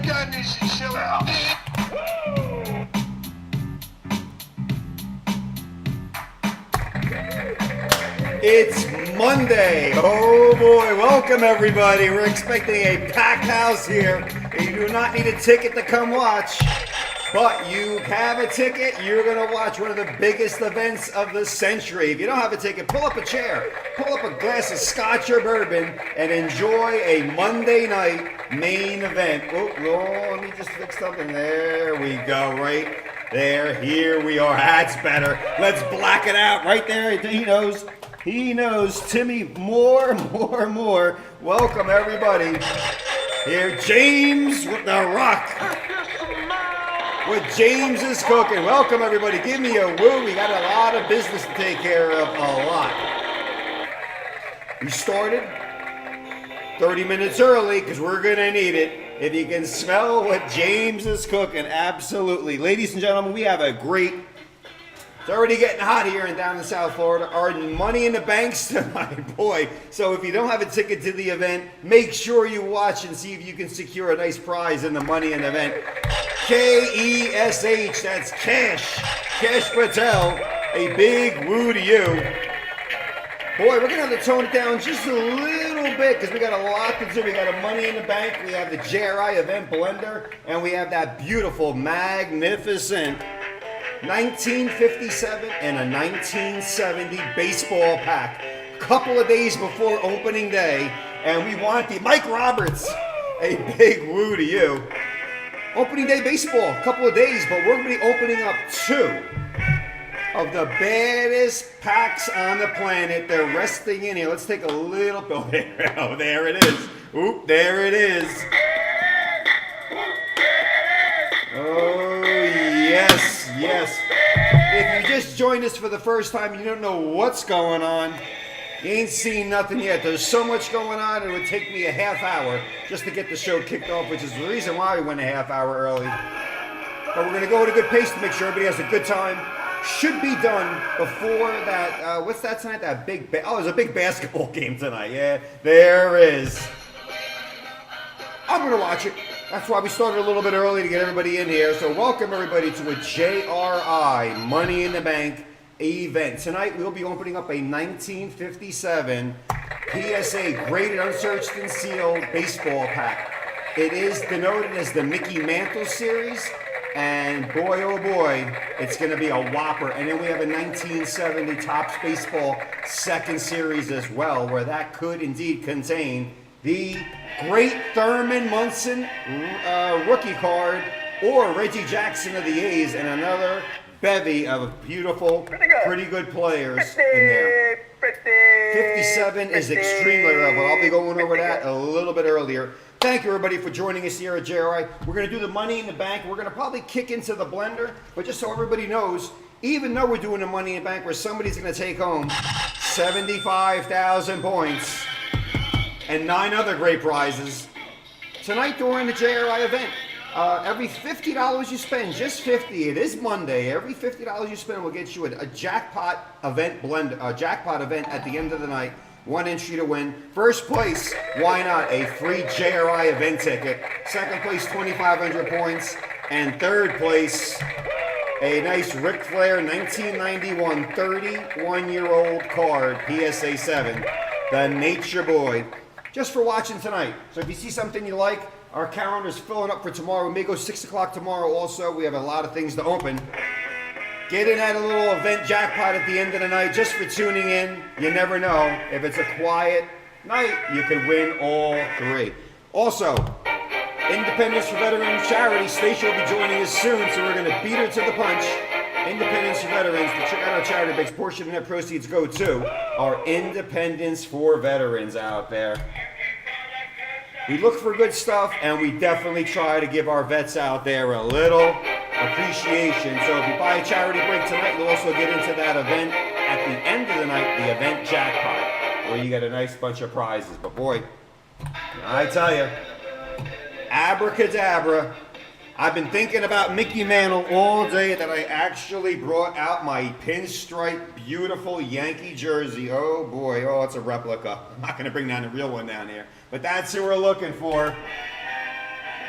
gun is chill out. It's Monday. Oh boy, welcome everybody. We're expecting a packed house here. You do not need a ticket to come watch, but you have a ticket. You're going to watch one of the biggest events of the century. If you don't have a ticket, pull up a chair, pull up a glass of scotch or bourbon, and enjoy a Monday night main event. Oh, let me just fix something. There we go, right there. Here we are. That's better. Let's black it out right there. He knows. He knows. Timmy, more. Welcome, everybody. Here, James with the rock. What James is cooking. Welcome, everybody. Give me a woo. We got a lot of business to take care of. A lot. We started 30 minutes early because we're going to need it. If you can smell what James is cooking, absolutely. Ladies and gentlemen, we have a great... It's already getting hot here and down in South Florida. Our money in the banks tonight, boy. So if you don't have a ticket to the event, make sure you watch and see if you can secure a nice prize in the money in the event. K-E-S-H, that's Cash. Cash Patel, a big woo to you. Boy, we're going to have to tone it down just a little bit because we got a lot to do. We got a money in the bank, we have the JRI event blender, and we have that beautiful, magnificent 1957 and a 1970 baseball pack. Couple of days before opening day, and we want the Mike Roberts, a big woo to you. Opening day baseball, couple of days, but we're going to be opening up two of the baddest packs on the planet. They're resting in here. Let's take a little bit. Oh, there it is. Oop, there it is. Oh, yes. If you just joined us for the first time, you don't know what's going on. You ain't seen nothing yet. There's so much going on, it would take me a half hour just to get the show kicked off, which is the reason why we went a half hour early. But we're going to go at a good pace to make sure everybody has a good time. Should be done before that, what's that tonight? That big, there's a big basketball game tonight. Yeah, there is. I'm going to watch it. That's why we started a little bit early to get everybody in here. So welcome everybody to a JRI Money in the Bank event. Tonight we'll be opening up a 1957 PSA graded, unsearched, and sealed baseball pack. It is denoted as the Mickey Mantle series. And boy, oh boy, it's going to be a whopper. And then we have a 1970 Topps Baseball second series as well, where that could indeed contain the great Thurman Munson rookie card, or Reggie Jackson of the A's, and another bevy of beautiful, pretty good players in there. 57 is extremely rare, but I'll be going over that a little bit earlier. Thank you, everybody, for joining us here at JRI. We're going to do the money in the bank. We're going to probably kick into the blender, but just so everybody knows, even though we're doing the money in the bank where somebody's going to take home 75,000 points and 9 other great prizes, tonight during the JRI event, every $50 you spend, just 50, it is Monday, every $50 you spend will get you a jackpot event jackpot event at the end of the night. 1 entry to win. First place, why not? A free JRI event ticket. Second place, 2,500 points. And third place, a nice Ric Flair 1991 31-year-old card, PSA 7, the Nature Boy. Just for watching tonight. So if you see something you like, our calendar's filling up for tomorrow. We may go 6 o'clock tomorrow also. We have a lot of things to open. Get in at a little event jackpot at the end of the night just for tuning in. You never know. If it's a quiet night, you could win all 3. Also, Independence for Veterans Charity. Stacia will be joining us soon, so we're going to beat her to the punch. Independence for Veterans. To check out our charity, a big portion of net proceeds go to our Independence for Veterans out there. We look for good stuff, and we definitely try to give our vets out there a little appreciation. So if you buy a charity break tonight, you'll also get into that event at the end of the night, the event jackpot, where you get a nice bunch of prizes. But boy, I tell you, abracadabra. I've been thinking about Mickey Mantle all day that I actually brought out my pinstripe, beautiful Yankee jersey. Oh boy, oh, it's a replica. I'm not going to bring down the real one down here. But that's who we're looking for.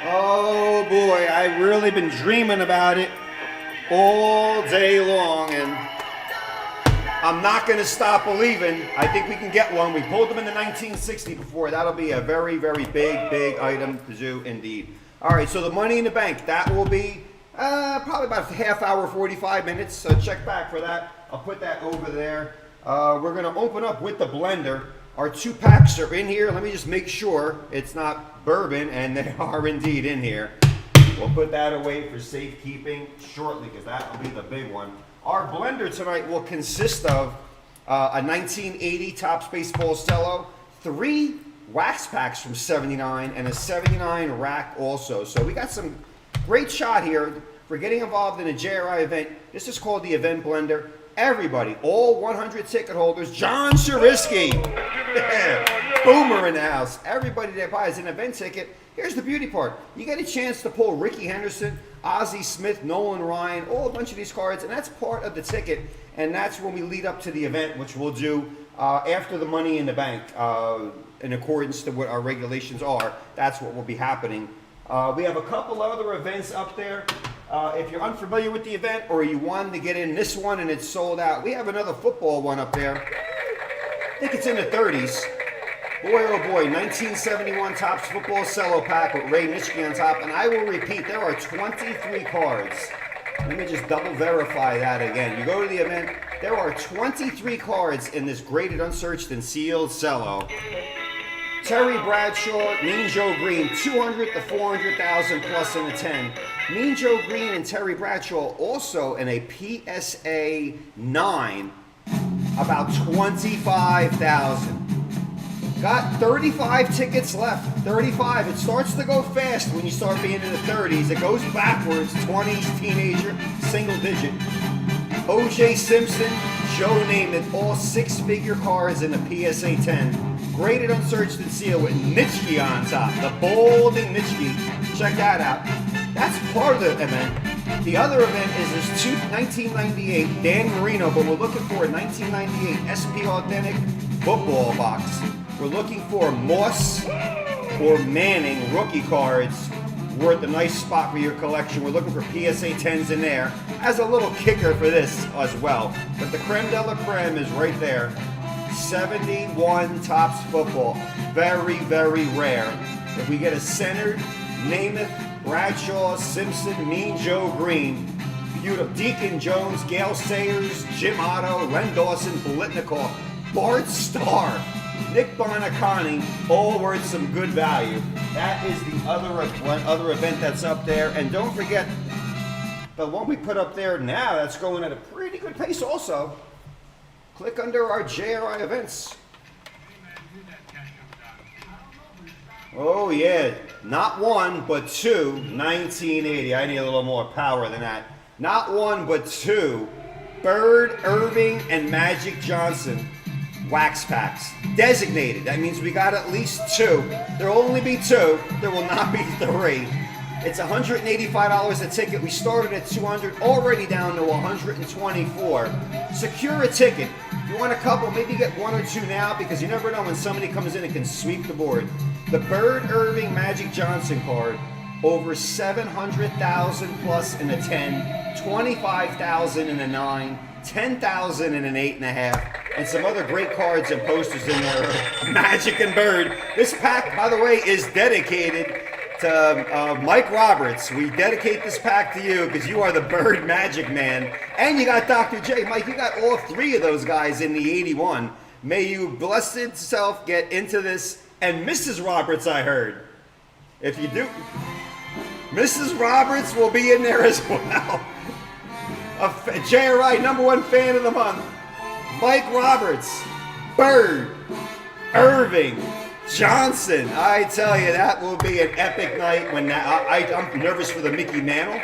Oh boy, I've really been dreaming about it all day long, and I'm not going to stop believing. I think we can get one. We pulled them in the 1960 before. That'll be a very, very big item to do indeed. All right, so the money in the bank, that will be probably about a half hour, 45 minutes. So check back for that. I'll put that over there. We're going to open up with the blender. Our 2 packs are in here. Let me just make sure it's not bourbon, and they are indeed in here. We'll put that away for safekeeping shortly because that will be the big one. Our blender tonight will consist of a 1980 Topps Baseball Cello, 3 wax packs from 79, and a 79 rack also. So we got some great shot here for getting involved in a JRI event. This is called the Event Blender. Everybody, all 100 ticket holders, John Sharisky, Boomer in the house. Everybody that buys an event ticket, here's the beauty part. You get a chance to pull Ricky Henderson, Ozzie Smith, Nolan Ryan, all a bunch of these cards, and that's part of the ticket. And that's when we lead up to the event, which we'll do after the Money in the Bank, in accordance to what our regulations are. That's what will be happening. We have a couple other events up there. If you're unfamiliar with the event or you wanted to get in this one and it's sold out, we have another football one up there. I think it's in the 30s. Boy, oh boy, 1971 Topps Football Cello Pack with Ray Nitschke on top. And I will repeat, there are 23 cards. Let me just double verify that again. You go to the event, there are 23 cards in this graded, unsearched, and sealed cello. Terry Bradshaw, Mean Joe Green, 200 to 400,000 plus in a 10. Mean Joe Green and Terry Bradshaw also in a PSA 9, about 25,000. Got 35 tickets left. 35. It starts to go fast when you start being in the 30s. It goes backwards. 20s, teenager, single digit. O.J. Simpson, Joe Namath, all 6-figure cards in the PSA 10. Graded, unsearched, and sealed with Nitschke on top. The balding Nitschke. Check that out. That's part of the event. The other event is this 1998 Dan Marino, but we're looking for a 1998 SP Authentic football box. We're looking for Moss or Manning rookie cards worth a nice spot for your collection. We're looking for PSA 10s in there as a little kicker for this as well. But the creme de la creme is right there. 71 Topps football. Very, very rare. If we get a centered Namath, Bradshaw, Simpson, Mean Joe Green, beautiful. Deacon Jones, Gale Sayers, Jim Otto, Len Dawson, Bolitnikoff, Bart Starr, Nick Bonacani, all worth some good value. That is the other event that's up there. And don't forget, the one we put up there now, that's going at a pretty good pace also. Click under our JRI events. Oh yeah, not one, but 2, 1980. I need a little more power than that. Not one, but 2, Bird Irving and Magic Johnson wax packs. Designated. That means we got at least 2. There will only be 2. There will not be 3. It's $185 a ticket. We started at $200, already down to $124. Secure a ticket. If you want a couple, maybe get 1 or 2 now, because you never know when somebody comes in and can sweep the board. The Bird Irving Magic Johnson card, over 700,000 plus in a 10, 25,000 in a 9, 10,000 in an 8.5, and some other great cards and posters in there. Magic and Bird. This pack, by the way, is dedicated to Mike Roberts. We dedicate this pack to you because you are the Bird Magic man. And you got Dr. J. Mike, you got all 3 of those guys in the 81. May you blessed self get into this. And Mrs. Roberts, I heard. If you do, Mrs. Roberts will be in there as well. A JRI #1 fan of the month. Mike Roberts, Bird, Irving, Johnson. I tell you, that will be an epic night. When I'm nervous for the Mickey Mantle.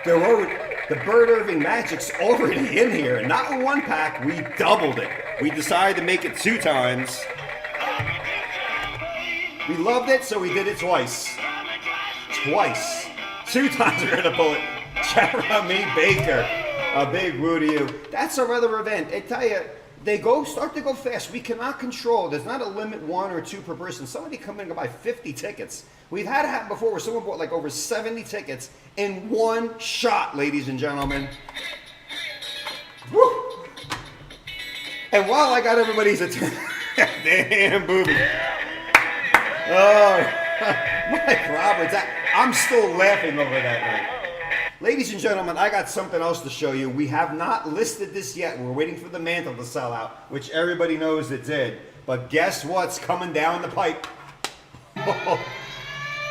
The Bird Irving Magic's already in here. Not in 1 pack, we doubled it. We decided to make it 2 times. We loved it, so we did it twice. 2 times we're gonna pull it. Jeremy Baker. A big woo to you. That's our other event. I tell you, they start to go fast. We cannot control. There's not a limit, 1 or 2 per person. Somebody come in and buy 50 tickets. We've had it happen before where someone bought like over 70 tickets in one shot, ladies and gentlemen. Woo! And while I got everybody's attention, damn booby. Oh, Mike Roberts, I'm still laughing over that night. Ladies and gentlemen, I got something else to show you. We have not listed this yet. We're waiting for the mantle to sell out, which everybody knows it did. But guess what's coming down the pipe?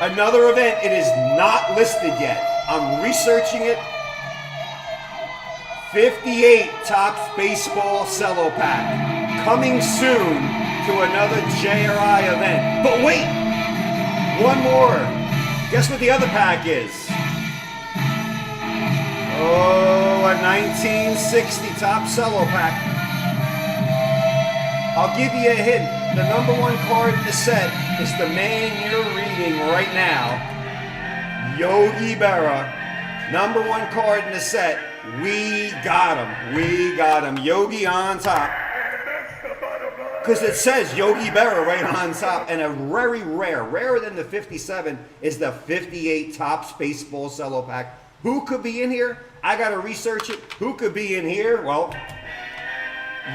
Another event. It is not listed yet. I'm researching it. 58 Topps baseball cello pack. Coming soon to another JRI event. But wait! One more. Guess what the other pack is? Oh, a 1960 Topps cello pack. I'll give you a hint. The #1 card in the set is the man you're reading right now, Yogi Berra. #1 card in the set. We got him. We got him. Yogi on top. Because it says Yogi Berra right on top. And a very rare, rarer than the 57, is the 58 Topps baseball cello pack. Who could be in here? I got to research it. Who could be in here? Well,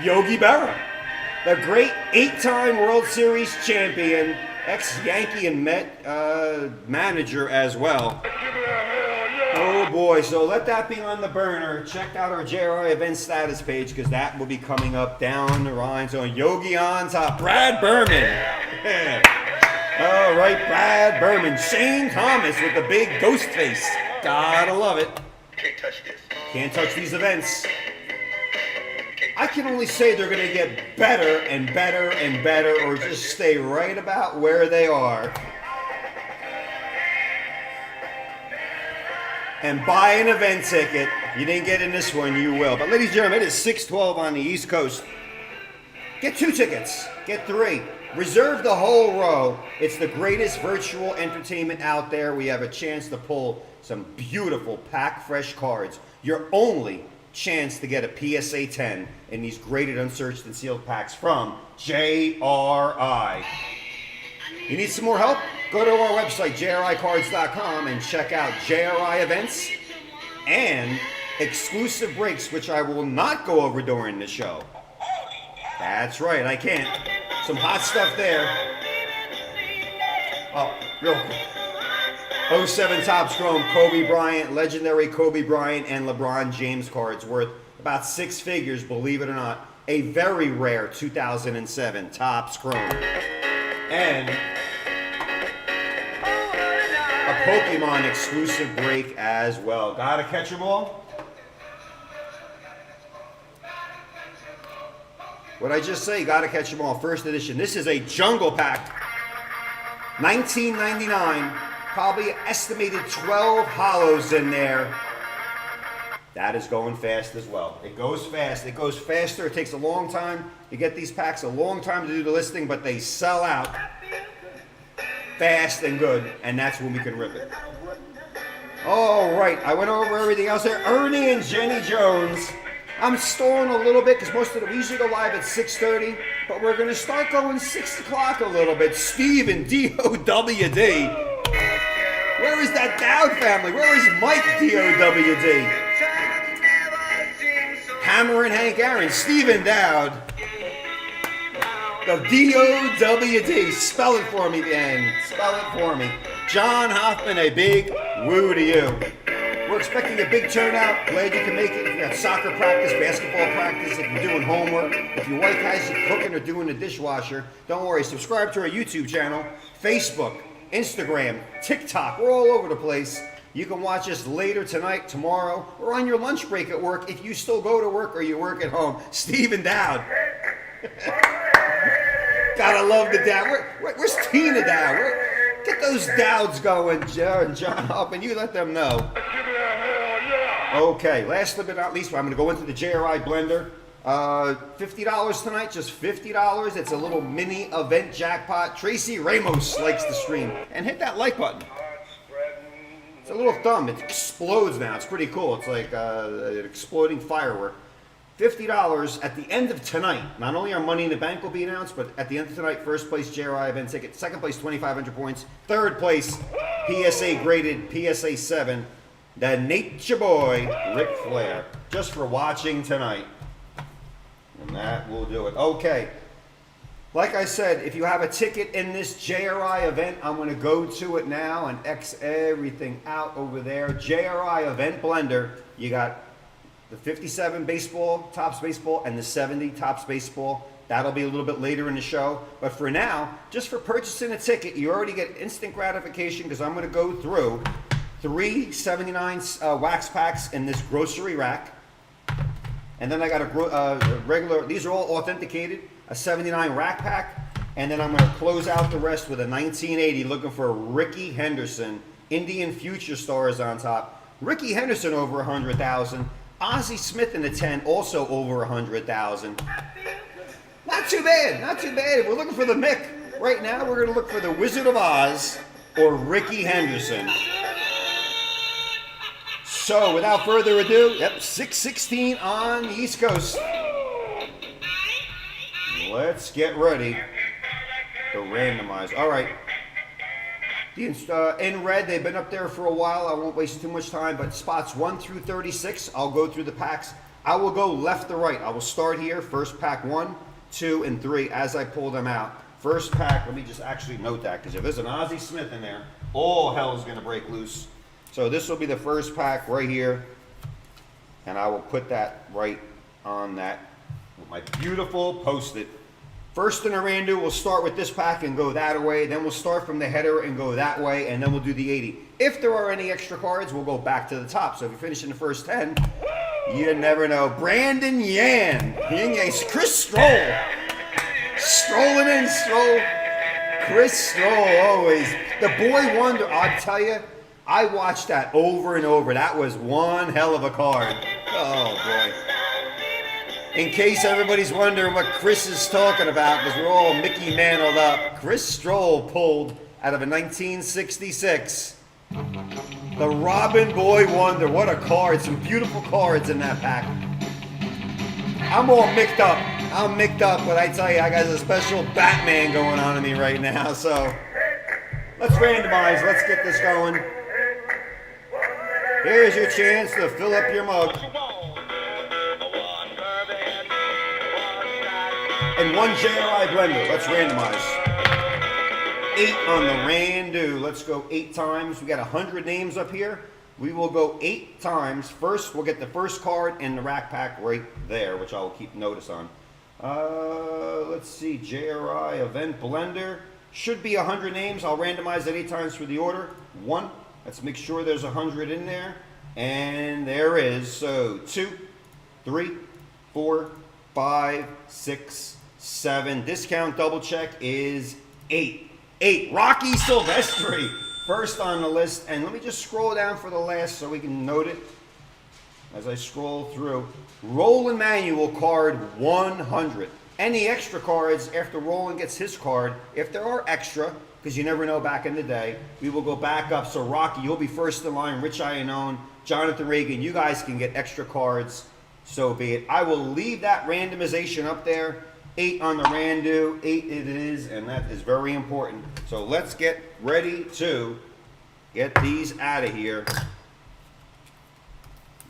Yogi Berra. The great 8-time World Series champion, ex-Yankee and Met manager as well. Oh boy, so let that be on the burner. Check out our JRI event status page because that will be coming up down the line. So Yogi on top, Brad Berman. Yeah. All right, Brad Berman. Shane Thomas with the big ghost face. Gotta love it. Can't touch this. Can't touch these events. I can only say they're going to get better and better and better, or just stay right about where they are. And buy an event ticket. You didn't get in this one, you will. But ladies and gentlemen, it is 6:12 on the East Coast. Get 2 tickets. Get 3. Reserve the whole row. It's the greatest virtual entertainment out there. We have a chance to pull some beautiful pack fresh cards. Your only chance to get a PSA 10 in these graded, unsearched, and sealed packs from JRI. You need some more help? Go to our website, JRICards.com, and check out JRI events and exclusive breaks, which I will not go over during the show. That's right, I can't. Some hot stuff there. Oh, real quick. 07 Topps Chrome, Kobe Bryant, legendary Kobe Bryant and LeBron James cards worth about 6 figures, believe it or not. A very rare 2007 Topps Chrome. And a Pokemon exclusive break as well. Gotta catch them all? What'd I just say? Gotta catch them all. First edition. This is a jungle pack. $19.99. Probably estimated 12 hollows in there. That is going fast as well. It goes fast. It goes faster. It takes a long time. You get these packs, a long time to do the listing, but they sell out fast and good, and that's when we can rip it. All right, I went over everything else there. Ernie and Jenny Jones. I'm stalling a little bit because most of we usually go live at 6:30, but we're going to start going 6 o'clock a little bit. Steve and DOWD. Where is that Dowd family? Where is Mike DOWD? Hammer and Hank Aaron. Stephen Dowd. The DOWD. Spell it for me, Dan. Spell it for me. John Hoffman, a big woo to you. We're expecting a big turnout. Glad you can make it. If you got soccer practice, basketball practice, if you're doing homework, if your wife has you cooking or doing the dishwasher, don't worry. Subscribe to our YouTube channel, Facebook, Instagram, TikTok. We're all over the place. You can watch us later tonight, tomorrow, or on your lunch break at work if you still go to work or you work at home. Stephen Dowd. Gotta love the Dowd. Where's Tina Dowd? Get those Dowds going, John Hoffman. You let them know. Okay, last but not least, I'm going to go into the JRI blender. $50 tonight, just $50. It's a little mini event jackpot. Tracy Ramos likes the stream. And hit that like button. It's a little thumb. It explodes now. It's pretty cool. It's like an exploding firework. $50 at the end of tonight. Not only our Money in the Bank will be announced, but at the end of tonight, first place JRI event ticket, second place 2,500 points, third place PSA graded PSA 7, the Nature Boy Ric Flair, just for watching tonight. And that will do it. Okay. Like I said, if you have a ticket in this JRI event, I'm going to go to it now and X everything out over there. JRI event blender. You got the 57 baseball, Topps baseball, and the 70 Topps baseball. That'll be a little bit later in the show. But for now, just for purchasing a ticket, you already get instant gratification because I'm going to go through 3 79 wax packs in this grocery rack. And then I got a regular, these are all authenticated, a 79 rack pack. And then I'm going to close out the rest with a 1980 looking for Rickey Henderson. Indian Future Stars on top. Rickey Henderson over 100,000. Ozzie Smith in the 10 also over 100,000. Not too bad, not too bad. If we're looking for the Mick, right now we're going to look for the Wizard of Oz or Rickey Henderson. So without further ado, yep, 6:16 on the East Coast. Let's get ready to randomize. All right. In red, they've been up there for a while. I won't waste too much time, but spots 1 through 36, I'll go through the packs. I will go left to right. I will start here, first pack 1, 2, and 3 as I pull them out. First pack, let me just actually note that, because if there's an Ozzie Smith in there, all hell is going to break loose. So this will be the first pack right here, and I will put that right on that with my beautiful Post-it. First in a rando, we'll start with this pack and go that way. Then we'll start from the header and go that way, and then we'll do the 80. If there are any extra cards, we'll go back to the top. So if you finish in the first 10, you never know. Brandon Yan, Chris Stroll, strolling in, Stroll. Chris Stroll, always. The boy wonder, I'll tell you, I watched that over and over. That was one hell of a card. Oh, boy. In case everybody's wondering what Chris is talking about, because we're all Mickey Mantled up, Chris Stroll pulled out of a 1966. The Robin Boy Wonder. What a card. Some beautiful cards in that pack. I'm all micked up. I'm micked up, but I tell you, I got a special Batman going on in me right now. So let's randomize. Let's get this going. Here's your chance to fill up your mug. And 1 JRI blender. Let's randomize. 8 on the rando. Let's go 8 times. We got 100 names up here. We will go 8 times. First, we'll get the first card in the rack pack right there, which I'll keep notice on. Let's see. JRI event blender. Should be 100 names. I'll randomize that 8 times for the order. 1. Let's make sure there's 100 in there. And there is. So 2, 3, 4, 5, 6, 7. Discount double check is 8. 8. Rocky Silvestri, first on the list. And let me just scroll down for the last so we can note it as I scroll through. Roland Manuel card 100. Any extra cards after Roland gets his card, if there are extra, because you never know back in the day, we will go back up. So Rocky, you'll be first in line. Rich Iannone, Jonathan Reagan, you guys can get extra cards. So be it. I will leave that randomization up there. 8 on the rando. 8 it is, and that is very important. So let's get ready to get these out of here.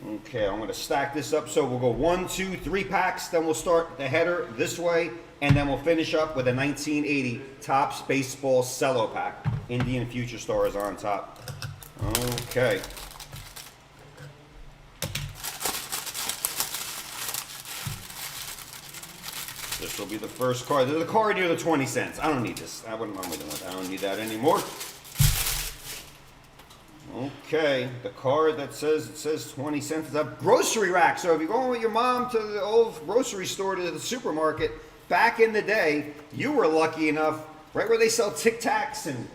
Okay, I'm going to stack this up. So we'll go 1, 2, 3 packs. Then we'll start the header this way, and then we'll finish up with a 1980 Topps Baseball Cello pack. Indian Future Stars on top. Okay. This will be the first card. There's a card near the 20 cents. I don't need this. I wouldn't mind with that. I don't need that anymore. Okay, the card that says 20 cents is a grocery rack. So if you're going with your mom to the old grocery store, to the supermarket, back in the day, you were lucky enough, right where they sell Tic Tacs and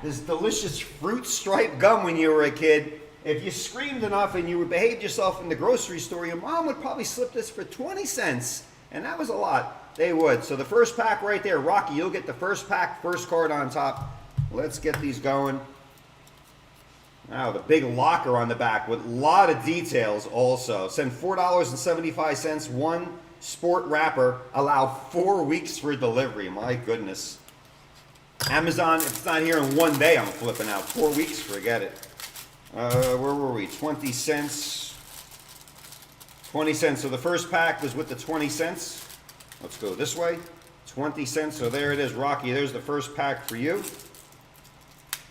this delicious fruit striped gum when you were a kid. If you screamed enough and you behaved yourself in the grocery store, your mom would probably slip this for 20 cents. And that was a lot. They would. So the first pack right there, Rocky, you'll get the first pack, first card on top. Let's get these going. Now the big locker on the back with a lot of details also. Send $4.75, one sport wrapper, allow 4 weeks for delivery. My goodness. Amazon, if it's not here in 1 day, I'm flipping out. 4 weeks, forget it. Where were we? 20 cents. 20 cents. So the first pack was with the 20 cents. Let's go this way. 20 cents. So there it is, Rocky. There's the first pack for you.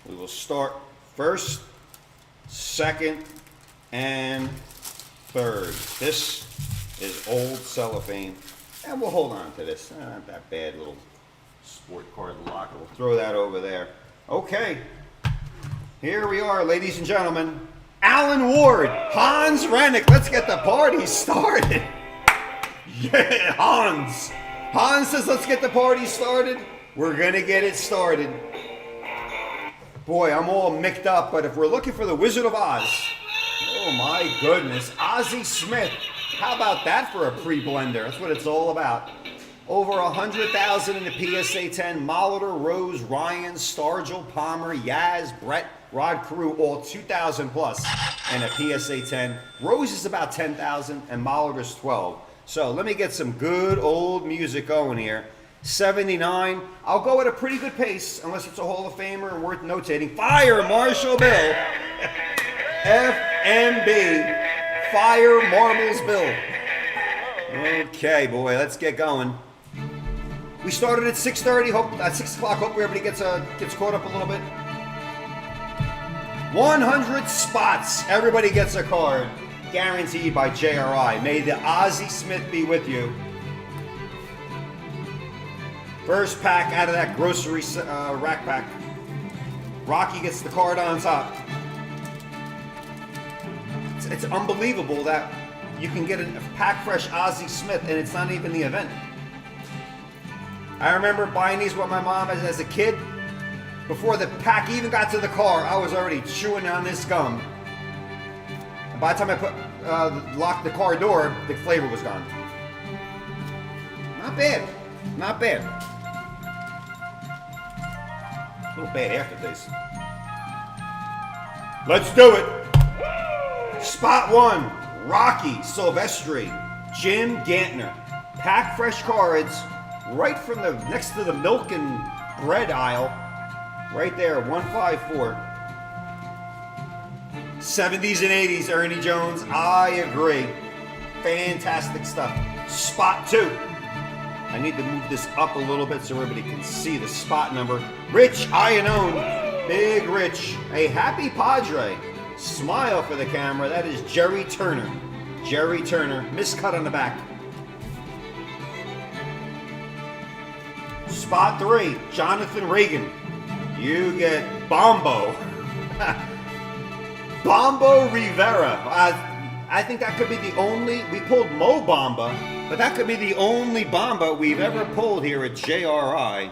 We will start first, second, and third. This is old cellophane. And we'll hold on to this. Not that bad little sport card locker. We'll throw that over there. Okay. Here we are, ladies and gentlemen. Alan Ward, Hans Rennick. Let's get the party started. Yeah, Hans. Hans says, let's get the party started. We're going to get it started. Boy, I'm all mixed up, but if we're looking for the Wizard of Oz, oh my goodness, Ozzie Smith. How about that for a pre-blender? That's what it's all about. Over 100,000 in the PSA 10. Molitor, Rose, Ryan, Stargell, Palmer, Yaz, Brett, Rod Carew, all 2,000 plus in a PSA 10. Rose is about 10,000 and Molitor's 12. So let me get some good old music going here. 79. I'll go at a pretty good pace, unless it's a Hall of Famer and worth notating. Fire Marshall Bill. FMB. Fire Marbles Bill. Okay, boy, let's get going. We started at 6:30. Hope at 6 o'clock. Hope everybody gets caught up a little bit. 100 spots. Everybody gets a card, guaranteed by JRI. May the Ozzie Smith be with you. First pack out of that grocery rack pack. Rocky gets the card on top. It's unbelievable that you can get a pack fresh Ozzie Smith and it's not even the event. I remember buying these with my mom as a kid. Before the pack even got to the car, I was already chewing on this gum. And by the time I locked the car door, the flavor was gone. Not bad. Not bad. A little bad aftertaste. Let's do it. Spot 1, Rocky Silvestri, Jim Gantner. Pack fresh cards right from the next to the milk and bread aisle. Right there, 154. 70s and 80s, Ernie Jones. I agree. Fantastic stuff. Spot 2. I need to move this up a little bit so everybody can see the spot number. Rich Iannone. Big Rich. A happy Padre. Smile for the camera. That is Jerry Turner. Jerry Turner. Miscut on the back. Spot 3. Jonathan Reagan. You get Bombo. Bombo Rivera. I think that could be the only, we pulled Mo Bamba, but that could be the only Bamba we've ever pulled here at JRI.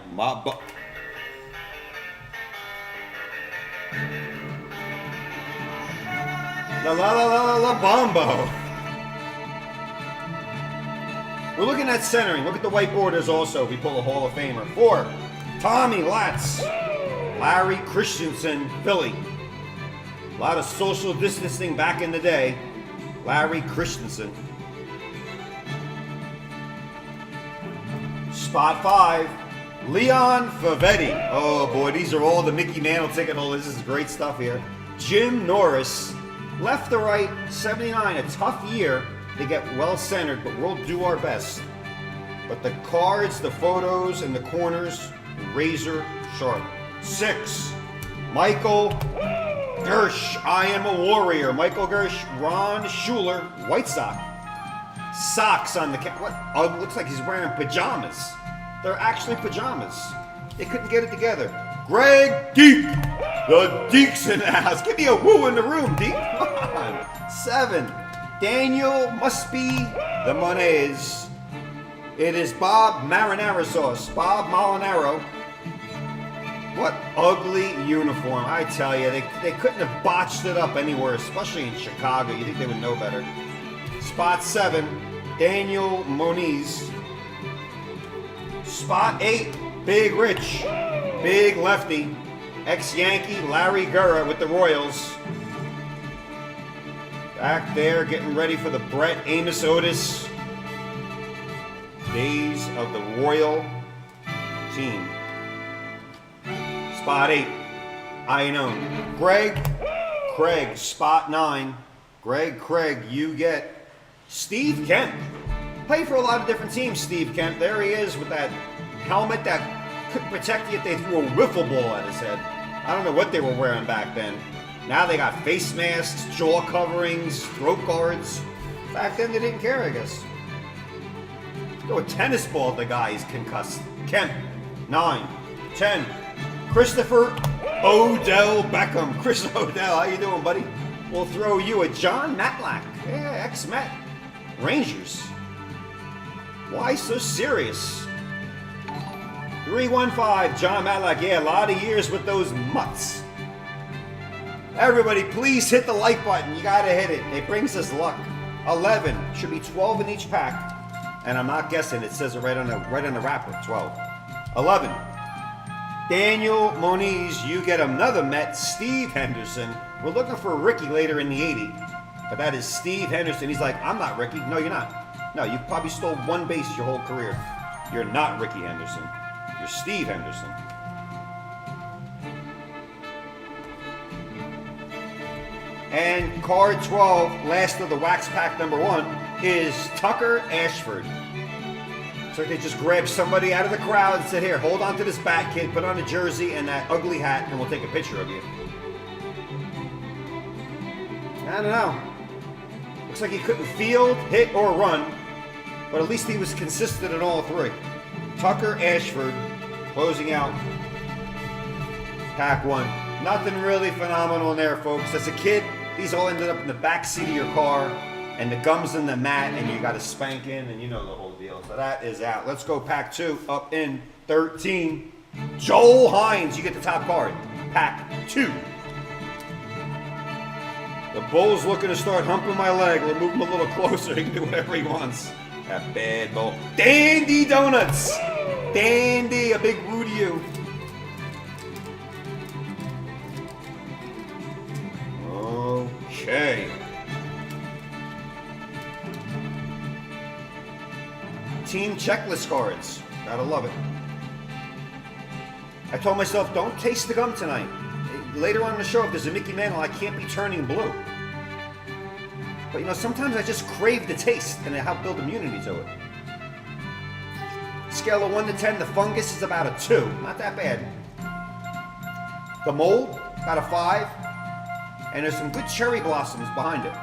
La la la la la Bombo. We're looking at centering. Look at the white borders also. We pull a Hall of Famer. 4. Tommy Latz. Larry Christensen, Philly. A lot of social distancing back in the day. Larry Christensen. Spot 5, Leon Favetti. Oh boy, these are all the Mickey Mantle ticket holders. This is great stuff here. Jim Norris, left to right, 79. A tough year to get well centered, but we'll do our best. But the cards, the photos, and the corners, razor sharp. 6, Michael Gersh, I am a warrior. Michael Gersh, Ron Schuler, White Sox. Socks on the what? Oh, it looks like he's wearing pajamas. They're actually pajamas. They couldn't get it together. Greg Deek, the Deeks in the house. Give me a woo in the room, Deek. Come on. 7, Daniel must be the Monets. It is Bob Marinara Sauce. Bob Molinaro. What ugly uniform. I tell you, they couldn't have botched it up anywhere, especially in Chicago. You think they would know better. Spot 7, Daniel Moniz. Spot 8, Big Rich. Big lefty. Ex-Yankee Larry Gurra with the Royals. Back there getting ready for the Brett Amos Otis days of the Royal team. Spot 8, I know. Greg Craig, spot 9. Greg Craig, you get Steve Kemp. Played for a lot of different teams, Steve Kemp. There he is with that helmet that could protect you if they threw a wiffle ball at his head. I don't know what they were wearing back then. Now they got face masks, jaw coverings, throat guards. Back then they didn't care, I guess. Throw a tennis ball at the guy, he's concussed. Kemp, 9, 10. Christopher Odell Beckham. Chris Odell, how you doing, buddy? We'll throw you a John Matlack. Yeah, ex-Met. Rangers. Why so serious? 315, John Matlack. Yeah, a lot of years with those mutts. Everybody, please hit the like button. You gotta hit it. It brings us luck. 11. Should be 12 in each pack. And I'm not guessing. It says it right on the wrapper. 12. 11. Daniel Moniz, you get another Met. Steve Henderson. We're looking for Ricky later in the 80. But that is Steve Henderson. He's like, I'm not Ricky. No, you're not. No, you probably stole one base your whole career. You're not Ricky Henderson. You're Steve Henderson. And card 12, last of the wax pack number 1, is Tucker Ashford. So they just grabbed somebody out of the crowd and said, here, hold on to this bat, kid, put on a jersey and that ugly hat, and we'll take a picture of you. I don't know. Looks like he couldn't field, hit, or run, but at least he was consistent in all 3. Tucker Ashford closing out pack 1. Nothing really phenomenal in there, folks. As a kid, these all ended up in the back seat of your car, and the gum's in the mat, and you got to spank in, and you know the whole deal. So that is out. Let's go pack 2, up in 13. Joel Hines, you get the top card. Pack 2. The bull's looking to start humping my leg. We'll move him a little closer. He can do whatever he wants. That bad bull. Dandy Donuts. Dandy, a big woo to you. Okay. Team checklist cards. Gotta love it. I told myself, don't taste the gum tonight. Later on in the show, if there's a Mickey Mantle, I can't be turning blue. But you know, sometimes I just crave the taste and it helps build immunity to it. Scale of 1 to 10, the fungus is about a 2. Not that bad. The mold, about a 5. And there's some good cherry blossoms behind it.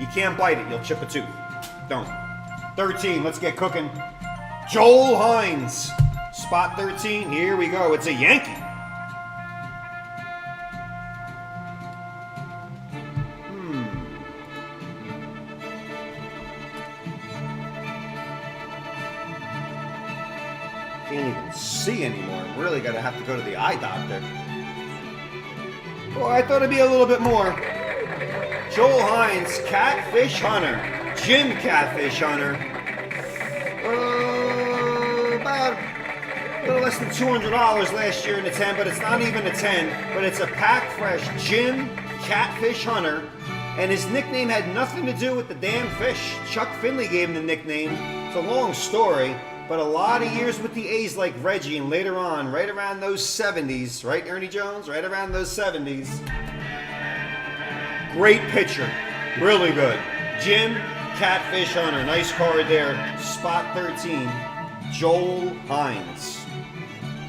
You can't bite it, you'll chip a tooth. Don't. 13, let's get cooking. Joel Hines. Spot 13, here we go. It's a Yankee. Can't even see anymore. I'm really gonna have to go to the eye doctor. Oh, I thought it'd be a little bit more. Joel Hines, Catfish Hunter. Jim Catfish Hunter. About a little less than $200 last year in the 10, but it's not even a 10, but it's a pack fresh Jim Catfish Hunter, and his nickname had nothing to do with the damn fish. Chuck Finley gave him the nickname. It's a long story, but a lot of years with the A's like Reggie, and later on, right around those 70s, right, Ernie Jones? Right around those 70s. Great pitcher. Really good. Jim Catfish Hunter. Nice card there. Spot 13. Joel Hines.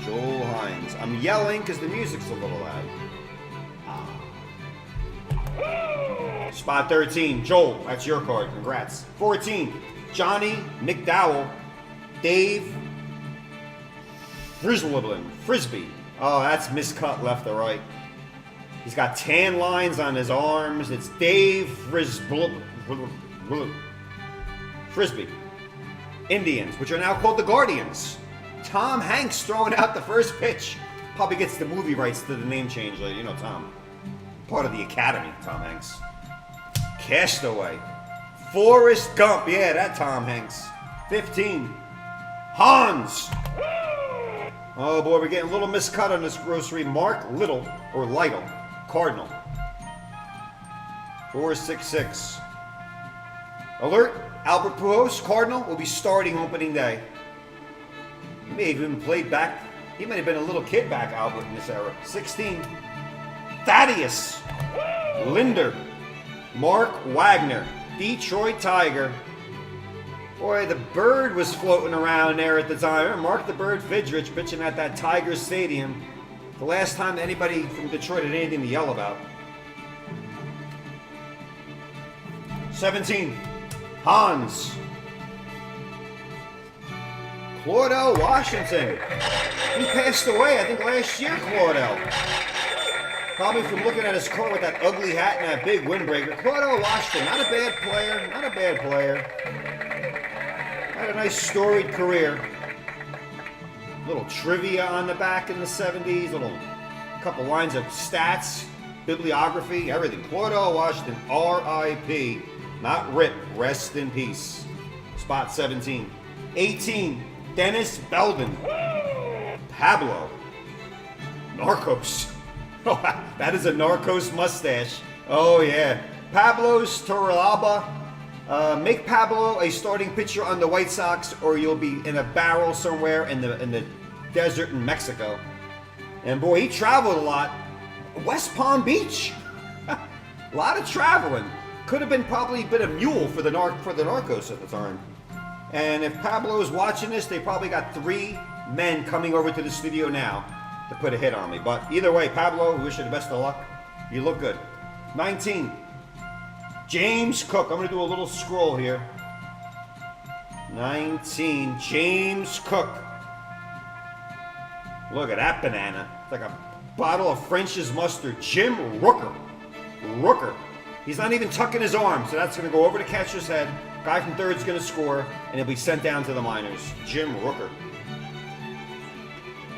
Joel Hines. I'm yelling because the music's a little loud. Spot 13. Joel, that's your card. Congrats. 14. Johnny McDowell. Dave Frisbee. Oh, that's miscut left to right. He's got tan lines on his arms. It's Dave Frisbee. Indians, which are now called the Guardians. Tom Hanks throwing out the first pitch. Probably gets the movie rights to the name change later. You know Tom. Part of the Academy, Tom Hanks. Castaway. Forrest Gump. Yeah, that Tom Hanks. 15. Hans. Oh boy, we're getting a little miscut on this grocery. Mark Little, or Lytle, Cardinal. 466. Alert, Albert Pujols, Cardinal, will be starting opening day. He may have even played back. He might have been a little kid back, Albert, in this era. 16. Thaddeus Linder, Mark Wagner, Detroit Tiger. Boy, the Bird was floating around there at the time. Mark the Bird Fidrich pitching at that Tiger Stadium. The last time anybody from Detroit had anything to yell about. 17. Hans. Claudel Washington. He passed away, I think, last year, Claudel. Probably from looking at his car with that ugly hat and that big windbreaker. Claudel Washington, not a bad player, not a bad player. Had a nice storied career. Little trivia on the back in the 70s, little couple lines of stats, bibliography, everything. Claudel Washington, R.I.P. Not RIP, rest in peace. Spot 17. 18, Dennis Belden. Pablo. Narcos. Oh, that is a Narcos mustache. Oh, yeah. Pablo's Torrealba. Make Pablo a starting pitcher on the White Sox, or you'll be in a barrel somewhere in the desert in Mexico. And boy, he traveled a lot. West Palm Beach. A lot of traveling. Could have been probably been a mule for the Narcos at the time. And if Pablo's watching this, they probably got 3 men coming over to the studio now to put a hit on me. But either way, Pablo, we wish you the best of luck. You look good. 19. James Cook. I'm going to do a little scroll here. 19. James Cook. Look at that banana. It's like a bottle of French's mustard. Jim Rooker. Rooker. He's not even tucking his arm, so that's going to go over the catcher's head. Guy from third's going to score, and he'll be sent down to the minors. Jim Rooker.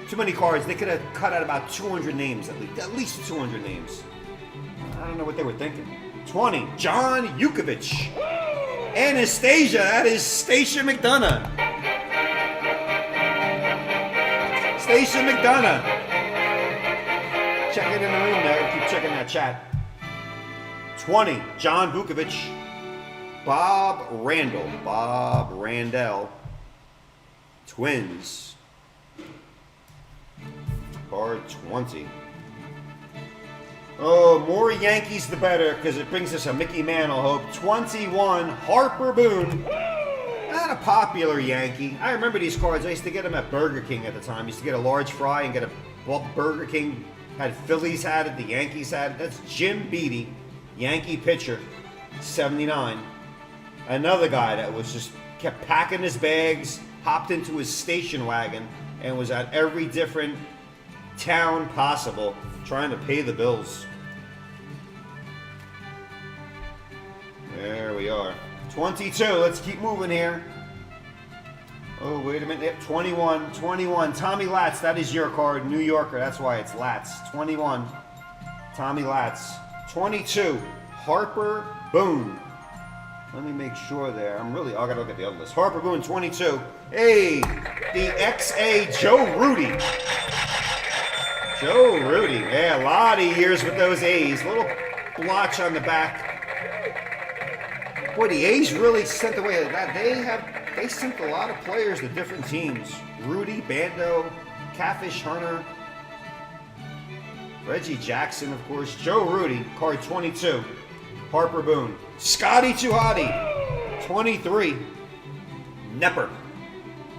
Too many cards. They could have cut out about 200 names, at least 200 names. I don't know what they were thinking. 20, John Yukovich. Anastasia, that is Stacia McDonough. Stacia McDonough. Check it in the room there. Keep checking that chat. 20, John Vukovich. Bob Randall. Bob Randell. Twins. Card 20. Oh, more Yankees the better, because it brings us a Mickey Mantle hope. 21, Harper Boone. Not a popular Yankee. I remember these cards. I used to get them at Burger King at the time. I used to get a large fry and get a Burger King. Had Phillies had it, the Yankees had it. That's Jim Beattie, Yankee pitcher, 79. Another guy that was just kept packing his bags, hopped into his station wagon, and was at every different town possible trying to pay the bills. There we are. 22. Let's keep moving here. Oh, wait a minute. Yep, 21. 21. Tommy Latz. That is your card. New Yorker. That's why it's Latz. 21. Tommy Latz. 22. Harper Boone. Let me make sure there. I gotta look at the other list. Harper Boone, 22. Hey, the XA Joe Rudy. Joe Rudy. Yeah, a lot of years with those A's. Little blotch on the back. Boy, the A's really sent away that. They sent a lot of players to different teams. Rudy, Bando, Catfish Hunter, Reggie Jackson, of course. Joe Rudy, card 22. Harper Boone. Scotty Tuhati, 23. Nepper.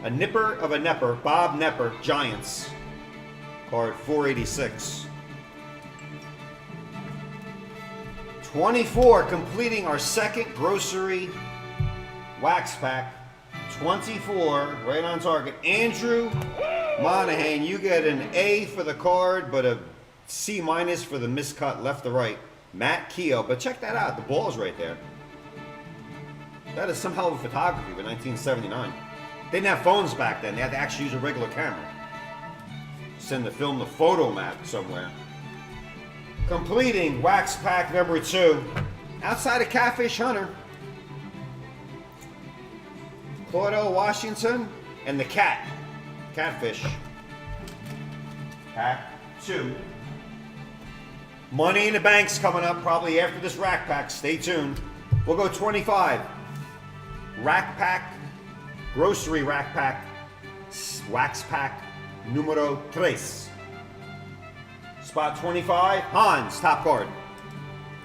A nipper of a nepper. Bob Nepper, Giants. Card 486. 24, completing our second grocery wax pack. 24, right on target. Andrew Monahan, you get an A for the card, but a C- for the miscut left to right. Matt Keogh, but check that out, the ball's right there. That is some hell of a photography for 1979. They didn't have phones back then, they had to actually use a regular camera. Send the film to photo map somewhere. Completing wax pack number 2. Outside of Catfish Hunter, Claudel Washington, and the cat. Catfish. Pack 2. Money in the Bank's coming up probably after this rack pack. Stay tuned. We'll go 25. Rack pack, grocery rack pack, wax pack, numero 3. Spot 25, Hans, top card.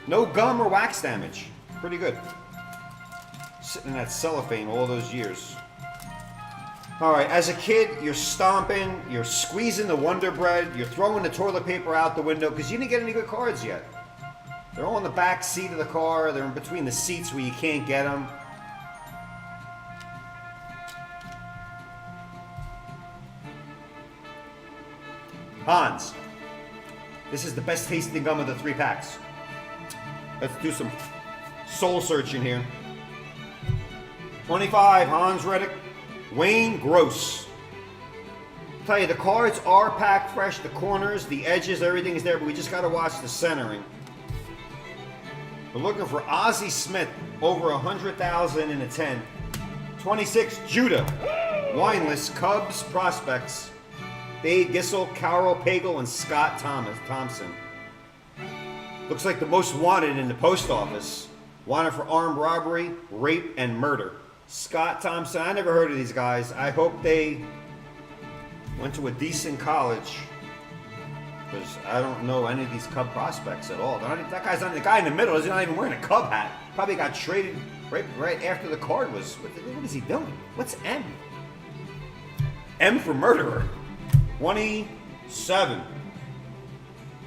No gum or wax damage. Pretty good. Sitting in that cellophane all those years. All right, as a kid, you're stomping, you're squeezing the Wonder Bread, you're throwing the toilet paper out the window because you didn't get any good cards yet. They're all in the back seat of the car. They're in between the seats where you can't get them. Hans. This is the best tasting gum of the 3 packs. Let's do some soul searching here. 25, Hans Reddick. Wayne Gross. I'll tell you, the cards are packed fresh. The corners, the edges, everything is there, but we just got to watch the centering. We're looking for Ozzie Smith, over 100,000 in a 10. 26, Judah. Wineless, Cubs, Prospects. Dave Gissel, Carol Pagel, and Scott Thompson. Looks like the most wanted in the post office. Wanted for armed robbery, rape, and murder. Scott Thompson, I never heard of these guys. I hope they went to a decent college, because I don't know any of these Cub prospects at all. That guy's not, the guy in the middle is not even wearing a Cub hat. Probably got traded right after the card was. What is he doing? What's M? M for murderer. 27.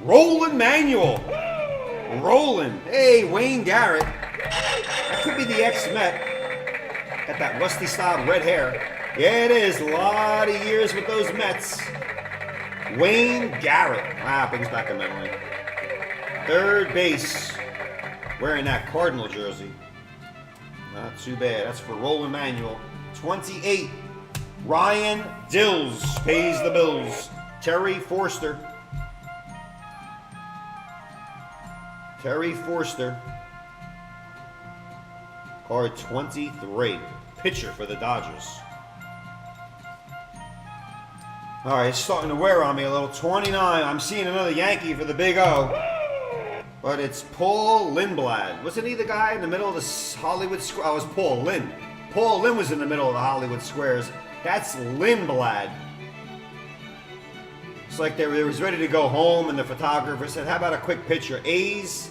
Roland Manuel. Roland. Hey, Wayne Garrett. That could be the ex-Met. Got that rusty style red hair. Yeah, it is. A lot of years with those Mets. Wayne Garrett. Wow, brings back a memory. Third base. Wearing that Cardinal jersey. Not too bad. That's for Roland Manuel. 28. Ryan Dills pays the bills. Terry Forster. Terry Forster. Card 23. Pitcher for the Dodgers. All right, it's starting to wear on me a little. 29. I'm seeing another Yankee for the Big O. But it's Paul Lindblad. Wasn't he the guy in the middle of the Hollywood Square? Oh, it was Paul Lynn. Paul Lynn was in the middle of the Hollywood Squares. That's Lindblad. It's like they was ready to go home, and the photographer said, how about a quick picture? A's,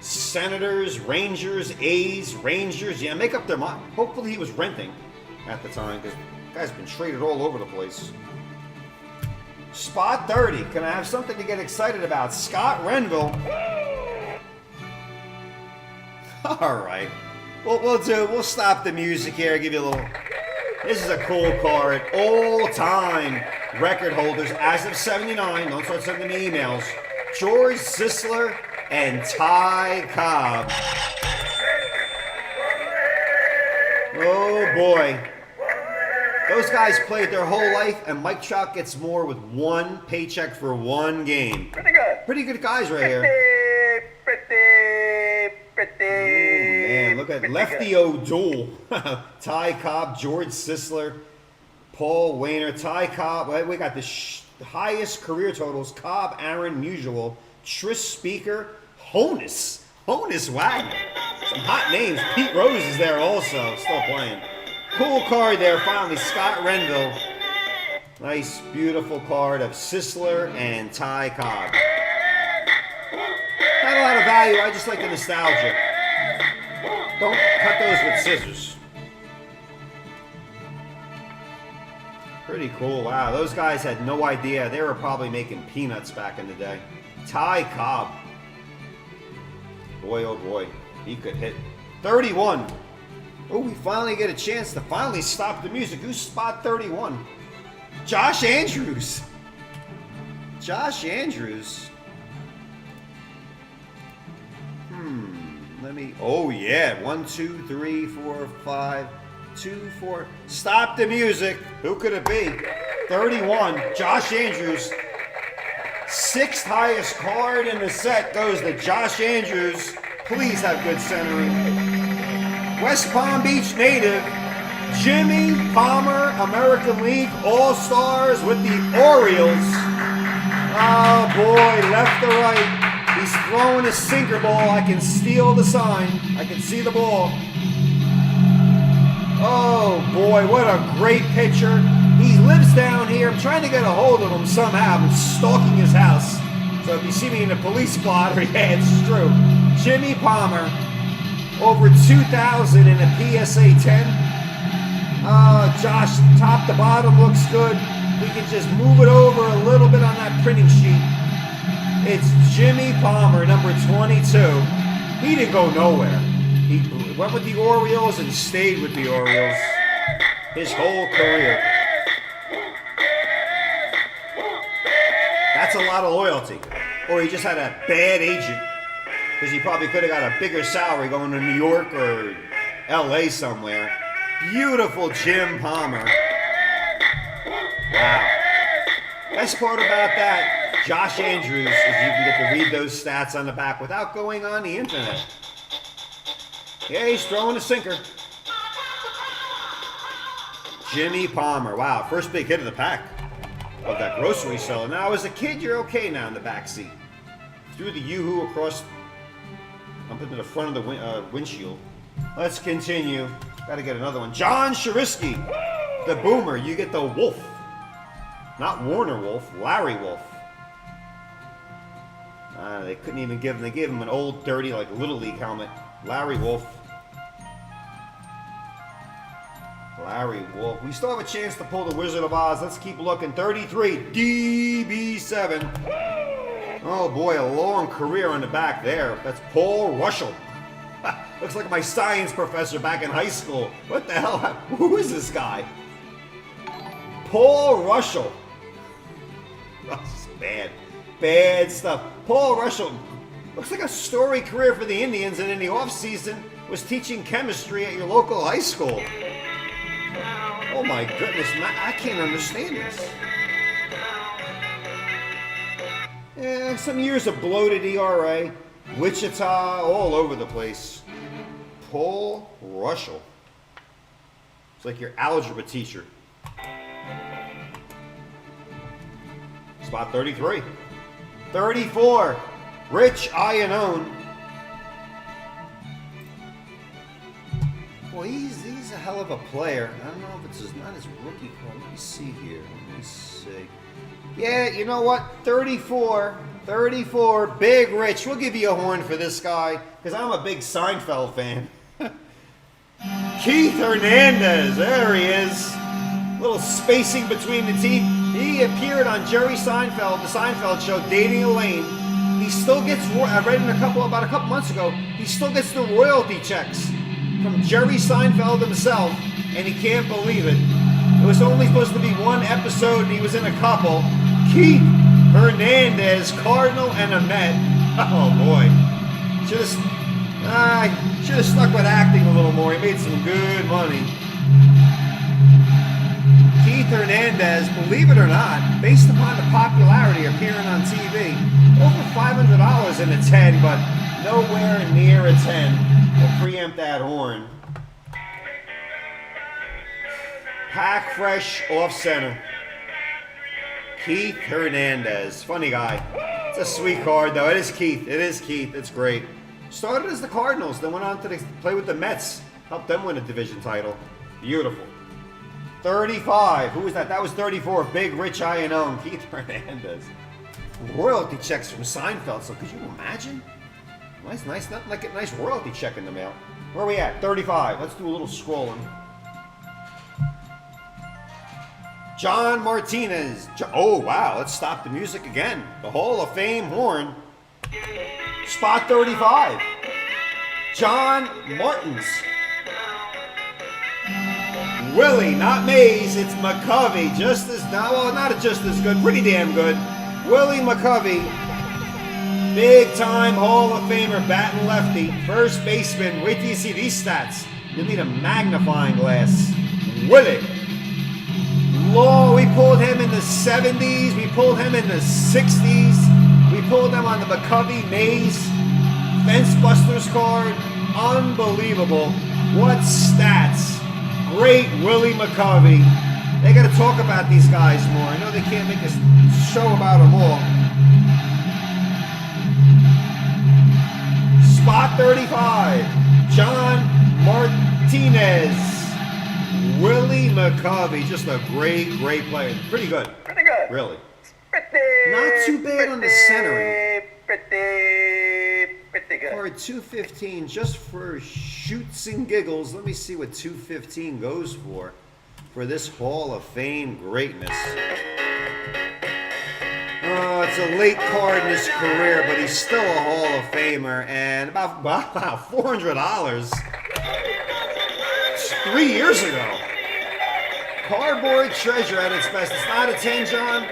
Senators, Rangers, A's, Rangers. Yeah, make up their mind. Hopefully he was renting at the time, because the guy's been traded all over the place. Spot 30. Can I have something to get excited about? Scott Renville. All right. We'll stop the music here. Give you a little. This is a cool card. All-time record holders as of 79. Don't start sending me emails. George Sisler and Ty Cobb. Oh boy. Those guys played their whole life, and Mike Trout gets more with one paycheck for one game. Pretty good. Pretty good guys right here. Pretty. Man, look at Lefty O'Doul. Ty Cobb, George Sisler, Paul Wainer, Ty Cobb. We got the highest career totals. Cobb, Aaron, Musial, Tris Speaker, Honus Wagner. Some hot names. Pete Rose is there also, still playing. Cool card there, finally. Scott Renville. Nice, beautiful card of Sisler and Ty Cobb. Not a lot of value, I just like the nostalgia. Don't cut those with scissors. Pretty cool. Wow, those guys had no idea. They were probably making peanuts back in the day. Ty Cobb. Boy, oh boy. He could hit. 31. Oh, we finally get a chance to finally stop the music. Who's spot 31? Josh Andrews. Josh Andrews. Let me. Oh, yeah. 1, 2, 3, 4, 5. 2, 4. Stop the music. Who could it be? 31. Josh Andrews. 6th highest card in the set goes to Josh Andrews. Please have good centering. West Palm Beach native. Jimmy Palmer, American League All-Stars with the Orioles. Oh boy, left to right. He's throwing a sinker ball. I can steal the sign. I can see the ball. Oh boy, what a great pitcher. He lives down here. I'm trying to get a hold of him somehow. I'm stalking his house. So if you see me in a police blotter, yeah, it's true. Jimmy Palmer, over 2,000 in a PSA 10. Josh, top to bottom looks good. We can just move it over a little bit on that printing sheet. It's Jimmy Palmer, number 22. He didn't go nowhere. He went with the Orioles and stayed with the Orioles his whole career. That's a lot of loyalty. Or he just had a bad agent, because he probably could have got a bigger salary going to New York or LA somewhere. Beautiful Jim Palmer. Wow. Best part about that, Josh Andrews, is you can get to read those stats on the back without going on the internet. Yeah, he's throwing a sinker. Jimmy Palmer. Wow, first big hit of the pack of that grocery seller. Now, as a kid, you're okay now in the back seat. Threw the yoo-hoo across up into the front of the windshield. Let's continue. Got to get another one. John Sharisky, the boomer. You get the Wolf. Not Warner Wolf, Larry Wolf. They couldn't even give him. They gave him an old, dirty, like Little League helmet. Larry Wolf. Larry Wolf. We still have a chance to pull the Wizard of Oz. Let's keep looking. 33, DB7. Oh boy, a long career on the back there. That's Paul Russell. Looks like my science professor back in high school. What the hell? Who is this guy? Paul Russell. That's bad. Bad stuff. Paul Russell. Looks like a storied career for the Indians, and in the offseason was teaching chemistry at your local high school. Oh my goodness, I can't understand this. Yeah, some years of bloated ERA. Wichita, all over the place. Paul Russell. It's like your algebra teacher. Spot 33. 34. Rich Iannone. Well, he's a hell of a player. I don't know if it's not his rookie card. Let me see here. Let me see. Yeah, you know what? 34. 34. Big Rich. We'll give you a horn for this guy, because I'm a big Seinfeld fan. Keith Hernandez. There he is. A little spacing between the teeth. He appeared on Jerry Seinfeld, the Seinfeld show, Dating Elaine. He still gets, I read about a couple months ago, he still gets the royalty checks from Jerry Seinfeld himself, and he can't believe it. It was only supposed to be one episode, and he was in a couple. Keith Hernandez, Cardinal and a Met. Oh boy. Should have stuck with acting a little more. He made some good money. Keith Hernandez, believe it or not, based upon the popularity appearing on TV, over $500 in a 10, but nowhere near a 10. We'll preempt that horn. Pack fresh off center. Keith Hernandez. Funny guy. It's a sweet card, though. It is Keith. It is Keith. It's great. Started as the Cardinals, then went on to play with the Mets. Helped them win a division title. Beautiful. 35. Who was that? That was 34. Big Rich Iannone. Keith Hernandez. Royalty checks from Seinfeld. So could you imagine? Nice, nothing like a nice royalty check in the mail. Where are we at? 35. Let's do a little scrolling. John Martinez. Oh, wow. Let's stop the music again. The Hall of Fame horn. Spot 35. John Martins. Willie, not Mays. It's McCovey. Just as, well, not just as good. Pretty damn good. Willie McCovey. Big time Hall of Famer, batting lefty. First baseman. Wait till you see these stats. You'll need a magnifying glass. Willie. Law, we pulled him in the 70s. We pulled him in the 60s. We pulled him on the McCovey Mays Fence Busters card. Unbelievable. What stats. Great Willie McCovey. They got to talk about these guys more. I know they can't make a show about them all. Spot 35, John Martinez. Willie McCovey, just a great player. Pretty good. Pretty good. Really. Pretty. Not too bad on the centering. Pretty good. Card 215, just for shoots and giggles. Let me see what 215 goes for this Hall of Fame greatness. It's a late card in his career, but he's still a Hall of Famer. And about $400 3 years ago. Cardboard treasure at its best. It's not a 10, John.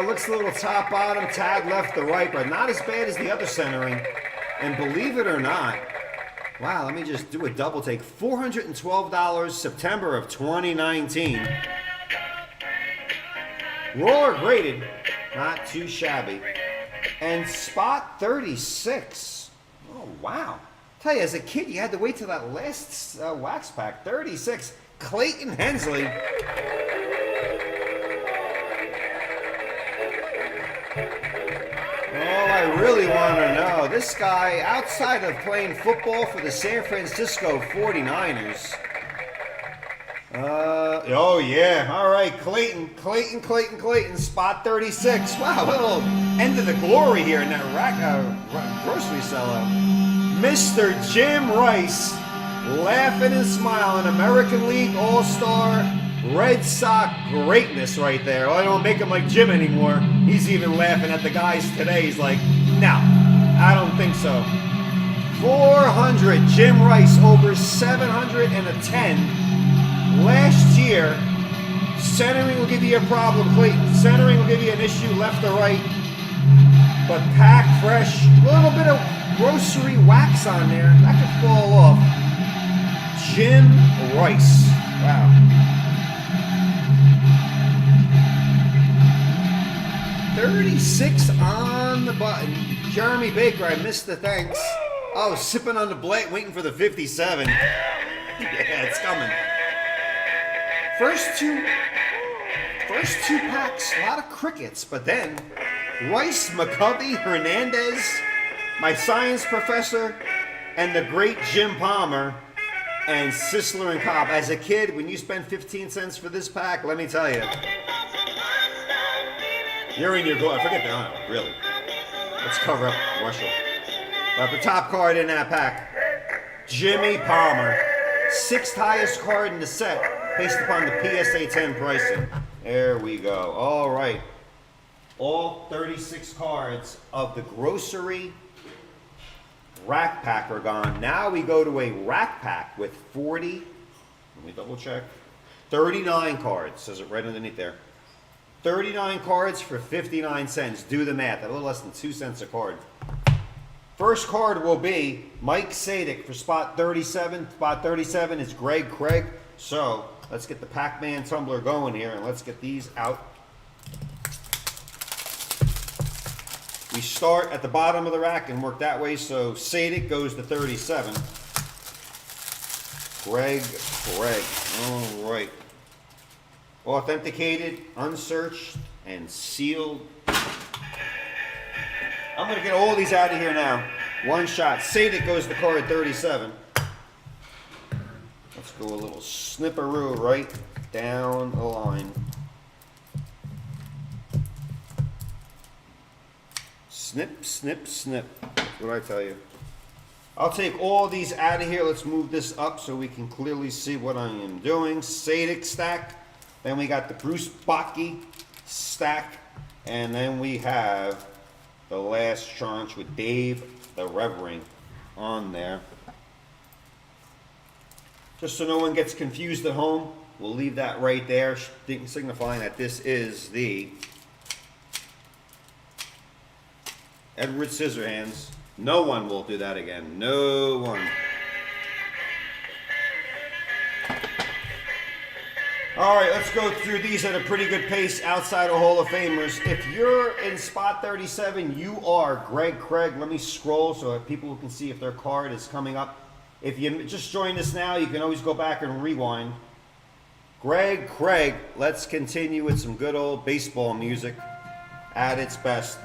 Looks a little top bottom, tag left to right, but not as bad as the other centering. And believe it or not, wow, let me just do a double take. $412, September of 2019. Roller graded, not too shabby. And spot 36. Oh, wow. Tell you, as a kid, you had to wait till that last wax pack. 36, Clayton Hensley. All I really want to know, this guy, outside of playing football for the San Francisco 49ers. Oh yeah, all right, Clayton, spot 36. Wow, little end of the glory here in that grocery sellout. Mr. Jim Rice, laughing and smiling, American League All-Star, Red Sox greatness right there. Oh, I don't make him like Jim anymore. He's even laughing at the guys today. He's like, no, I don't think so. 400, Jim Rice, over 710 last year. Centering will give you a problem, Clayton. Centering will give you an issue left or right. But pack fresh, a little bit of grocery wax on there. That could fall off. Jim Rice. Wow. $36 on the button. Jeremy Baker, I missed the thanks. Oh, sipping on the blade, waiting for the 57. Yeah, it's coming. First two packs, a lot of crickets, but then Rice, McCovey, Hernandez, my science professor, and the great Jim Palmer, and Sisler and Cobb. As a kid, when you spend 15 cents for this pack, let me tell you, you're in your glory. Forget that, really. Let's cover up Russell. But the top card in that pack, Jimmy Palmer. 6th highest card in the set, based upon the PSA 10 pricing. There we go. All right. All 36 cards of the grocery rack pack are gone. Now we go to a rack pack with 40, let me double check, 39 cards. Says it right underneath there. 39 cards for 59 cents. Do the math. A little less than 2 cents a card. First card will be Mike Sadik for spot 37. Spot 37 is Greg Craig. So let's get the Pac-Man tumbler going here and let's get these out. We start at the bottom of the rack and work that way. So Sadik goes to 37. Greg Craig. All right. Authenticated, unsearched, and sealed. I'm going to get all these out of here now. One shot. Sadik goes to card 37. Let's go a little snipperoo right down the line. Snip, snip, snip. That's what I tell you. I'll take all these out of here. Let's move this up so we can clearly see what I am doing. Sadik stack. Then we got the Bruce Bochy stack. And then we have the last tranche with Dave the Revering on there. Just so no one gets confused at home, we'll leave that right there, signifying that this is the Edward Scissorhands. No one will do that again. No one. All right, let's go through these at a pretty good pace outside of Hall of Famers. If you're in spot 37, you are Greg Craig. Let me scroll so that people can see if their card is coming up. If you just joined us now, you can always go back and rewind. Greg Craig, let's continue with some good old baseball music at its best.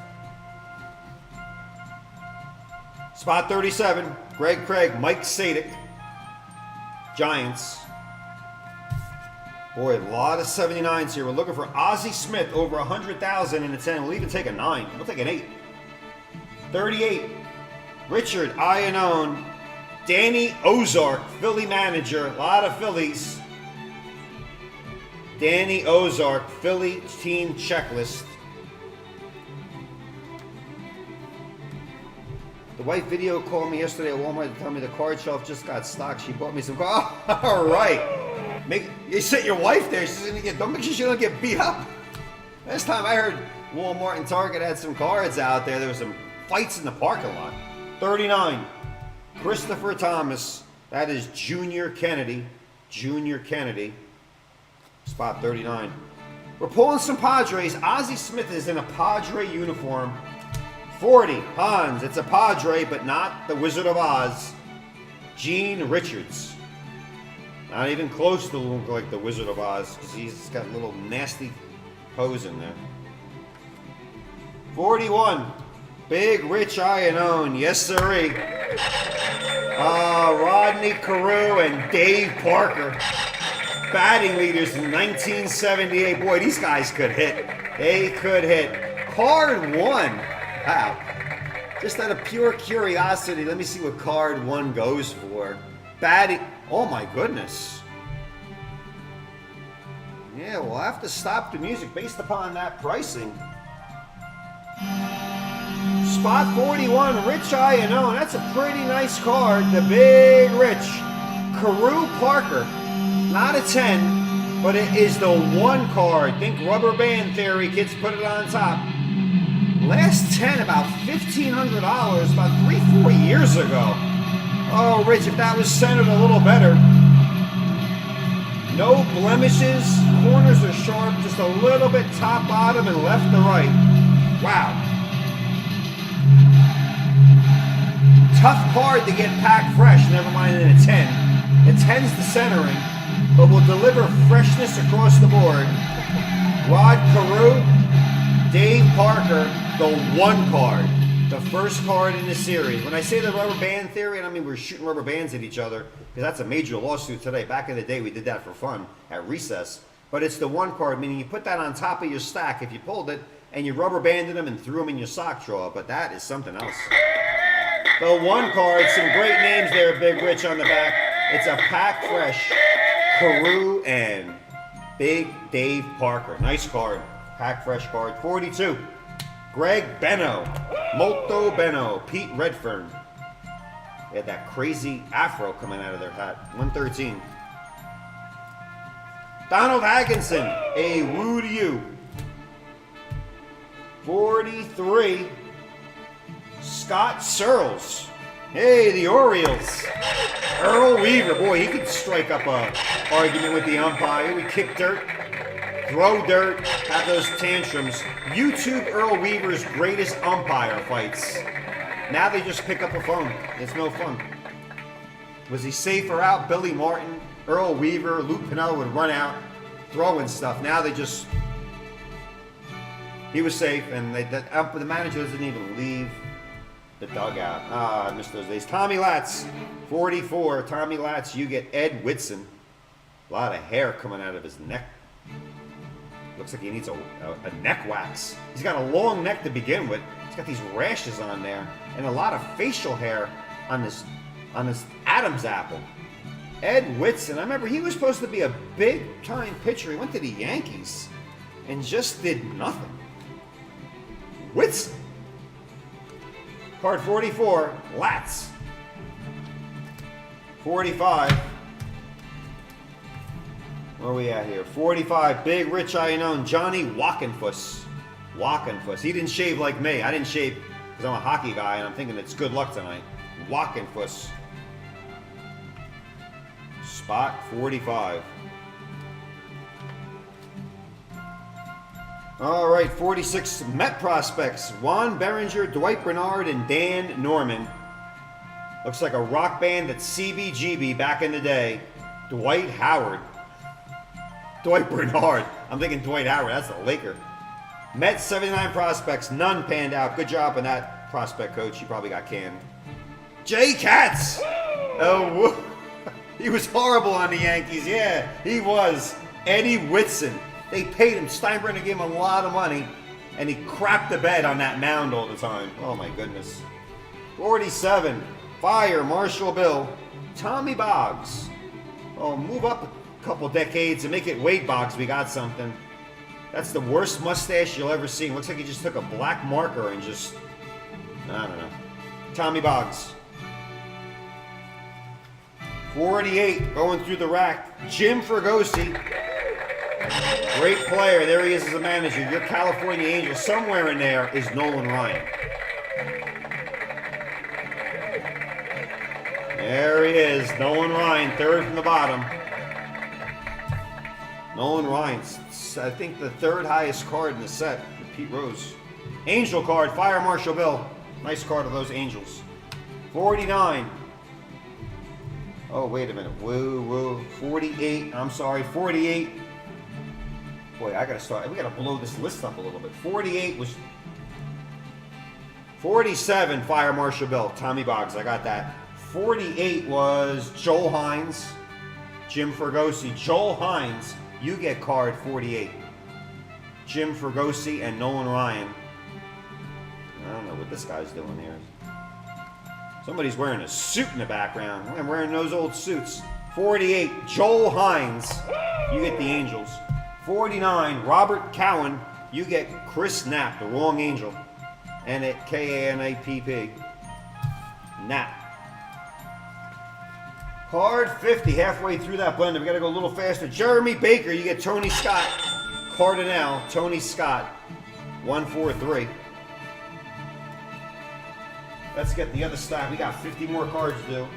Spot 37, Greg Craig, Mike Sadik, Giants. Boy, a lot of 79s here. We're looking for Ozzie Smith over 100,000 in the 10. We'll even take a 9. We'll take an 8. 38, Richard Iannone, Danny Ozark, Philly manager. A lot of Phillies. Danny Ozark, Philly team checklist. The wife video called me yesterday at Walmart to tell me the card shelf just got stocked. She bought me some cards. Oh, all right. You sit your wife there. She's gonna don't make sure she don't get beat up. Last time I heard Walmart and Target had some cards out there. There was some fights in the parking lot. 39, Christopher Thomas. That is Junior Kennedy. Junior Kennedy. Spot 39. We're pulling some Padres. Ozzie Smith is in a Padre uniform. 40, Hans. It's a Padre, but not the Wizard of Oz. Gene Richards. Not even close to look like the Wizard of Oz, because he's got a little nasty pose in there. 41, Big Rich Iannone. Yes, sirree. Rodney Carew and Dave Parker. Batting leaders in 1978. Boy, these guys could hit. They could hit. Card 1. Wow. Just out of pure curiosity, let me see what card 1 goes for. Batting. Oh my goodness. Yeah, we'll have to stop the music based upon that pricing. Spot 41, Rich Iannone. That's a pretty nice card. The Big Rich. Carew Parker. Not a 10, but it is the 1 card. Think rubber band theory, kids, put it on top. Last 10, about $1,500, about 3-4 years ago. Oh, Rich, if that was centered a little better. No blemishes, corners are sharp, just a little bit top, bottom, and left to right. Wow. Tough card to get packed fresh, never mind in a 10. The 10's the centering, but will deliver freshness across the board. Rod Carew, Dave Parker, the 1 card. The first card in the series. When I say the rubber band theory, I don't mean we're shooting rubber bands at each other, because that's a major lawsuit today. Back in the day, we did that for fun at recess. But it's the 1 card, meaning you put that on top of your stack if you pulled it, and you rubber banded them and threw them in your sock drawer. But that is something else. The 1 card, some great names there, Big Rich on the back. It's a pack fresh Carew and Big Dave Parker. Nice card. Pack fresh card. 42. Greg Benno, Molto Benno, Pete Redfern. They had that crazy afro coming out of their hat. 113. Donald Atkinson, a woo to you. 43. Scott Searles. Hey, the Orioles. Earl Weaver. Boy, he could strike up a argument with the umpire. We kick dirt, throw dirt, have those tantrums. YouTube Earl Weaver's greatest umpire fights. Now they just pick up a phone. It's no fun. Was he safe or out? Billy Martin, Earl Weaver, Lou Piniella would run out throwing stuff. Now they just... He was safe, and the manager doesn't even leave the dugout. I miss those days. Tommy Latz, 44. Tommy Latz, you get Ed Whitson. A lot of hair coming out of his neck. Looks like he needs a neck wax. He's got a long neck to begin with. He's got these rashes on there and a lot of facial hair on this Adam's apple. Ed Whitson, I remember he was supposed to be a big-time pitcher. He went to the Yankees and just did nothing. Whitson. Card 44, Latz. 45. Where are we at here? 45, Big Rich Iannone, Johnny Wockenfuss. Wockenfuss. He didn't shave like me. I didn't shave because I'm a hockey guy and I'm thinking it's good luck tonight. Wockenfuss. Spot 45. All right, 46 Met prospects. Juan Berenger, Dwight Bernard, and Dan Norman. Looks like a rock band at CBGB back in the day. Dwight Howard. Dwight Bernard. I'm thinking Dwight Howard. That's the Laker. Met 79 prospects. None panned out. Good job on that prospect coach. He probably got canned. Jay Katz. Oh, he was horrible on the Yankees. Yeah, he was. Eddie Whitson. They paid him. Steinbrenner gave him a lot of money, and he crapped the bed on that mound all the time. Oh, my goodness. 47. Fire Marshall Bill. Tommy Boggs. Oh, move up a couple decades and make it Wade Boggs. We got something. That's the worst mustache you'll ever see. Looks like he just took a black marker and just... I don't know. Tommy Boggs. 48, going through the rack. Jim Fregosi. Great player. There he is as a manager. Your California Angels. Somewhere in there is Nolan Ryan. There he is. Nolan Ryan, third from the bottom. Nolan Ryan's, I think, the third highest card in the set. Pete Rose. Angel card, Fire Marshall Bill. Nice card of those Angels. 49. Oh, wait a minute. Whoa, whoa. 48. I'm sorry. 48. Boy, I gotta start. We gotta blow this list up a little bit. 48 was... 47, Fire Marshall Bill. Tommy Boggs. I got that. 48 was Joel Hines. Jim Fregosi. Joel Hines, you get card 48. Jim Fregosi and Nolan Ryan. I don't know what this guy's doing here. Somebody's wearing a suit in the background. I'm wearing those old suits. 48, Joel Hines. You get the Angels. 49, Robert Cowan. You get Chris Knapp, the wrong Angel. And at K-A-N-A-P-P. Knapp. Card 50, halfway through that blender. We got to go a little faster. Jeremy Baker, you get Tony Scott. Cardinal, Tony Scott. 143. Let's get the other stack. We got 50 more cards to do.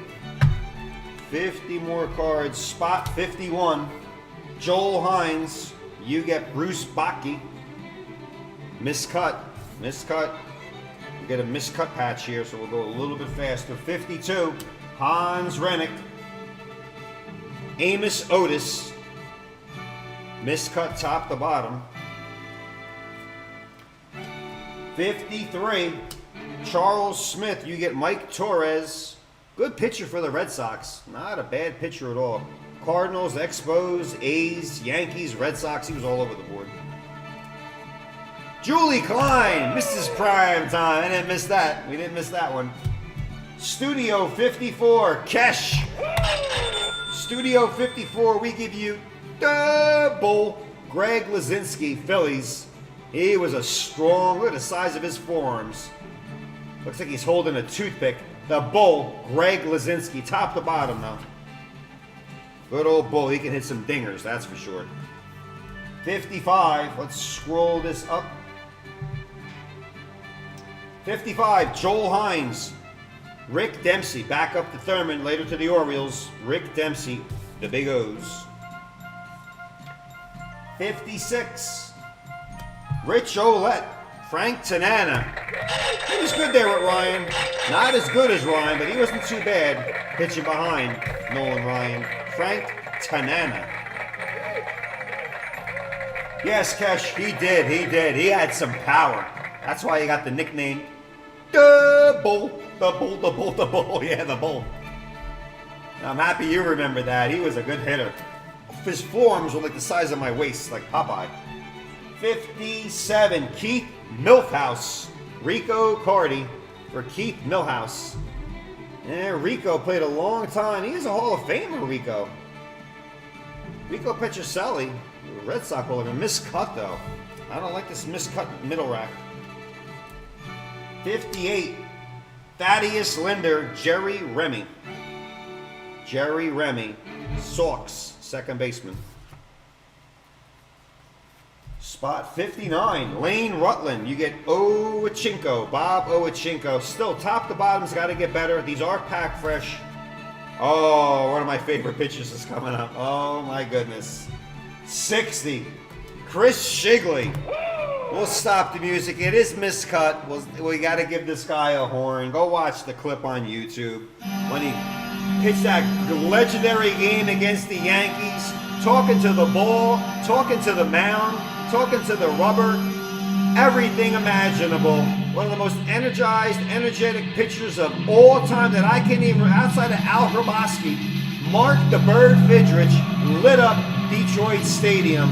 50 more cards. Spot 51. Joel Hines. You get Bruce Bocke. Miscut. Miscut. We get a miscut patch here, so we'll go a little bit faster. 52. Hans Rennick. Amos Otis. Miscut top to bottom. 53. Charles Smith, you get Mike Torres. Good pitcher for the Red Sox. Not a bad pitcher at all. Cardinals, Expos, A's, Yankees, Red Sox. He was all over the board. Julie Klein, Mrs. Prime Time. I didn't miss that. We didn't miss that one. Studio 54, Kesh. Studio 54, we give you double Greg Lazinski, Phillies. He was a strong, look at the size of his forearms. Looks like he's holding a toothpick. The Bull, Greg Lazinski, top to bottom though. Good old Bull, he can hit some dingers, that's for sure. 55, let's scroll this up. 55, Joel Hines. Rick Dempsey, back up to Thurman, later to the Orioles. Rick Dempsey, the Big O's. 56, Rich Olette. Frank Tanana. He was good there with Ryan. Not as good as Ryan, but he wasn't too bad pitching behind Nolan Ryan. Frank Tanana. Yes, Kesh, he did. He had some power. That's why he got the nickname The Bull. The Bull, the Bull, the Bull. Yeah, the Bull. I'm happy you remember that. He was a good hitter. His forearms were like the size of my waist, like Popeye. 57, Keith Milhouse. Rico Cardi for Keith Milhouse. Yeah, Rico played a long time. He's a Hall of Famer, Rico. Rico Petrocelli, Red Sox bowler, miscut though. I don't like this miscut middle rack. 58, Thaddeus Linder, Jerry Remy. Jerry Remy, Sox, second baseman. Spot 59, Lane Rutland. You get Owachinko, Bob Owachinko. Still, top to bottom's got to get better. These are packed fresh. Oh, one of my favorite pitchers is coming up. Oh, my goodness. 60, Chris Shigley. We'll stop the music. It is miscut. We got to give this guy a horn. Go watch the clip on YouTube. When he pitched that legendary game against the Yankees, talking to the ball, talking to the mound, talking to the rubber, everything imaginable. One of the most energized, energetic pitchers of all time that I can't even, outside of Al Hrabosky, Mark the Bird Fidrich lit up Detroit Stadium.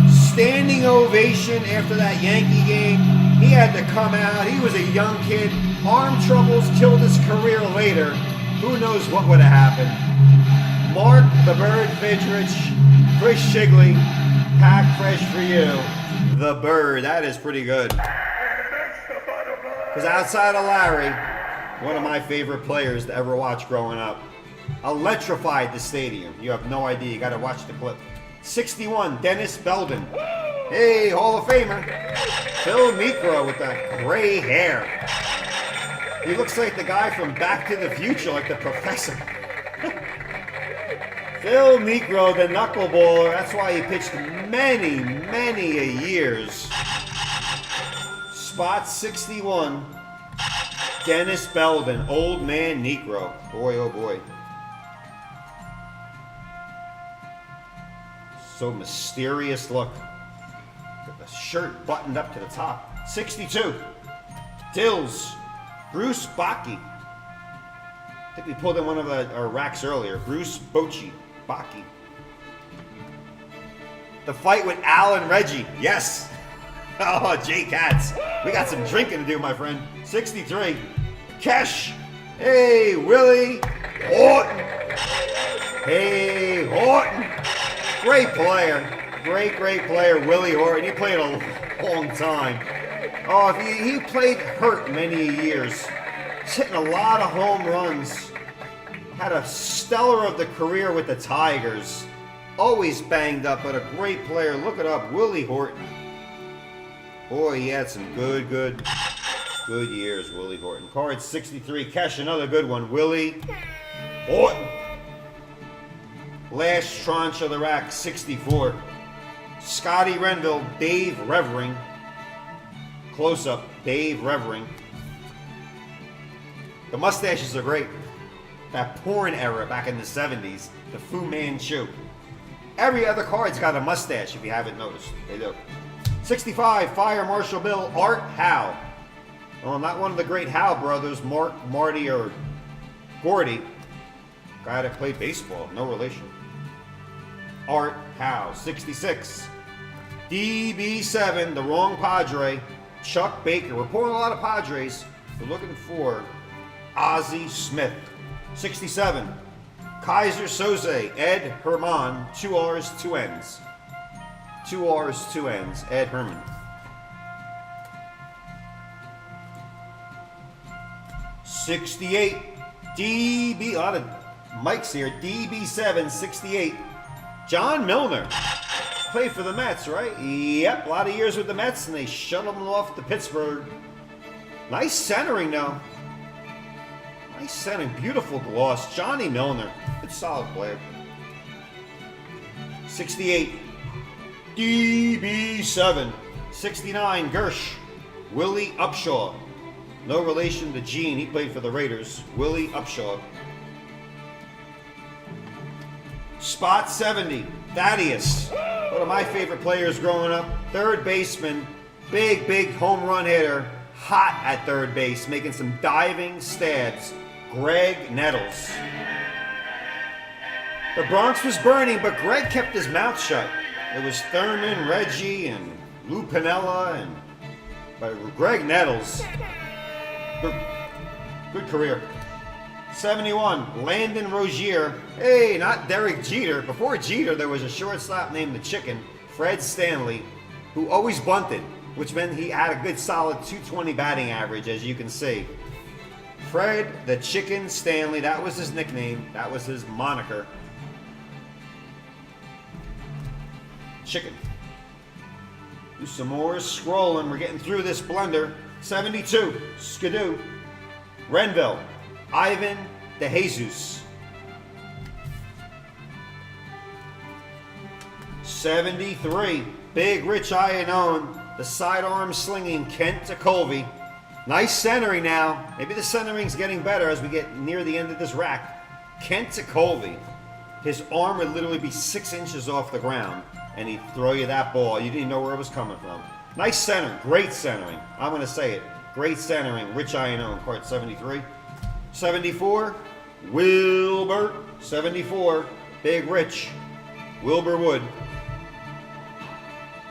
Standing ovation after that Yankee game. He had to come out. He was a young kid. Arm troubles killed his career later. Who knows what would have happened. Mark the Bird Fidrich, Chris Shigley, pack fresh for you. The Bird. That is pretty good. Because outside of Larry, one of my favorite players to ever watch growing up, electrified the stadium. You have no idea. You got to watch the clip. 61, Dennis Belden. Hey, Hall of Famer. Phil Necro with that gray hair. He looks like the guy from Back to the Future, like the professor. Phil Necro, the knuckleballer. That's why he pitched many years. Spot 61, Dennis Belden, Old Man Necro. Boy, oh boy. So mysterious look. Got the shirt buttoned up to the top. 62, Dills, Bruce Bochy. I think we pulled in one of our racks earlier. Bruce Bochy. The fight with Al and Reggie. Yes. Oh, Jay Katz. We got some drinking to do, my friend. 63, Kesh. Hey, Willie Horton. Hey, Horton. Great player. Great player, Willie Horton. He played a long time. Oh, he played hurt many years. He's hitting a lot of home runs. Had a stellar of the career with the Tigers. Always banged up, but a great player. Look it up, Willie Horton. Boy, he had some good years, Willie Horton. Card 63, Kesh, another good one. Willie Horton. Last tranche of the rack, 64. Scotty Renville, Dave Revering. Close up, Dave Revering. The mustaches are great. That porn era back in the 70s, the Fu Manchu. Every other card's got a mustache, if you haven't noticed. They do. 65, Fire Marshal Bill, Art Howe. Well, not one of the great Howe brothers, Mark, Marty, or Gordy. Guy that played baseball, no relation. Art Howe. 66, DB7, the wrong Padre, Chuck Baker. We're pulling a lot of Padres. We're looking for Ozzie Smith. 67, Kaiser Soze, Ed Herman, 2 R's, 2 N's. 2 R's, 2 N's, Ed Herman. '68, DB, a lot of mics here, DB7, 68, John Milner. Played for the Mets, right? Yep, a lot of years with the Mets, and they shuttled him off to Pittsburgh. Nice centering, though. Nice centering, beautiful gloss. Johnny Milner, good solid player. 68, DB7. 69, Gersh, Willie Upshaw. No relation to Gene, he played for the Raiders. Willie Upshaw. Spot 70, Thaddeus. One of my favorite players growing up. Third baseman, big home run hitter. Hot at third base, making some diving stabs. Greg Nettles. The Bronx was burning, but Greg kept his mouth shut. It was Thurman, Reggie, and Lou Piniella, but Greg Nettles. Good career. 71, Landon Rozier. Hey, not Derek Jeter. Before Jeter, there was a shortstop named the Chicken, Fred Stanley, who always bunted, which meant he had a good solid .220 batting average, as you can see. Fred the Chicken Stanley, that was his nickname. That was his moniker. Chicken. Do some more scrolling. We're getting through this blender. 72, Skidoo. Renville, Ivan DeJesus. 73, Big Rich Iannone, the sidearm slinging Kent Tekulve. Nice centering now. Maybe the centering's getting better as we get near the end of this rack. Kent Tekulve. His arm would literally be 6 inches off the ground, and he'd throw you that ball. You didn't know where it was coming from. Nice center. Great centering. I'm going to say it. Great centering. Rich I&O. Card 73. 74. Wilbur. 74. Big Rich. Wilbur Wood.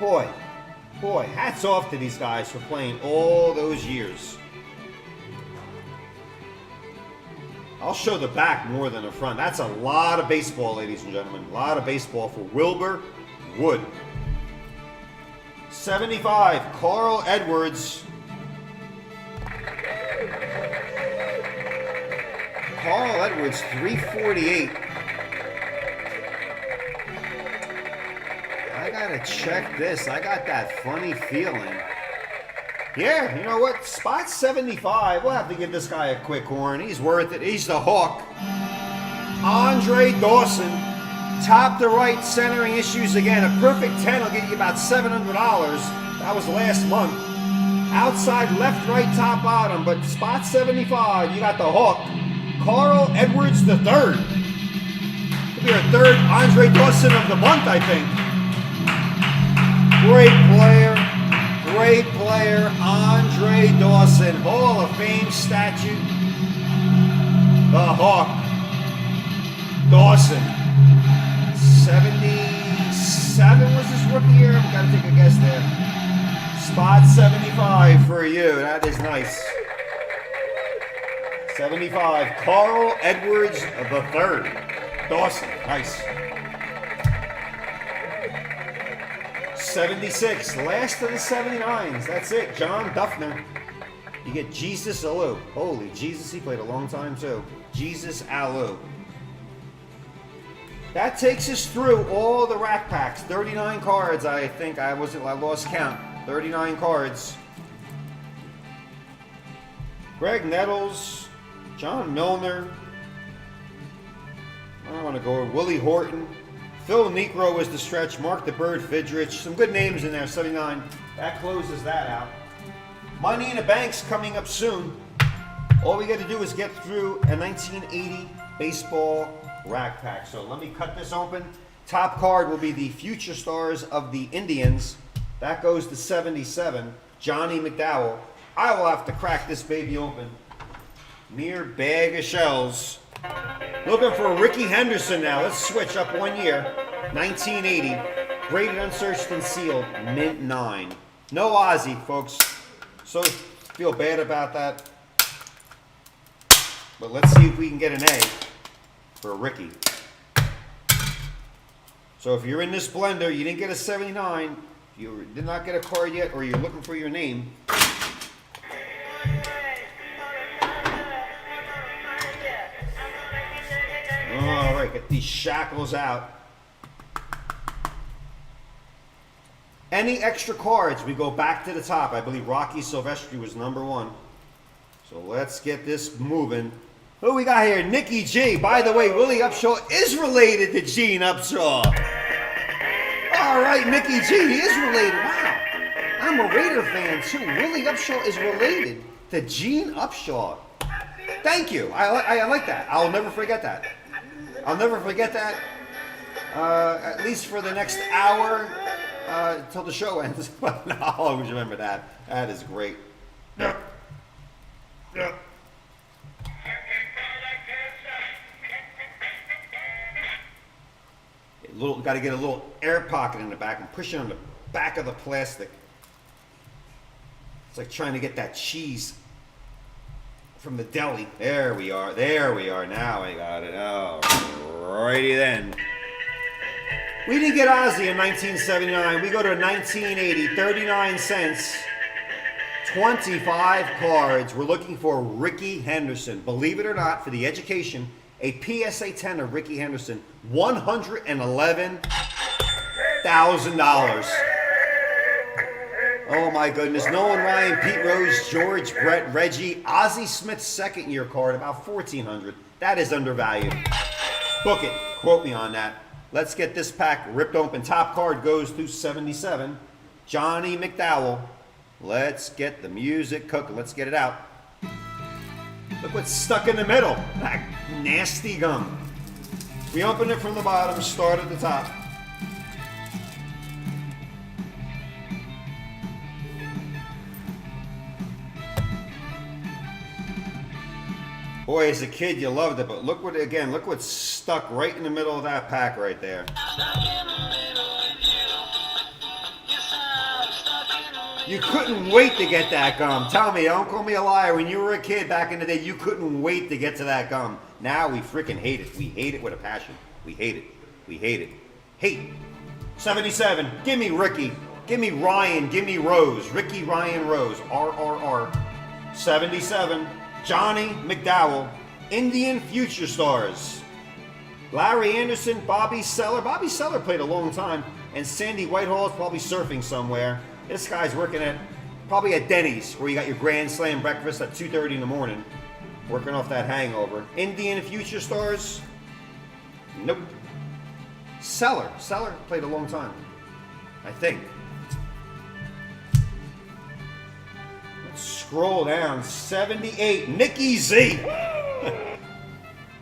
Boy, hats off to these guys for playing all those years. I'll show the back more than the front. That's a lot of baseball, ladies and gentlemen. A lot of baseball for Wilbur Wood. 75, Carl Edwards. Carl Edwards, 348. I gotta check this. I got that funny feeling. Yeah, you know what? Spot 75. We'll have to give this guy a quick horn. He's worth it. He's the Hawk. Andre Dawson. Top to right centering issues again. A perfect 10 will get you about $700. That was last month. Outside left, right, top, bottom. But spot 75, you got the Hawk. Carl Edwards III. Could be our third Andre Dawson of the month, I think. Great player, Andre Dawson, Hall of Fame statue. The Hawk, Dawson, 77 was his rookie year. We gotta take a guess there. Spot 75 for you. That is nice. 75, Carl Edwards III. Dawson, nice. 76, last of the 79s. That's it. John Duffner. You get Jesus Alou. Holy Jesus, he played a long time too. Jesus Alou. That takes us through all the rack packs. 39 cards, I think. I lost count. 39 cards. Greg Nettles, John Milner. I don't want to go with Willie Horton. Phil Necro was the stretch. Mark the Bird Fidrich. Some good names in there. 79. That closes that out. Money in the Bank's coming up soon. All we got to do is get through a 1980 baseball rack pack. So let me cut this open. Top card will be the future stars of the Indians. That goes to 77. Johnny McDowell. I will have to crack this baby open. Mere bag of shells. Looking for Ricky Henderson now. Let's switch up 1 year. 1980. Graded, unsearched, and sealed. Mint 9. No Ozzy, folks. So feel bad about that. But let's see if we can get an A for Ricky. So if you're in this blender, you didn't get a 79, you did not get a card yet, or you're looking for your name. All right, get these shackles out. Any extra cards, we go back to the top. I believe Rocky Silvestri was number 1. So let's get this moving. Who we got here? Nicky G. By the way, Willie Upshaw is related to Gene Upshaw. All right, Nicky G. He is related. Wow. I'm a Raider fan, too. Willie Upshaw is related to Gene Upshaw. Thank you. I like that. I'll never forget that. I'll never forget that, at least for the next hour until the show ends. But no, I'll always remember that. That is great. Yeah. Yeah. Got to get a little air pocket in the back and push it on the back of the plastic. It's like trying to get that cheese from the deli. There we are. There we are. Now I got it. Oh, righty then. We didn't get Ozzy in 1979. We go to 1980. 39 cents. 25 cards. We're looking for Ricky Henderson. Believe it or not, for the education, a PSA 10 of Ricky Henderson. $111,000. Oh my goodness. Nolan Ryan, Pete Rose, George, Brett, Reggie, Ozzie Smith's second year card, about $1,400. That is undervalued. Book it. Quote me on that. Let's get this pack ripped open. Top card goes to 77. Johnny McDowell. Let's get the music cooking. Let's get it out. Look what's stuck in the middle. That nasty gum. We open it from the bottom, start at the top. Boy, as a kid, you loved it, but look what's stuck right in the middle of that pack right there. You couldn't wait to get that gum. Tell me, don't call me a liar. When you were a kid back in the day, you couldn't wait to get to that gum. Now we freaking hate it. We hate it with a passion. We hate it. We hate it. Hate. 77. Give me Ricky. Give me Ryan. Give me Rose. Ricky, Ryan, Rose. RRR. 77. Johnny McDowell. Indian Future Stars. Larry Anderson. Bobby Seller. Bobby Seller played a long time. And Sandy Whitehall is probably surfing somewhere. This guy's working probably at Denny's, where you got your Grand Slam breakfast at 2:30 in the morning. Working off that hangover. Indian Future Stars. Nope. Seller played a long time, I think. Let's scroll down. 78, Nikki Z.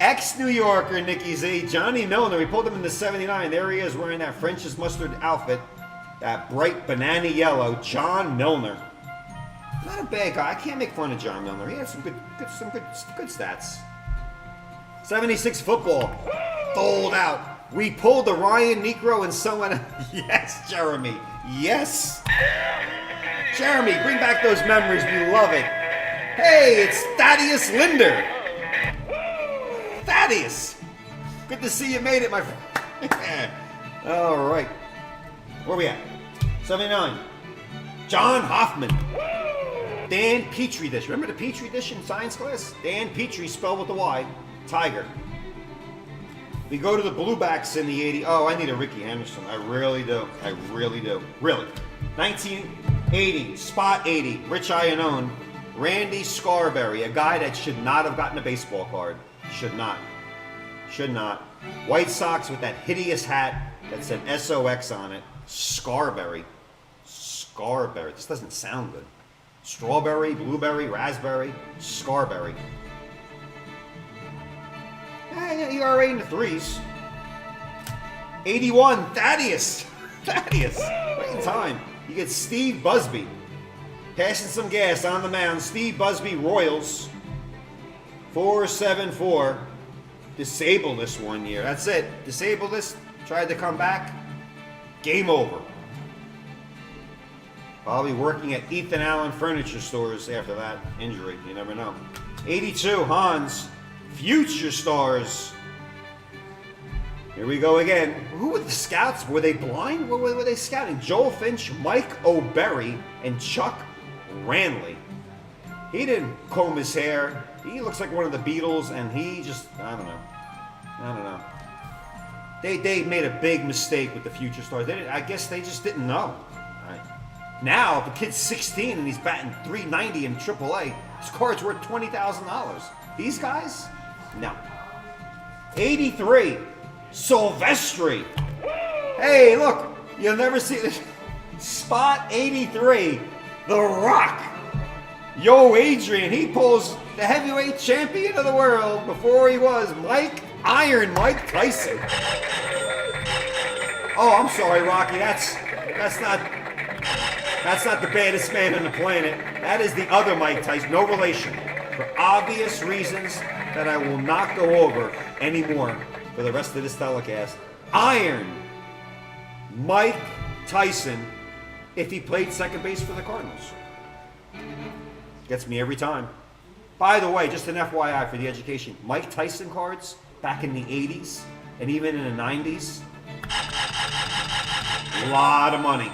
Ex-New Yorker Nikki Z. Johnny Milner, we pulled him in the 79. There he is wearing that French's mustard outfit. That bright banana yellow. John Milner. Not a bad guy. I can't make fun of John Milner. He had some good stats. 76 football. Doled out. We pulled the Ryan Negro and someone. Yes, Jeremy. Yes. Jeremy, bring back those memories. We love it. Hey, it's Thaddeus Linder. Thaddeus. Good to see you made it, my friend. All right. Where we at? 79. John Hoffman. Dan Petri dish. Remember the Petri dish in science class? Dan Petri, spelled with a Y. Tiger. We go to the Bluebacks in the 80s. Oh, I need a Ricky Henderson. I really do. I really do. Really. 1980. Spot 80. Rich Iannone. Randy Scarberry. A guy that should not have gotten a baseball card. Should not. Should not. White Sox with that hideous hat that said SOX on it. Scarberry. Scarberry. This doesn't sound good. Strawberry, blueberry, raspberry, Scarberry. ERA in the threes. 81, Thaddeus. Thaddeus. Right in time. You get Steve Busby. Passing some gas on the mound. Steve Busby, Royals. 474. Disabled this one year. That's it. Disabled this. Tried to come back. Game over. Probably working at Ethan Allen furniture stores after that injury. You never know. 82, Hans. Future Stars. Here we go again. Who were the scouts? Were they blind? What were they scouting? Joel Finch, Mike O'Berry, and Chuck Ranley. He didn't comb his hair. He looks like one of the Beatles, and he just, I don't know. They made a big mistake with the Future Stars. I guess they just didn't know. Now, if a kid's 16 and he's batting .390 in AAA, his card's worth $20,000. These guys? No. 83, Silvestri. Hey, look, you'll never see this. Spot 83, The Rock. Yo, Adrian, he pulls the heavyweight champion of the world before he was Iron Mike Tyson. Oh, I'm sorry, Rocky. That's not the baddest man on the planet. That is the other Mike Tyson. No relation. For obvious reasons that I will not go over anymore for the rest of this telecast. Iron Mike Tyson, if he played second base for the Cardinals. Gets me every time. By the way, just an FYI for the education, Mike Tyson cards back in the 80s and even in the 90s, a lot of money.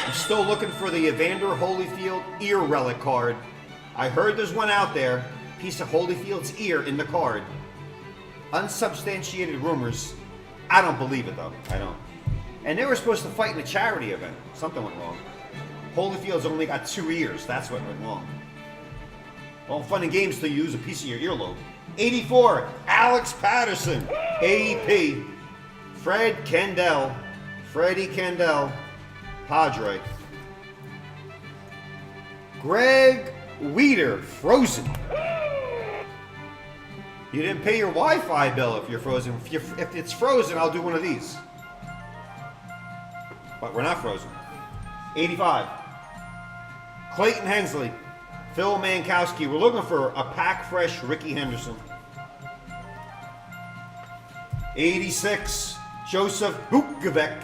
I'm still looking for the Evander Holyfield ear relic card. I heard there's one out there, piece of Holyfield's ear in the card. Unsubstantiated rumors. I don't believe it though. I don't. And they were supposed to fight in a charity event. Something went wrong. Holyfield's only got 2 ears. That's what went wrong. All fun and games till you lose a piece of your earlobe. 84, Alex Patterson, AEP. Freddie Kendall, Padre. Greg Weeder, Frozen. You didn't pay your Wi-Fi bill if you're frozen. If it's frozen, I'll do one of these. But we're not frozen. 85. Clayton Hensley, Phil Mankowski. We're looking for a pack fresh Ricky Henderson. 86, Joseph Bukovic.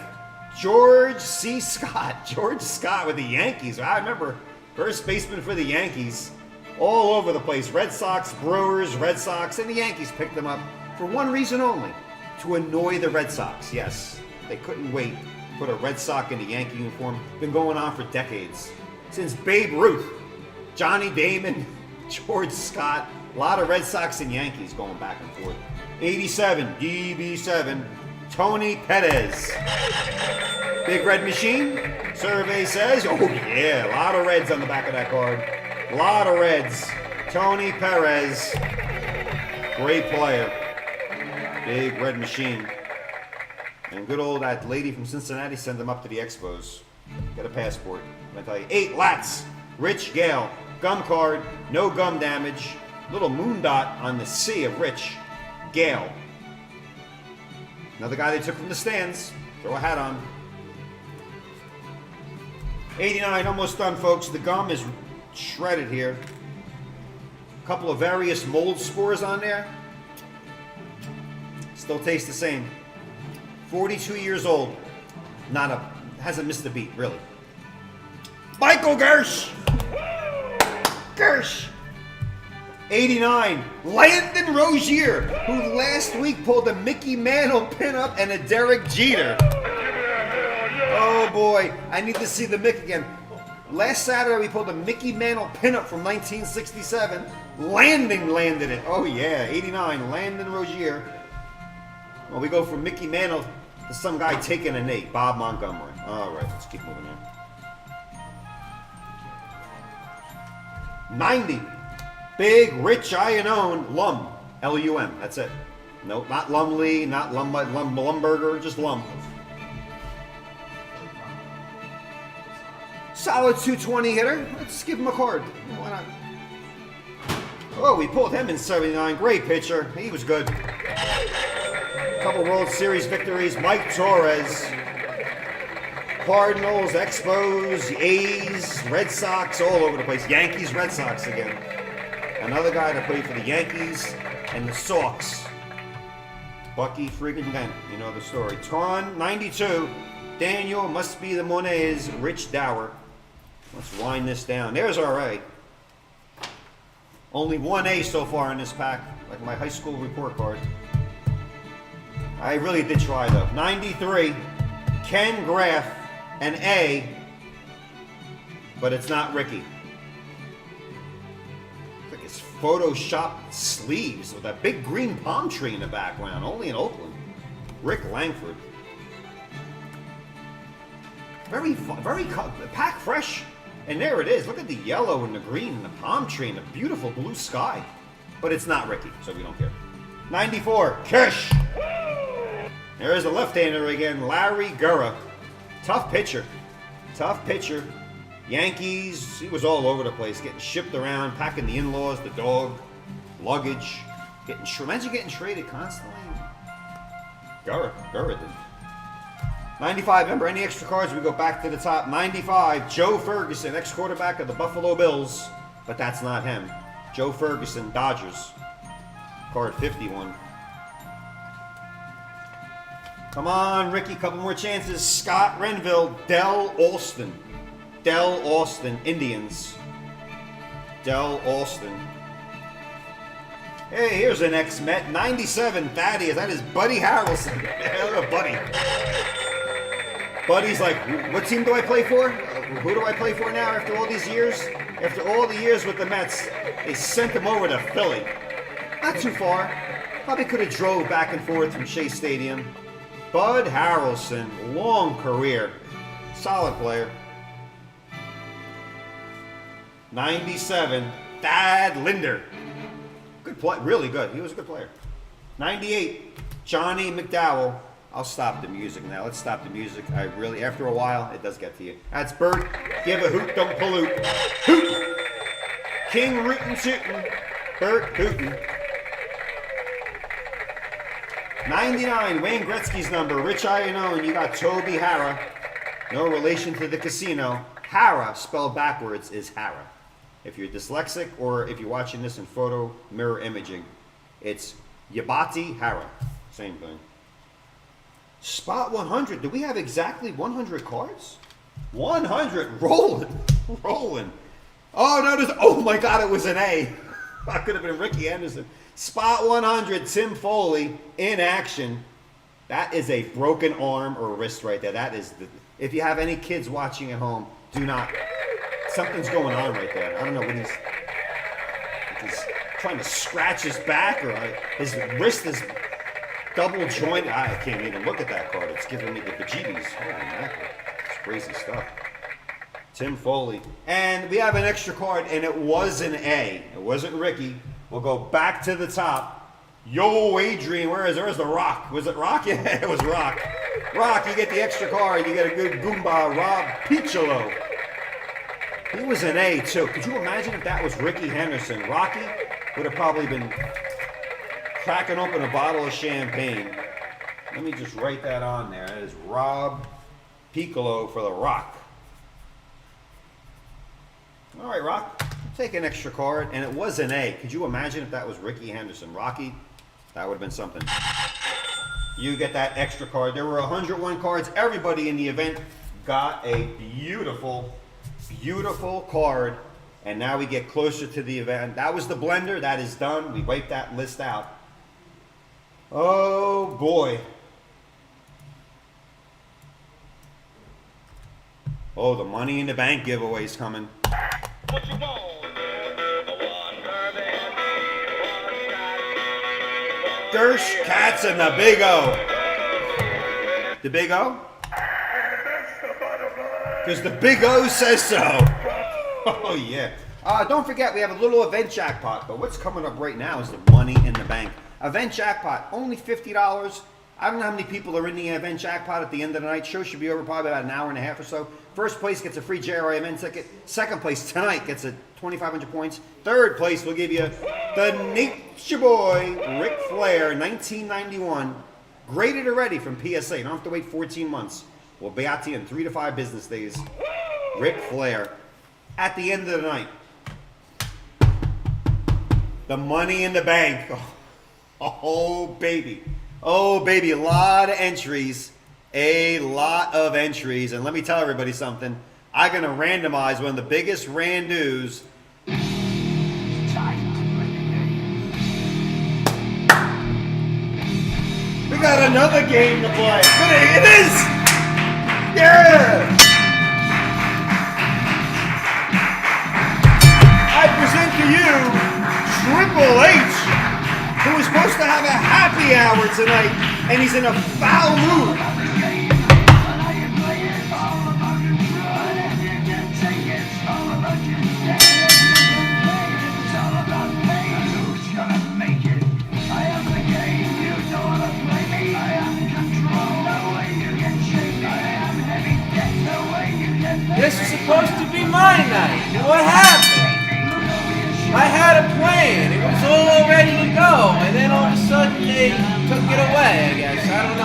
George C. Scott. George Scott with the Yankees. I remember first baseman for the Yankees. All over the place. Red Sox, Brewers, Red Sox, and the Yankees picked them up for one reason only. To annoy the Red Sox. Yes, they couldn't wait to put a Red Sox in a Yankee uniform. Been going on for decades. Since Babe Ruth, Johnny Damon, George Scott. A lot of Red Sox and Yankees going back and forth. 87, DB7, Tony Perez. Big Red Machine, survey says, oh yeah, a lot of reds on the back of that card. A lot of reds. Tony Perez, great player. Big Red Machine. And good old that lady from Cincinnati sent him up to the Expos. Get a passport. I'm gonna tell you. 8, Lats, Rich Gale. Gum card, no gum damage. Little moon dot on the C of Rich Gale. Another guy they took from the stands. Throw a hat on. 89, almost done, folks. The gum is shredded here. A couple of various mold spores on there. Still tastes the same. 42 years old. Hasn't missed a beat, really. Michael Gersh. Gersh. 89, Landon Rozier, who last week pulled a Mickey Mantle pinup and a Derek Jeter. Oh boy, I need to see the Mick again. Last Saturday we pulled a Mickey Mantle pinup from 1967. Landon landed it. Oh yeah, 89, Landon Rozier. Well, we go from Mickey Mantle to some guy taking a Nate, Bob Montgomery. All right, let's keep moving here. 90. Big Rich Iannone, Lum, L-U-M, that's it. Nope, not Lumley, not Lumberger, just Lum. Solid 220 hitter. Let's give him a card. Why not? Oh, we pulled him in 79. Great pitcher. He was good. Couple World Series victories. Mike Torres. Cardinals, Expos, A's, Red Sox, all over the place. Yankees, Red Sox again. Another guy that played for the Yankees and the Sox. Bucky friggin' Dent. You know the story. Ton, 92. Daniel must be the Monet's Rich Dower. Let's wind this down. There's our A. Only one A so far in this pack, like my high school report card. I really did try though. 93. Ken Graff, an A, but it's not Ricky. Like his photoshopped sleeves with that big green palm tree in the background, only in Oakland. Rick Langford. Very pack fresh. And there it is. Look at the yellow and the green and the palm tree and the beautiful blue sky. But it's not Ricky, so we don't care. 94, Kish. There's the left-hander again, Larry Gurra. Tough pitcher. Tough pitcher. Yankees, he was all over the place, getting shipped around, packing the in-laws, the dog, luggage. Imagine getting traded constantly. Gurra did. 95, remember, any extra cards, we go back to the top. 95, Joe Ferguson, ex-quarterback of the Buffalo Bills, but that's not him. Joe Ferguson, Dodgers. Card 51. Come on, Ricky, couple more chances. Scott Renville, Del Alston. Del Alston, Indians. Del Alston. Hey, here's an ex-Met, 97, Thaddeus. That is Buddy Harrelson. Buddy. Buddy's like, what team do I play for? Who do I play for now after all these years? After all the years with the Mets, they sent him over to Philly. Not too far. Probably could have drove back and forth from Shea Stadium. Bud Harrelson, long career. Solid player. 97, Thad Linder. Good play, really good. He was a good player. 98, Johnny McDowell. I'll stop the music now. Let's stop the music. After a while, it does get to you. That's Bert. Give a hoot, don't pollute. Hoot! King rootin' tootin'. Bert hootin'. 99, Wayne Gretzky's number. Rich Iannone, you got Toby Hara. No relation to the casino. Hara, spelled backwards, is Hara. If you're dyslexic or if you're watching this in photo mirror imaging, it's Yabati Hara. Same thing. Spot 100. Do we have exactly 100 cards? 100. Rolling. Rolling. Oh, no. Oh, my God. It was an A. That could have been Ricky Anderson. Spot 100. Tim Foley in action. That is a broken arm or wrist right there. That is the... If you have any kids watching at home, do not... Something's going on right there. I don't know what he's trying to scratch his back or his wrist is double jointed. I can't even look at that card. It's giving me the bejeebies. Holy mackerel. It's crazy stuff. Tim Foley. And we have an extra card, and it was an A. It wasn't Ricky. We'll go back to the top. Yo, Adrian, where's the Rock? Was it Rock? Yeah, it was Rock. Rock, you get the extra card. You get a good Goomba, Rob Piccolo. He was an A, too. Could you imagine if that was Ricky Henderson? Rocky would have probably been cracking open a bottle of champagne. Let me just write that on there. That is Rob Piccolo for the Rock. All right, Rock. Take an extra card, and it was an A. Could you imagine if that was Ricky Henderson? Rocky, that would have been something. You get that extra card. There were 101 cards. Everybody in the event got a beautiful, beautiful card. And now we get closer to the event. That was the blender. That is done. We wiped that list out. Oh, boy. Oh, the Money in the Bank giveaway is coming. What you want? Dersh Cats and the Big O. The Big O? Because the Big O says so. Oh, yeah. Don't forget, we have a little event jackpot. But what's coming up right now is the Money in the Bank. Event jackpot, only $50. I don't know how many people are in the event jackpot at the end of the night. Show should be over probably about an hour and a half or so. First place gets a free JRI event ticket. Second place tonight gets a 2,500 points. Third place will give you the Nature Boy Ric Flair 1991. Graded already from PSA. You don't have to wait 14 months. We'll be out to you in 3 to 5 business days. Ric Flair. At the end of the night, the Money in the Bank. Oh, baby. Oh, baby. A lot of entries. A lot of entries. And let me tell everybody something. I'm going to randomize one of the biggest randos. We got another game to play. It is! Yeah! I present to you Triple H, who is supposed to have a happy hour tonight, and he's in a foul mood. This is supposed to be my night. What happened? I had a plan. It was all ready to go, and then all of a sudden they took it away, I guess. I don't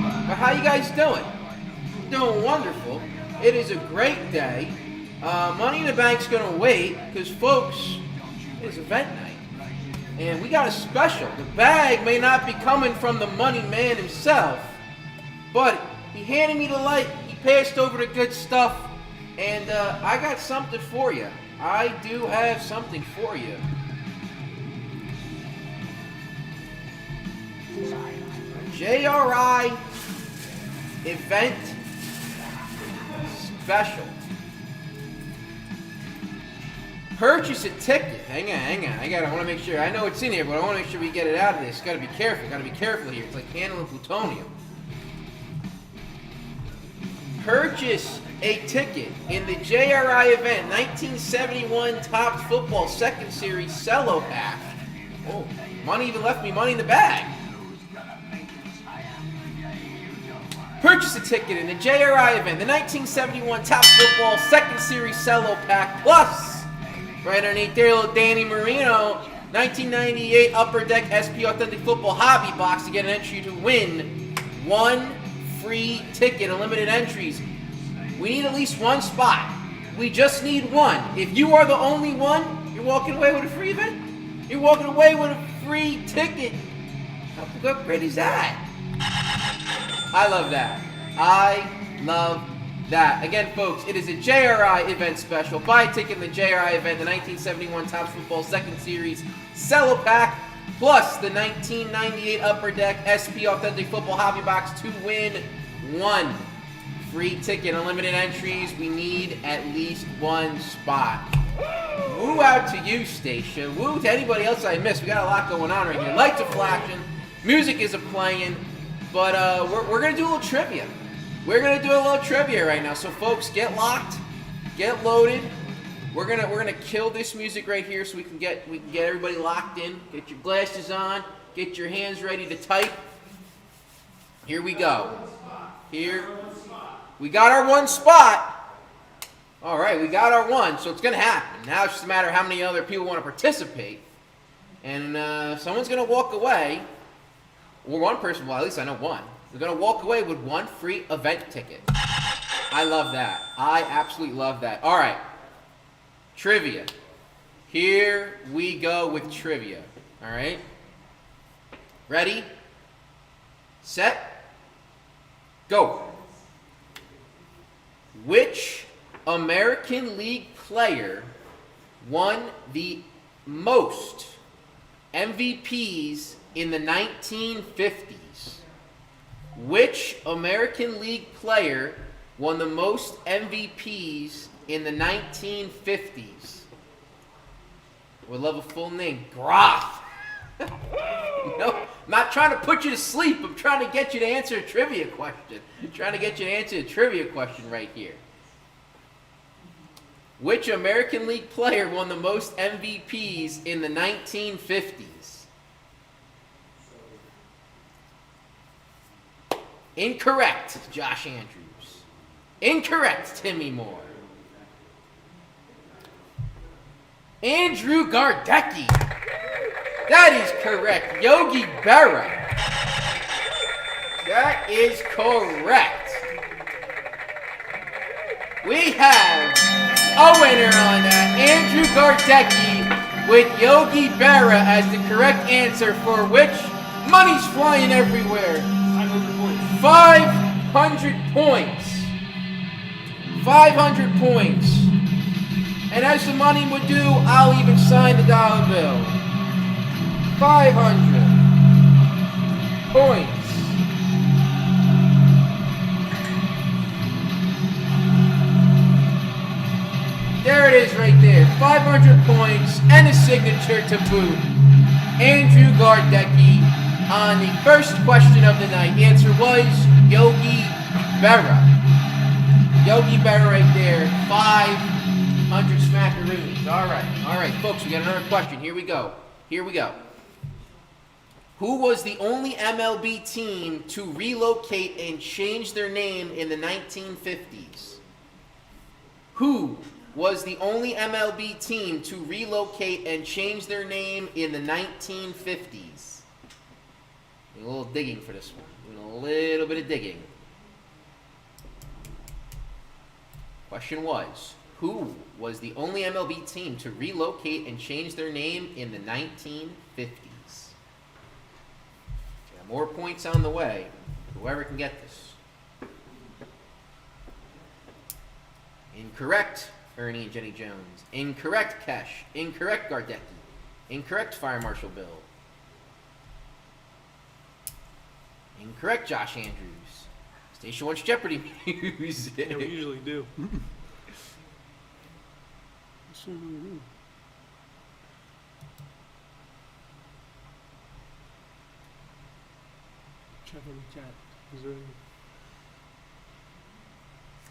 know. But how you guys doing? Doing wonderful. It is a great day. Money in the Bank's going to wait, because, folks, it is event night. And we got a special. The bag may not be coming from the money man himself, but he handed me the light. He passed over the good stuff, and I got something for you. I do have something for you. JRI event special. Purchase a ticket. Hang on. I want to make sure. I know it's in here, but I want to make sure we get it out of this. Got to be careful. Got to be careful here. It's like handling plutonium. Purchase a ticket in the JRI event 1971 Topps Football Second Series Cello Pack. Oh, money even left me money in the bag. Purchase a ticket in the JRI event, the 1971 Topps Football Second Series Cello Pack Plus. Right underneath there, little Danny Marino 1998 Upper Deck SP Authentic Football Hobby Box to get an entry to win one free ticket, unlimited entries. We need at least one spot. We just need one. If you are the only one, you're walking away with a free event. You're walking away with a free ticket. How great is that? I love that. I love that. Again, folks, it is a JRI event special. Buy a ticket in the JRI event, the 1971 Topps Football Second Series Cello-Pack, plus the 1998 Upper Deck SP Authentic Football Hobby Box to win one free ticket. Unlimited entries. We need at least one spot. Woo out to you, Stacia. Woo to anybody else I missed. We got a lot going on right here. Lights are flashing. Music is playing. But we're going to do a little trivia. We're going to do a little trivia right now. So, folks, get locked. Get loaded. We're gonna kill this music right here so we can get everybody locked in. Get your glasses on. Get your hands ready to type. Here we go. Here. We got our one spot. All right, we got our one, so it's going to happen. Now it's just a matter of how many other people want to participate. And someone's going to walk away, or one person, well, at least I know one. They're going to walk away with one free event ticket. I love that. I absolutely love that. All right, trivia. Here we go with trivia. All right? Ready? Set? Go. Which American League player won the most MVPs in the 1950s? Which American League player won the most MVPs in the 1950s? We'll love a full name. Groff. No, I'm not trying to put you to sleep. I'm trying to get you to answer a trivia question. I'm trying to get you to answer a trivia question right here. Which American League player won the most MVPs in the 1950s? Incorrect, Josh Andrews. Incorrect, Timmy Moore. Andrew Gardecki. That is correct. Yogi Berra. That is correct. We have a winner on that. Andrew Gardecki with Yogi Berra as the correct answer, for which money's flying everywhere. 500 points. 500 points. And as the money would do, I'll even sign the dollar bill. 500 points. There it is right there. 500 points and a signature to boot. Andrew Gardecki on the first question of the night. The answer was Yogi Berra. Yogi Berra right there. 500 smackaroos. All right, folks, we got another question. Here we go. Who was the only MLB team to relocate and change their name in the 1950s? Who was the only MLB team to relocate and change their name in the 1950s? A little digging for this one. A little bit of digging. Question was, who was the only MLB team to relocate and change their name in the 1950s? More points on the way. Whoever can get this. Incorrect, Ernie and Jenny Jones. Incorrect, Kesh. Incorrect, Gardecki. Incorrect, Fire Marshal Bill. Incorrect, Josh Andrews. Station wants Jeopardy music. Yeah, we usually do.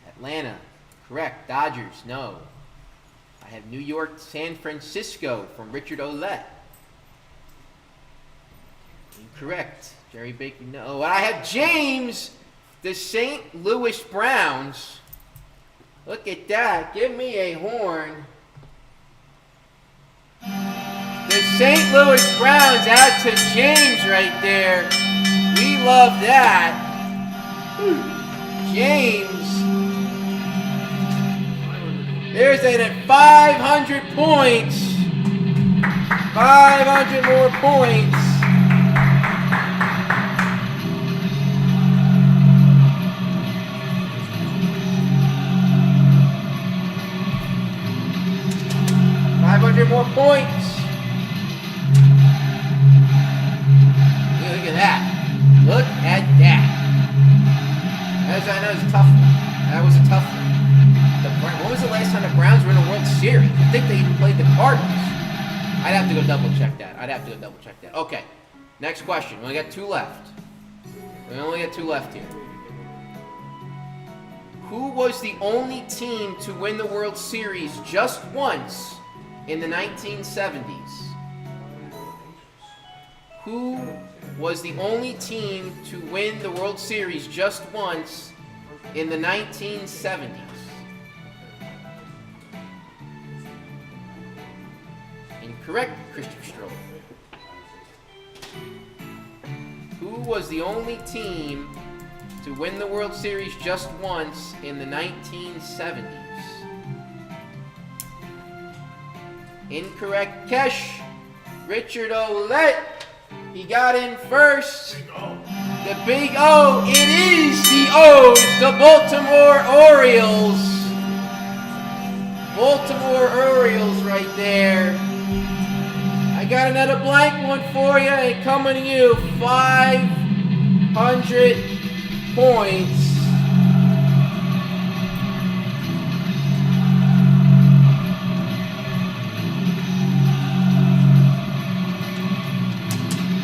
Atlanta, correct. Dodgers, no. I have New York, San Francisco from Richard Olette. Incorrect. Jerry Baker, no. I have James, the St. Louis Browns. Look at that. Give me a horn. The St. Louis Browns out to James right there. We love that. James. There's an at 500 points. 500 more points. More points. Look at that. Look at that. As I know, it's a tough one. That was a tough one. When was the last time the Browns were in a World Series? I think they even played the Cardinals. I'd have to go double check that. Okay. Next question. We only got 2 left. Here. Who was the only team to win the World Series just once in the 1970s? Who was the only team to win the World Series just once in the 1970s? Incorrect, Christopher Stroll. Who was the only team to win the World Series just once in the 1970s? Incorrect, Kesh. Richard Olette. He got in first. The big O. It is the O's, the Baltimore Orioles. Baltimore Orioles right there. I got another blank one for you, and coming to you, 500 points.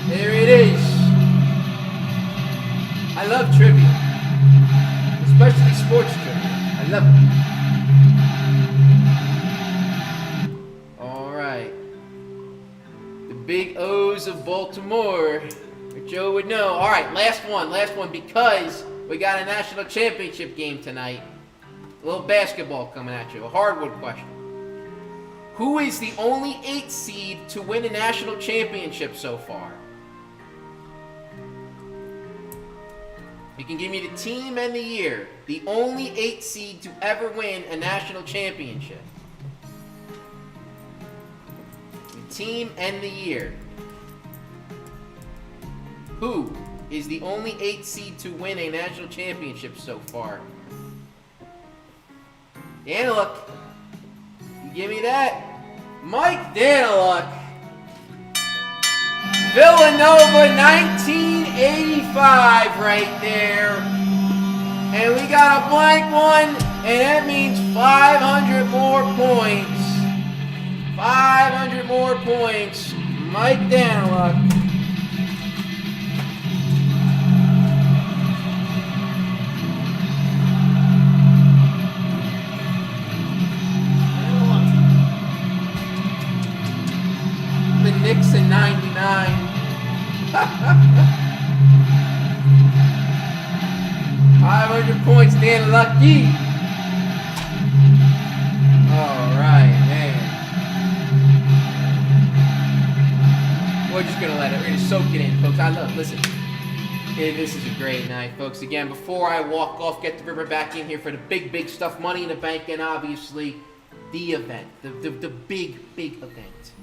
There it is. I love trivia, especially sports trivia. I love it. All right. The big O's of Baltimore. Joe would know. All right, last one, because we got a national championship game tonight. A little basketball coming at you. A hardwood question. Who is the only 8th seed to win a national championship so far? You can give me the team and the year. The only 8th seed to ever win a national championship. The team and the year. Who is the only 8th seed to win a national championship so far? Daniluk. You give me that? Mike Daniluk. Villanova 1985 right there. And we got a blank one, and that means 500 more points. 500 more points. Mike Daniluk. The Knicks in 99. 500 points, Dan Lucky. All right, man. We're just gonna let it. We're gonna soak it in, folks. Listen. This is a great night, folks. Again, before I walk off, get the river back in here for the big stuff, Money in the Bank, and obviously the event, the big event.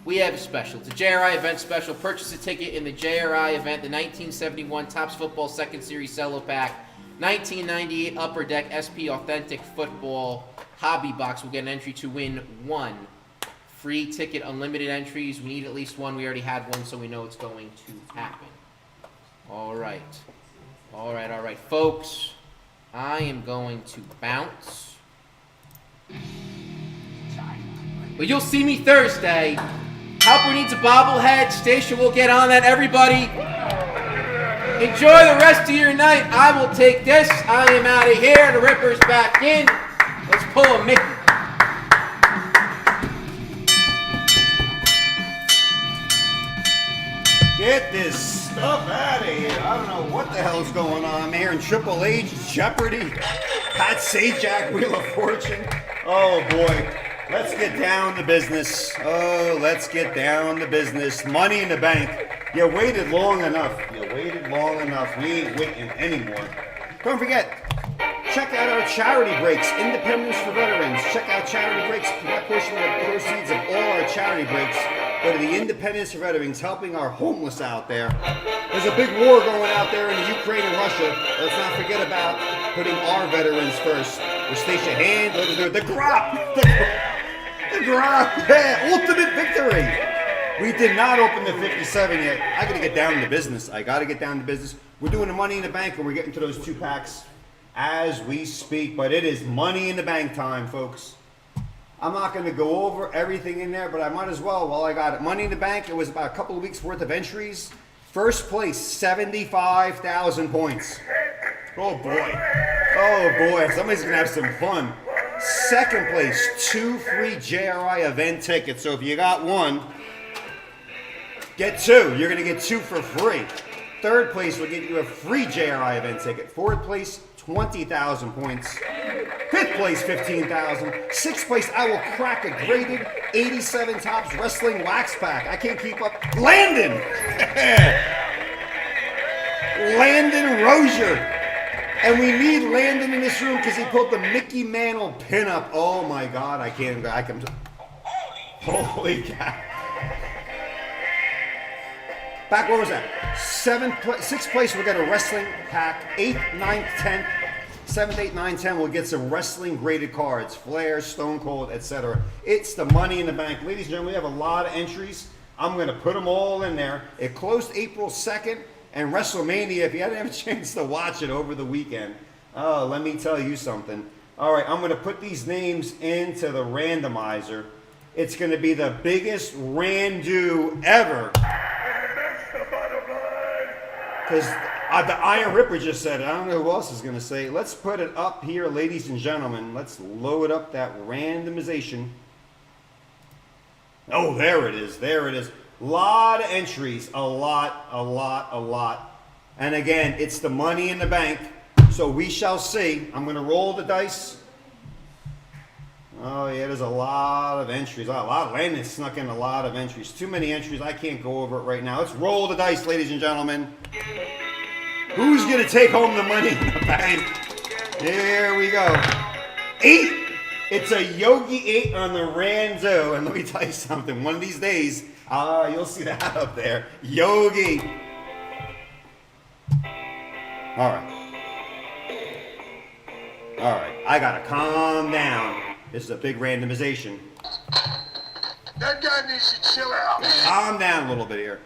We have a special. It's a JRI event special. Purchase a ticket in the JRI event, the 1971 Topps Football Second Series Cello Pack, 1998 Upper Deck SP Authentic Football Hobby Box. We'll get an entry to win 1 free ticket, unlimited entries. We need at least 1. We already had 1, so we know it's going to happen. All right, folks. I am going to bounce. But you'll see me Thursday. Helper needs a bobblehead. Station will get on that. Everybody, enjoy the rest of your night. I will take this. I am out of here. The Ripper's back in. Let's pull a Mickey. Get this stuff out of here. I don't know what the hell's going on. I'm hearing Triple H, Jeopardy, Pat Sajak, Wheel of Fortune. Oh boy. Let's get down to business. Oh, let's get down to business. Money in the Bank. You waited long enough. We ain't waiting anymore. Don't forget, check out our charity breaks, Independence for Veterans. Check out charity breaks. That portion of the proceeds of all our charity breaks go to the Independence for Veterans, helping our homeless out there. There's a big war going out there in Ukraine and Russia. Let's not forget about putting our veterans first. We station hand, the grop, the grop, yeah, ultimate victory. We did not open the 57 yet. I gotta get down to business. We're doing the Money in the Bank, and we're getting to those 2-packs as we speak. But it is Money in the Bank time, folks. I'm not going to go over everything in there, but I might as well while I got it. Money in the Bank, it was about a couple of weeks worth of entries. First place, 75,000 points. Oh boy. Oh boy, somebody's going to have some fun. Second place, 2 free JRI event tickets. So if you got one, get 2. You're going to get 2 for free. Third place will get you a free JRI event ticket. Fourth place, 20,000 points. Fifth place, 15,000. Sixth place, I will crack a graded 87 Topps Wrestling Wax Pack. I can't keep up. Landon! Landon Rozier. And we need Landon in this room because he pulled the Mickey Mantle pinup. Oh my God, I can. Holy cow. Back, what was that? 6th place, we'll get a wrestling pack. 8th, 9th, 10th. 7th, 8th, 9th, 10th, we'll get some wrestling graded cards. Flair, Stone Cold, etc. It's the Money in the Bank. Ladies and gentlemen, we have a lot of entries. I'm going to put them all in there. It closed April 2nd, and WrestleMania, if you hadn't had a chance to watch it over the weekend, oh, let me tell you something. All right, I'm going to put these names into the randomizer. It's going to be the biggest rando ever. Because the Iron Ripper just said it. I don't know who else is going to say it. Let's put it up here, ladies and gentlemen. Let's load up that randomization. Oh, there it is. There it is. Lot of entries. A lot. And again, it's the Money in the Bank. So we shall see. I'm going to roll the dice. Oh, yeah, there's a lot of entries. Landon snuck in a lot of entries. Too many entries. I can't go over it right now. Let's roll the dice, ladies and gentlemen. Who's going to take home the Money in the Bank? Here we go. 8. It's a Yogi 8 on the rando. And let me tell you something. One of these days, you'll see that up there. Yogi. All right. I got to calm down. This is a big randomization. That guy needs to chill out. Calm down a little bit here.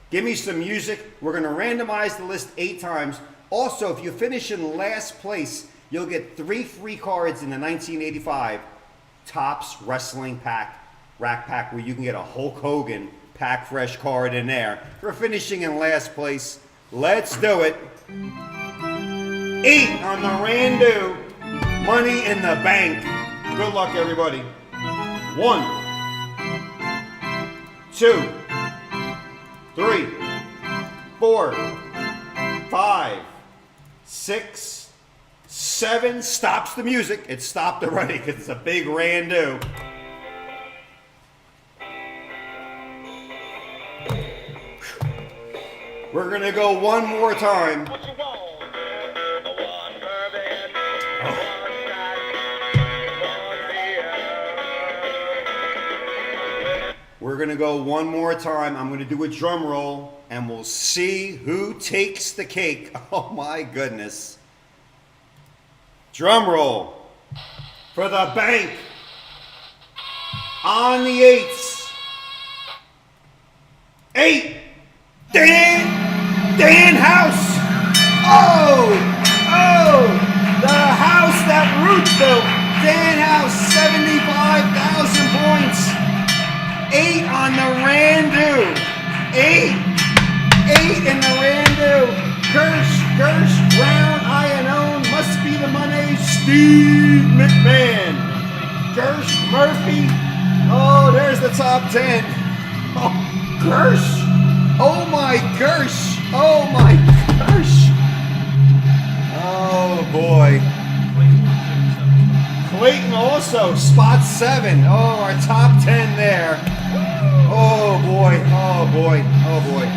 Give me some music. We're going to randomize the list 8 times. Also, if you finish in last place, you'll get 3 free cards in the 1985 Topps Wrestling Rack Pack, where you can get a Hulk Hogan Pack Fresh card in there. For finishing in last place, let's do it. 8 on the rando. Money in the Bank. Good luck, everybody. 1, 2, 3, 4, 5, 6, 7. Stops the music. It stopped already because it's a big rando. We're going to go one more time. We're going to go one more time. I'm going to do a drum roll, and we'll see who takes the cake. Oh, my goodness. Drum roll for the bank on the 8s. 8. Dan House. Oh, the house that Roots built. Dan House, 75,000 points. 8 on the rando. 8 in the rando. Gersh, Brown, Iannone, must be the money. Steve McMahon. Gersh, Murphy. Oh, there's the top 10. Oh, Gersh. Oh my Gersh. Oh my Gersh. Oh boy. Clayton also, spot 7. Oh, our top 10 there. Oh boy, oh boy, oh boy.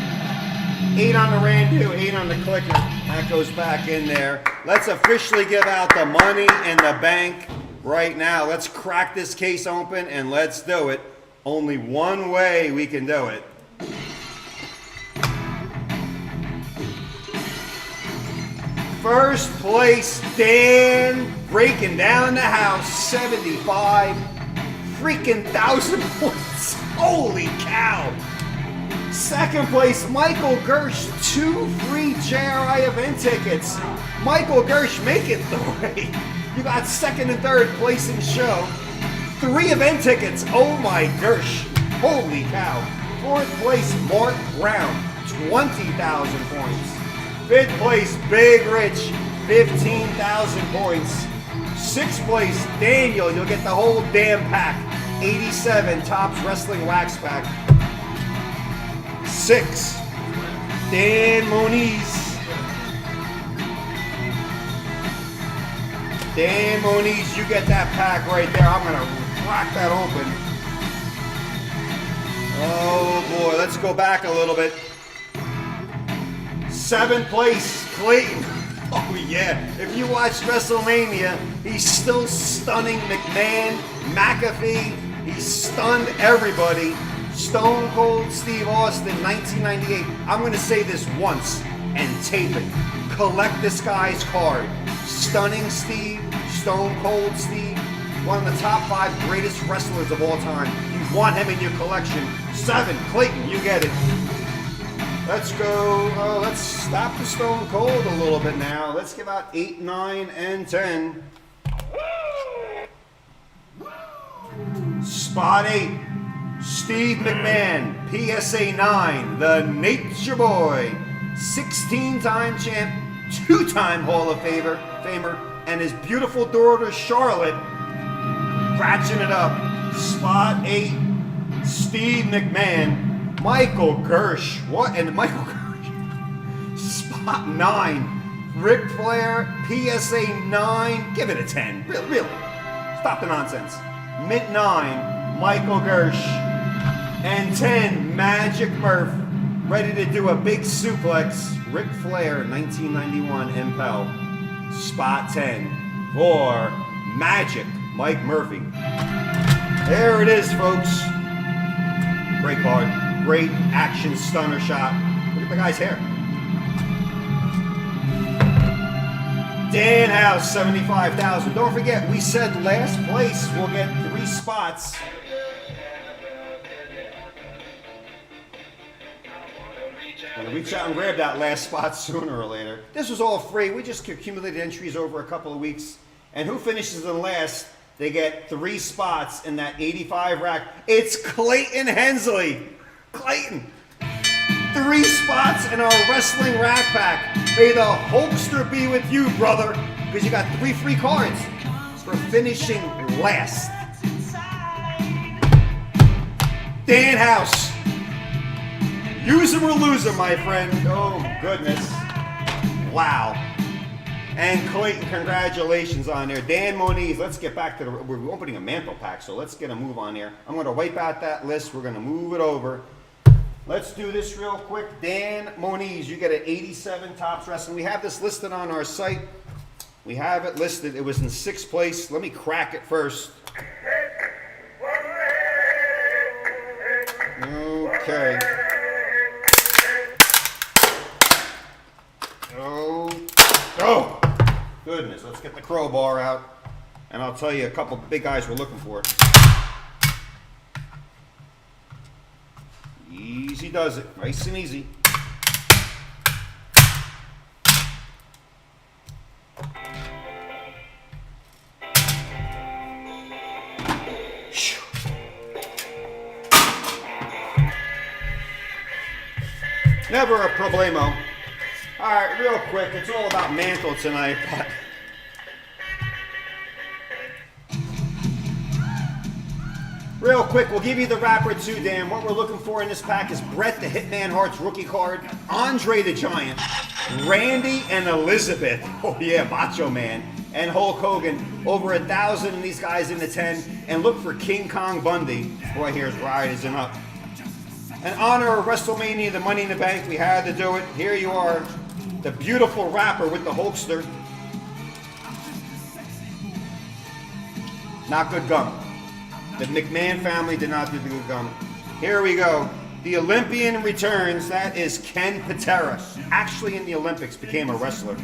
8 on the Randu, 8 on the clicker. That goes back in there. Let's officially give out the money in the bank right now. Let's crack this case open and let's do it. Only one way we can do it. First place, Dan, breaking down the house, 75 freaking thousand points. Holy cow. Second place, Michael Gersh, 2 free JRI event tickets. Michael Gersh, make it 3. You got second and third place in show. 3 event tickets. Oh my Gersh. Holy cow. Fourth place, Mark Brown, 20,000 points. Fifth place, Big Rich, 15,000 points. Sixth place, Daniel, you'll get the whole damn pack. 87 Topps Wrestling Wax Pack. 6, Dan Moniz. Dan Moniz, you get that pack right there. I'm gonna crack that open. Oh boy, let's go back a little bit. 7th place, Clayton. Oh yeah, if you watch WrestleMania, he's still stunning McMahon, McAfee. He stunned everybody. Stone Cold Steve Austin, 1998. I'm going to say this once and tape it. Collect this guy's card. Stunning Steve, Stone Cold Steve, one of the top 5 greatest wrestlers of all time. You want him in your collection. 7, Clayton, you get it. Let's go, let's stop the Stone Cold a little bit now. Let's give out 8, 9, and 10. Spot 8, Steve McMahon, PSA 9, the Nature Boy, 16-time champ, 2-time Hall of Famer, and his beautiful daughter Charlotte, scratching it up. Spot 8, Steve McMahon. Michael Gersh, what? And Michael Gersh. Spot 9, Ric Flair, PSA 9. Give it a 10. Really. Stop the nonsense. Mint 9, Michael Gersh. And 10, Magic Murph. Ready to do a big suplex. Ric Flair, 1991 Impel. Spot 10 for Magic Mike Murphy. There it is, folks. Great card. Great action stunner shot. Look at the guy's hair. Dan House, 75,000. Don't forget, we said last place will get 3 spots. I'm gonna reach out and grab that last spot sooner or later. This was all free. We just accumulated entries over a couple of weeks. And who finishes in last? They get 3 spots in that 85 rack. It's Clayton Hensley. Clayton. 3 spots in our wrestling rack pack. May the Hulkster be with you, brother, because you got 3 free cards for finishing last. Dan House. Use him or lose him, my friend. Oh, goodness. Wow. And Clayton, congratulations on there. Dan Moniz, let's get back to we're opening a mantle pack, so let's get a move on here. I'm going to wipe out that list. We're going to move it over. Let's do this real quick. Dan Moniz, you get an 87 Topps Wrestling. We have this listed on our site. We have it listed. It was in 6th place. Let me crack it first. Okay. Oh, goodness. Let's get the crowbar out, and I'll tell you a couple big guys we're looking for. Easy does it. Nice and easy. Never a problemo. All right, real quick, it's all about Mantle tonight, but real quick, we'll give you the wrapper too, Dan. What we're looking for in this pack is Bret the Hitman Hart's rookie card, Andre the Giant, Randy and Elizabeth, oh yeah, Macho Man, and Hulk Hogan. Over 1,000 in these guys in the 10, and look for King Kong Bundy. Boy, here's rising up. In honor of WrestleMania, the Money in the Bank, we had to do it. Here you are, the beautiful rapper with the Hulkster. Not good gum. The McMahon family did not do the good gum. Here we go. The Olympian returns. That is Ken Patera. Actually in the Olympics, became a wrestler.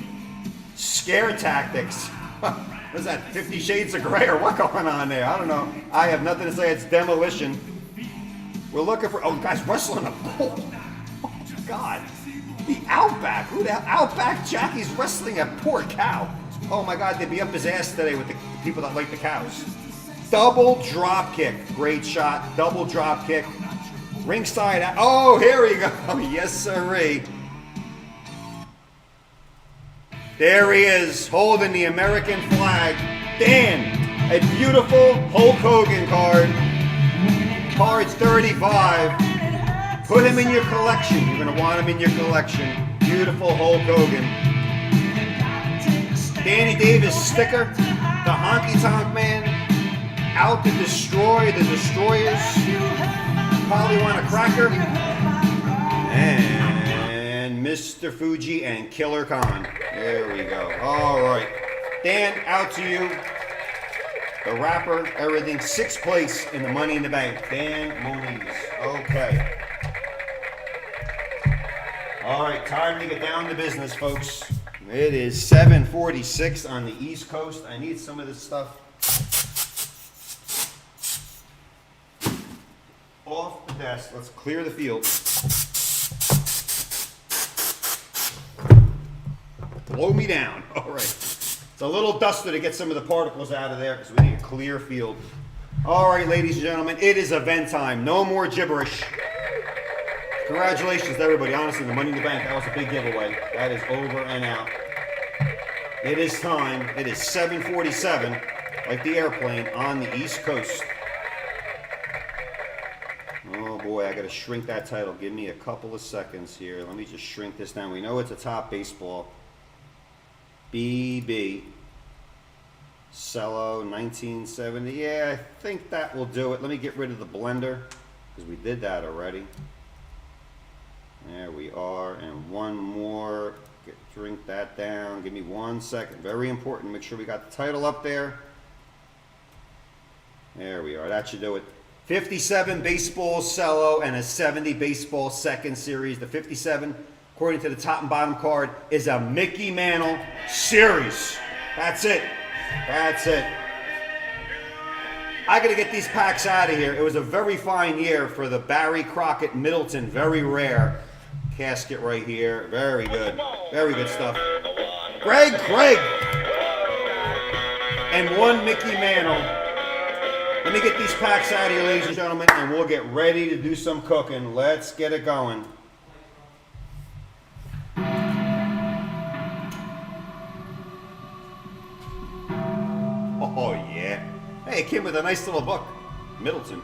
Scare tactics. What is that, 50 Shades of Grey or what going on there? I don't know. I have nothing to say. It's demolition. We're looking for, oh, guys, wrestling a bull. Oh, God. The Outback. Who the hell? Outback Jackie's wrestling a poor cow. Oh, my God, they'd be up his ass today with the people that like the cows. Double drop kick. Great shot. Double drop kick. Ringside. Oh, here we go. Yes, sirree. There he is, holding the American flag. Dan, a beautiful Hulk Hogan card. Card 35. Put him in your collection. You're going to want him in your collection. Beautiful Hulk Hogan. Danny Davis sticker. The Honky Tonk Man. Out to destroy the Destroyers. Probably want a cracker. And Mr. Fuji and Killer Khan. There we go. All right. Dan, out to you. The rapper, everything. 6th place in the Money in the Bank. Dan Moniz. Okay. All right, time to get down to business, folks. It is 7:46 on the East Coast. I need some of this stuff off the desk. Let's clear the field. Blow me down. All right. It's a little duster to get some of the particles out of there because we need a clear field. All right, ladies and gentlemen, it is event time. No more gibberish. Congratulations to everybody. Honestly, the Money in the Bank, that was a big giveaway. That is over and out. It is time. It is 7:47, like the airplane, on the East Coast. Oh boy, I gotta shrink that title. Give me a couple of seconds here. Let me just shrink this down. We know it's a top baseball. BB. Cello, 1970. Yeah, I think that will do it. Let me get rid of the blender, because we did that already. There we are. And one more. Drink that down. Give me 1 second. Very important. Make sure we got the title up there. There we are. That should do it. 57 baseball cello and a 70 baseball second series. The 57, according to the top and bottom card, is a Mickey Mantle series. That's it. That's it. I got to get these packs out of here. It was a very fine year for the Barry Crockett Middleton. Very rare. Casket right here. Very good. Very good stuff. Craig. And one Mickey Mantle. Let me get these packs out of here, ladies and gentlemen, and we'll get ready to do some cooking. Let's get it going. Oh, yeah. Hey, it came with a nice little book. Middleton.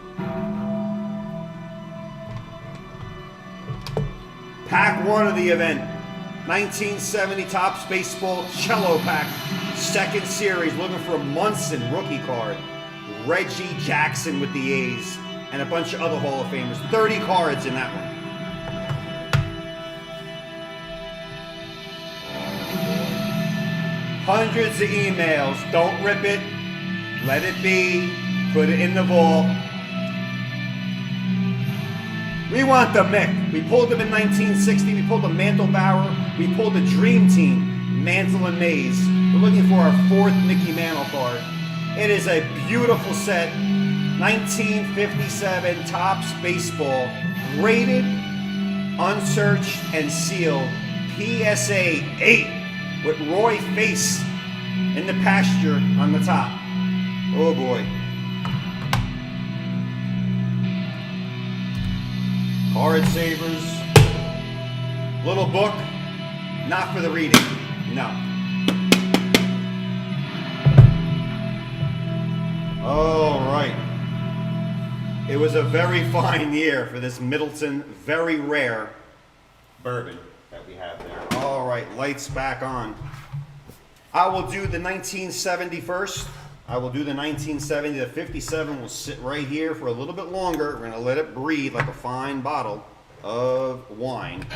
Pack 1 of the event. 1970 Topps Baseball Cello Pack. Second series. Looking for a Munson rookie card. Reggie Jackson with the A's. And a bunch of other Hall of Famers. 30 cards in that one. Hundreds of emails. Don't rip it. Let it be. Put it in the vault. We want the Mick. We pulled them in 1960. We pulled the Mantle Bauer. We pulled the Dream Team, Mantle and Mays. We're looking for our 4th Mickey Mantle card. It is a beautiful set. 1957 Topps Baseball. Graded, unsearched, and sealed. PSA 8 with Roy Face in the pasture on the top. Oh boy. Card savers. Little book. Not for the reading. No. All right. It was a very fine year for this Middleton, very rare bourbon that we have there. All right, lights back on. I will do the 1970 first. I will do the 1970. The 57 will sit right here for a little bit longer. We're going to let it breathe like a fine bottle of wine.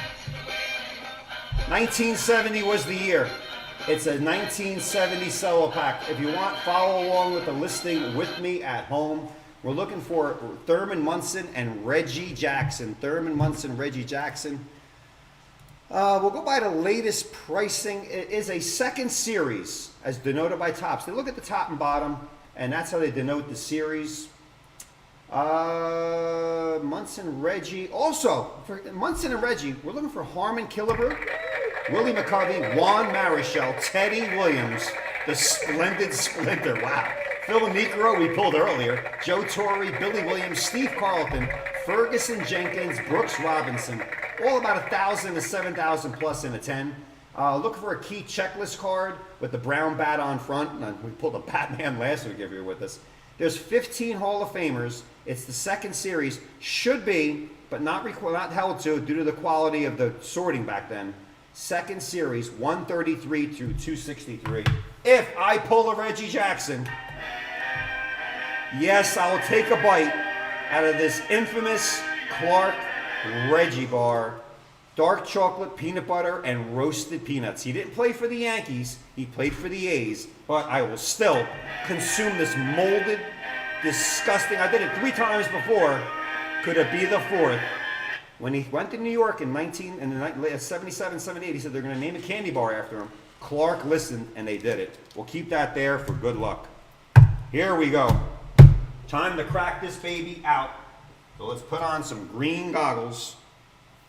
1970 was the year. It's a 1970 cello pack. If you want, follow along with the listing with me at home. We're looking for Thurman Munson and Reggie Jackson. Thurman Munson, Reggie Jackson. We'll go by the latest pricing. It is a second series, as denoted by TOPPS. They look at the top and bottom, and that's how they denote the series. Munson, Reggie. Also, for Munson and Reggie, we're looking for Harmon Killebrew, Willie McCovey, Juan Marichal, Teddy Williams, the Splendid Splinter. Wow. Phil Necro, we pulled earlier. Joe Torre, Billy Williams, Steve Carlton, Ferguson Jenkins, Brooks Robinson. All about 1,000 to 7,000 plus in a 10. Look for a key checklist card with the brown bat on front. We pulled a Batman last week if you're with us. There's 15 Hall of Famers. It's the second series. Should be, but not held to due to the quality of the sorting back then. Second series, 133 through 263. If I pull a Reggie Jackson, yes, I will take a bite out of this infamous Clark Reggie bar. Dark chocolate, peanut butter, and roasted peanuts. He didn't play for the Yankees. He played for the A's. But I will still consume this molded, disgusting. I did it 3 times before. Could it be the 4th? When he went to New York in 77, 78, he said they're going to name a candy bar after him. Clark listened, and they did it. We'll keep that there for good luck. Here we go. Time to crack this baby out. So let's put on some green goggles.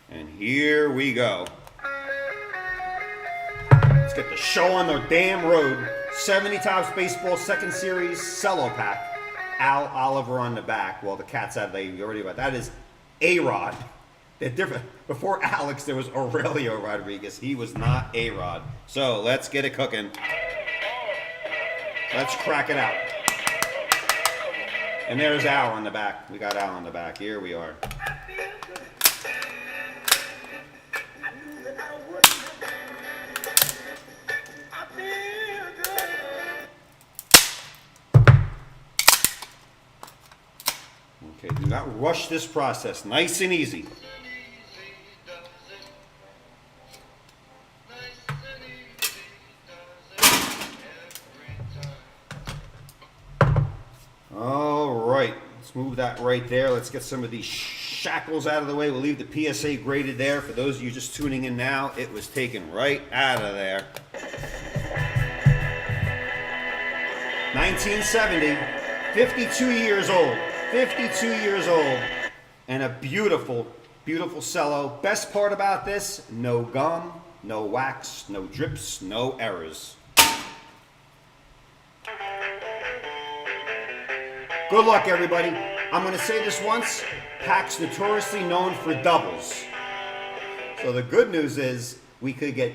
And here we go. Let's get the show on the damn road. 70 Topps Baseball Second Series Cello Pack. Al Oliver on the back. Well, the cat's out. They already about that is A-Rod. They're different. Before Alex, there was Aurelio Rodriguez. He was not A-Rod. So let's get it cooking. Let's crack it out. And there's Al on the back. We got Al on the back. Here we are. Okay, do not rush this process. Nice and easy. All right, let's move that right there. Let's get some of these shackles out of the way. We'll leave the PSA graded there. For those of you just tuning in now, it was taken right out of there. 1970, 52 years old. 52 years old. And a beautiful, beautiful cello. Best part about this, no gum, no wax, no drips, no errors. Good luck, everybody. I'm going to say this once. Pack's notoriously known for doubles. So the good news is we could get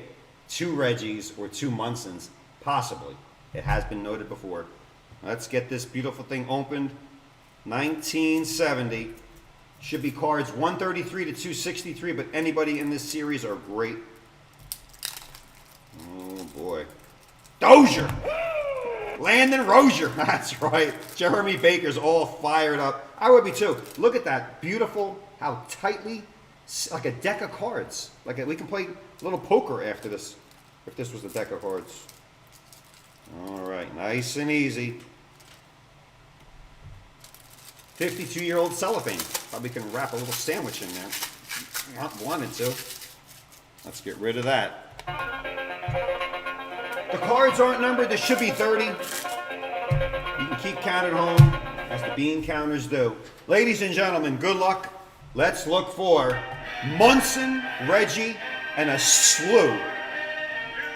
2 Reggies or 2 Munsons, possibly. It has been noted before. Let's get this beautiful thing opened. 1970. Should be cards 133 to 263, but anybody in this series are great. Oh, boy. Dozier! Landon Rozier. That's right. Jeremy Baker's all fired up. I would be too. Look at that. Beautiful. How tightly. Like a deck of cards. We can play a little poker after this. If this was a deck of cards. All right. Nice and easy. 52-year-old cellophane. Probably can wrap a little sandwich in there. Not wanted to. Let's get rid of that. The cards aren't numbered. There should be 30. You can keep count at home, as the bean counters do. Ladies and gentlemen, good luck. Let's look for Munson, Reggie, and a slew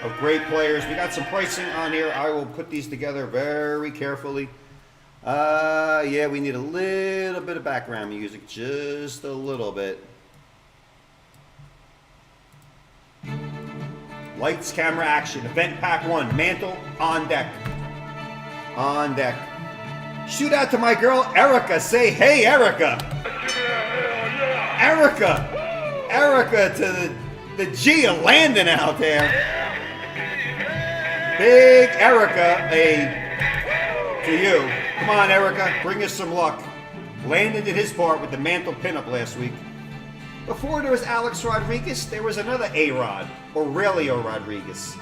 of great players. We got some pricing on here. I will put these together very carefully. Yeah, we need a little bit of background music, just a little bit. Lights, camera, action. Event pack 1. Mantle on deck. On deck. Shoot out to my girl Erica. Say hey, Erica. Erica. Erica to the G of Landon out there. Big Erica, a to you. Come on, Erica, bring us some luck. Landon did his part with the mantle pinup last week. Before there was Alex Rodriguez, there was another A-Rod, Aurelio Rodriguez.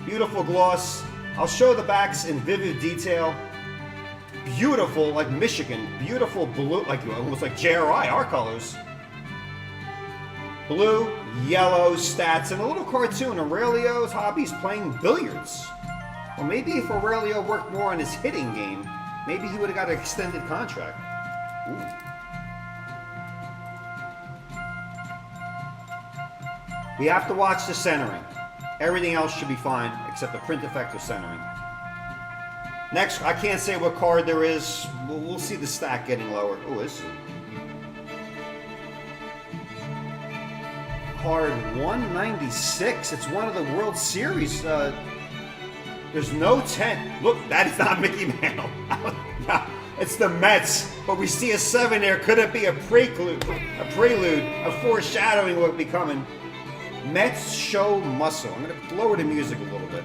Beautiful gloss. I'll show the backs in vivid detail. Beautiful, like Michigan. Beautiful blue, like almost like JRI, our colors. Blue, yellow, stats, and a little cartoon. Aurelio's hobby's playing billiards. Well, maybe if Aurelio worked more on his hitting game, maybe he would have got an extended contract. Ooh. We have to watch the centering. Everything else should be fine, except the print effect of centering. Next, I can't say what card there is. We'll see the stack getting lower. Oh, this is card 196. It's one of the World Series. There's no 10. Look, that is not Mickey Mantle. It's the Mets. But we see a 7 there. Could it be a prelude, a foreshadowing what will be coming? Mets show muscle. I'm going to lower the music a little bit.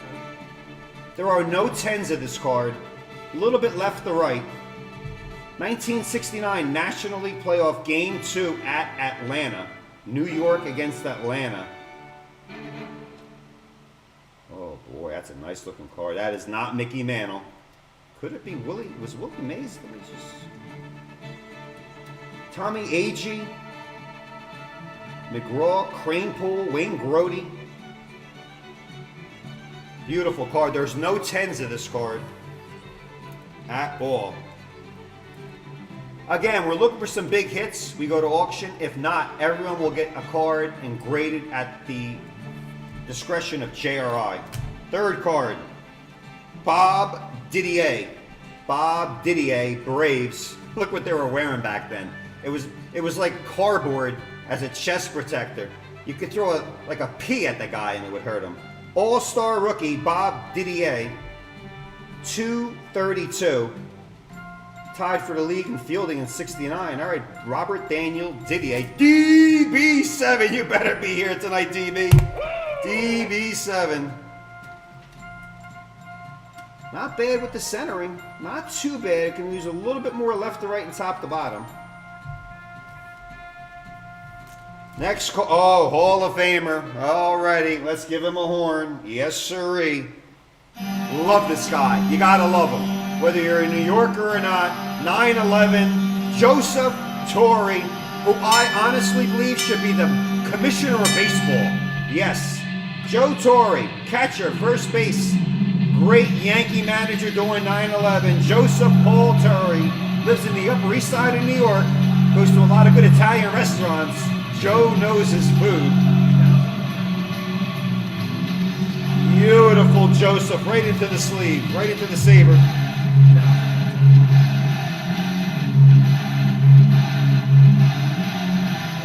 There are no 10s of this card. A little bit left to right. 1969 National League Playoff Game 2 at Atlanta. New York against Atlanta. Oh boy, that's a nice looking card. That is not Mickey Mantle. Could it be Willie? Was Willie Mays? Let me just... Tommy Agee. McGraw, Cranepool, Wayne Grody. Beautiful card. There's no 10s of this card at all. Again, we're looking for some big hits. We go to auction. If not, everyone will get a card and graded at the discretion of JRI. Third card, Bob Didier. Bob Didier, Braves. Look what they were wearing back then. It was like cardboard as a chest protector. You could throw like a pea at the guy and it would hurt him. All-star rookie Bob Didier, 232. Tied for the league in fielding in 69. All right, Robert Daniel Didier. DB7, you better be here tonight, DB. DB7. Not bad with the centering. Not too bad. Can use a little bit more left to right and top to bottom. Next, oh, Hall of Famer. Alrighty, let's give him a horn. Yes, sirree. Love this guy. You gotta love him. Whether you're a New Yorker or not, 9/11, Joseph Torre, who I honestly believe should be the commissioner of baseball. Yes, Joe Torre, catcher, first base. Great Yankee manager during 9/11. Joseph Paul Torre lives in the Upper East Side of New York. Goes to a lot of good Italian restaurants. Joe knows his food. Beautiful Joseph, right into the sleeve, right into the saber.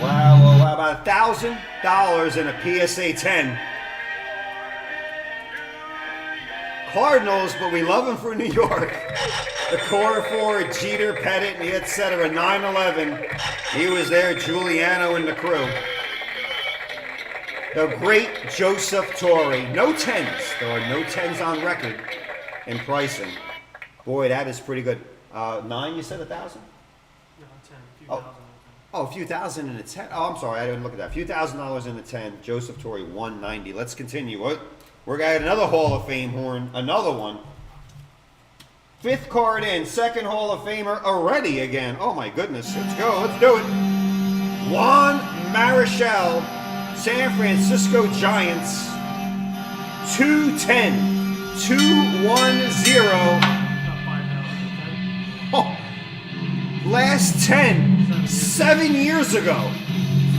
Wow, about $1,000 in a PSA 10. Cardinals, but we love him for New York. The core four, Jeter, Pettit, and etc. 9/11. He was there, Giuliano and the crew. The great Joseph Torre. No 10s. There are no 10s on record in pricing. Boy, that is pretty good. 9, you said 1,000? No, 10. A few thousand. Oh, a few thousand in a 10. Oh, I'm sorry, I didn't look at that. A few $1,000s in a 10. Joseph Torre, 190. Let's continue. We're going to get another Hall of Fame horn. Another one. Fifth card in. Second Hall of Famer already again. Oh, my goodness. Let's go. Let's do it. Juan Marichal, San Francisco Giants. 210. 210. Oh, last 10. 7 years ago.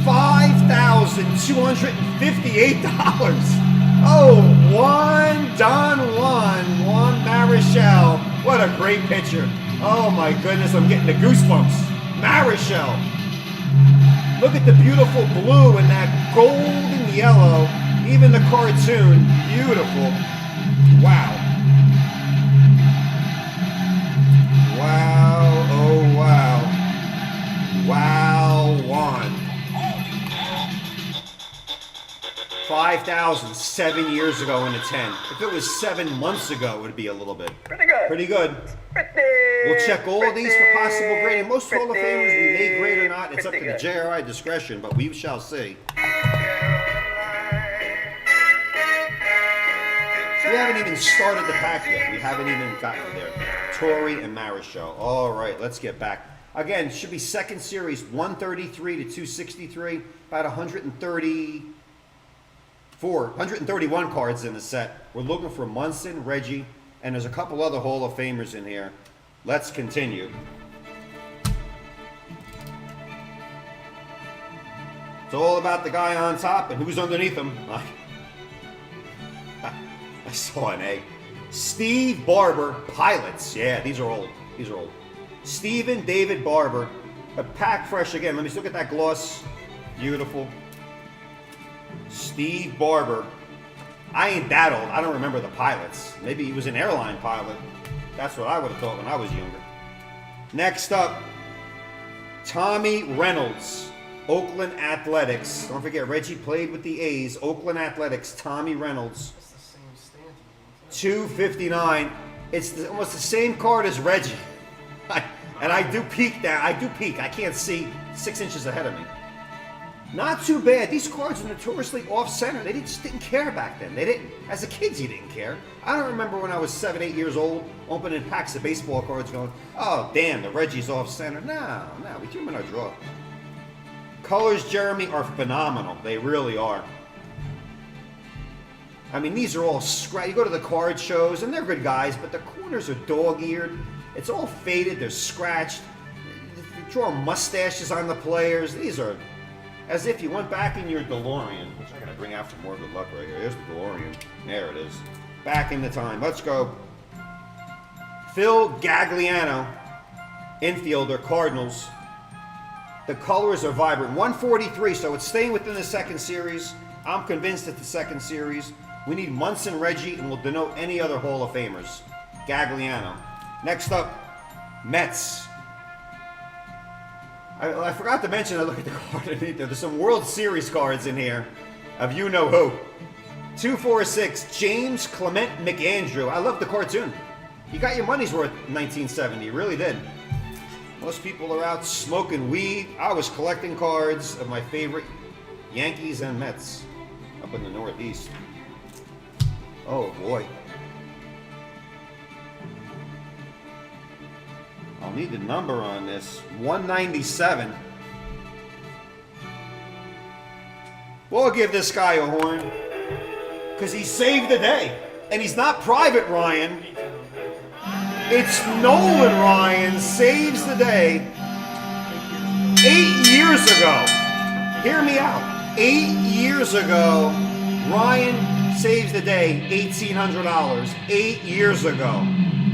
$5,258. Oh, Juan Marichal. What a great picture. Oh my goodness, I'm getting the goosebumps. Marichal. Look at the beautiful blue and that golden yellow. Even the cartoon, beautiful. Wow. Wow, oh wow. Wow, Juan. 5,000 7 years ago in a 10. If it was 7 months ago, it would be a little bit. Pretty good. Pretty good. Pretty We'll check all of these for possible grading. Most Hall of Famers we may grade or not. It's up to the JRI discretion, but we shall see. We haven't even started the pack yet. We haven't even gotten there. Torrey and Marichal. All right, let's get back. Again, it should be second series, 133 to 263. About 131 cards in the set. We're looking for Munson, Reggie, and there's a couple other Hall of Famers in here. Let's continue. It's all about the guy on top and who's underneath him. I saw an A. Steve Barber, Pilots. Yeah, these are old. These are old. Stephen David Barber. A pack fresh again. Let me look at that gloss. Beautiful. Steve Barber. I ain't that old. I don't remember the Pilots. Maybe he was an airline pilot. That's what I would have thought when I was younger. Next up, Tommy Reynolds, Oakland Athletics. Don't forget, Reggie played with the A's. Oakland Athletics, Tommy Reynolds. That's the same stand. 259. It's almost the same card as Reggie. And I do peek there. I do peek. I can't see 6 inches ahead of me. Not too bad. These cards are notoriously off-center. They just didn't care back then. They didn't. As a kid, you didn't care. I don't remember when I was 7, 8 years old, opening packs of baseball cards going, oh, damn, the Reggie's off-center. No, we threw them in our drawer. Colors, Jeremy, are phenomenal. They really are. I mean, these are all scratched. You go to the card shows, and they're good guys, but the corners are dog-eared. It's all faded. They're scratched. You draw mustaches on the players. These are as if you went back in your DeLorean, which I gotta bring out for more good luck right here. There's the DeLorean. There it is. Back in the time. Let's go. Phil Gagliano, infielder, Cardinals. The colors are vibrant. 143, so it's staying within the second series. I'm convinced it's the second series. We need Munson, Reggie, and we'll denote any other Hall of Famers. Gagliano. Next up, Mets. I forgot to mention, I look at the card underneath there. There's some World Series cards in here of you-know-who. 246, James Clement McAndrew. I love the cartoon. You got your money's worth in 1970. You really did. Most people are out smoking weed. I was collecting cards of my favorite Yankees and Mets up in the Northeast. Oh, boy. I'll need the number on this. 197. We'll give this guy a horn. Because he saved the day. And he's not Private Ryan. It's Nolan Ryan saves the day. 8 years ago. Hear me out. 8 years ago, Ryan saves the day. $1,800. 8 years ago.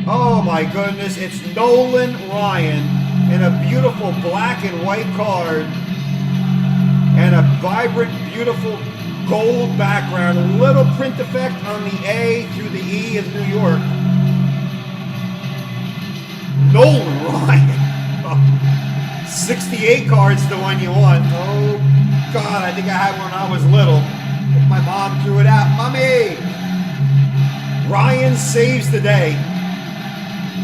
Oh my goodness, it's Nolan Ryan in a beautiful black and white card and a vibrant, beautiful gold background. A little print effect on the A through the E of New York. Nolan Ryan. 68 cards, the one you want. Oh God, I think I had one when I was little. My mom threw it out. Mommy! Ryan saves the day.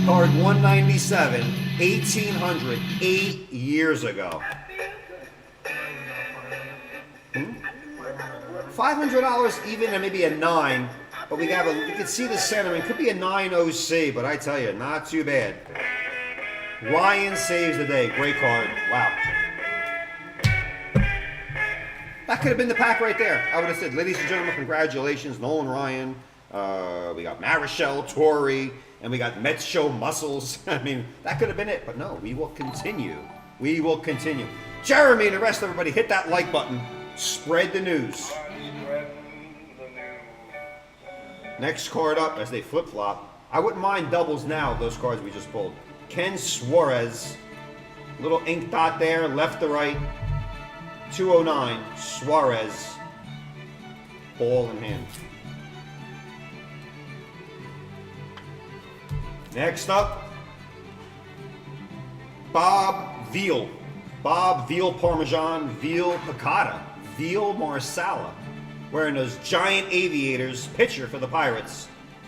Card 197, 1,800, 8 years ago. $500 even, and maybe a 9, but we can see the center. It could be a 9 OC, but I tell you, not too bad. Ryan saves the day. Great card. Wow. That could have been the pack right there. I would have said, ladies and gentlemen, congratulations, Nolan Ryan. We got Marichal, Torrey, and we got Mets Show Muscles. I mean, that could have been it, but no, we will continue. We will continue. Jeremy and the rest of everybody, hit that like button. Spread the news. Next card up as they flip-flop. I wouldn't mind doubles now, those cards we just pulled. Ken Suarez. Little ink dot there, left to right. 209, Suarez. Ball in hand. Next up, Bob Veal. Bob Veal Parmesan, Veal Piccata, Veal Marsala. Wearing those giant aviators, pitcher for the Pirates.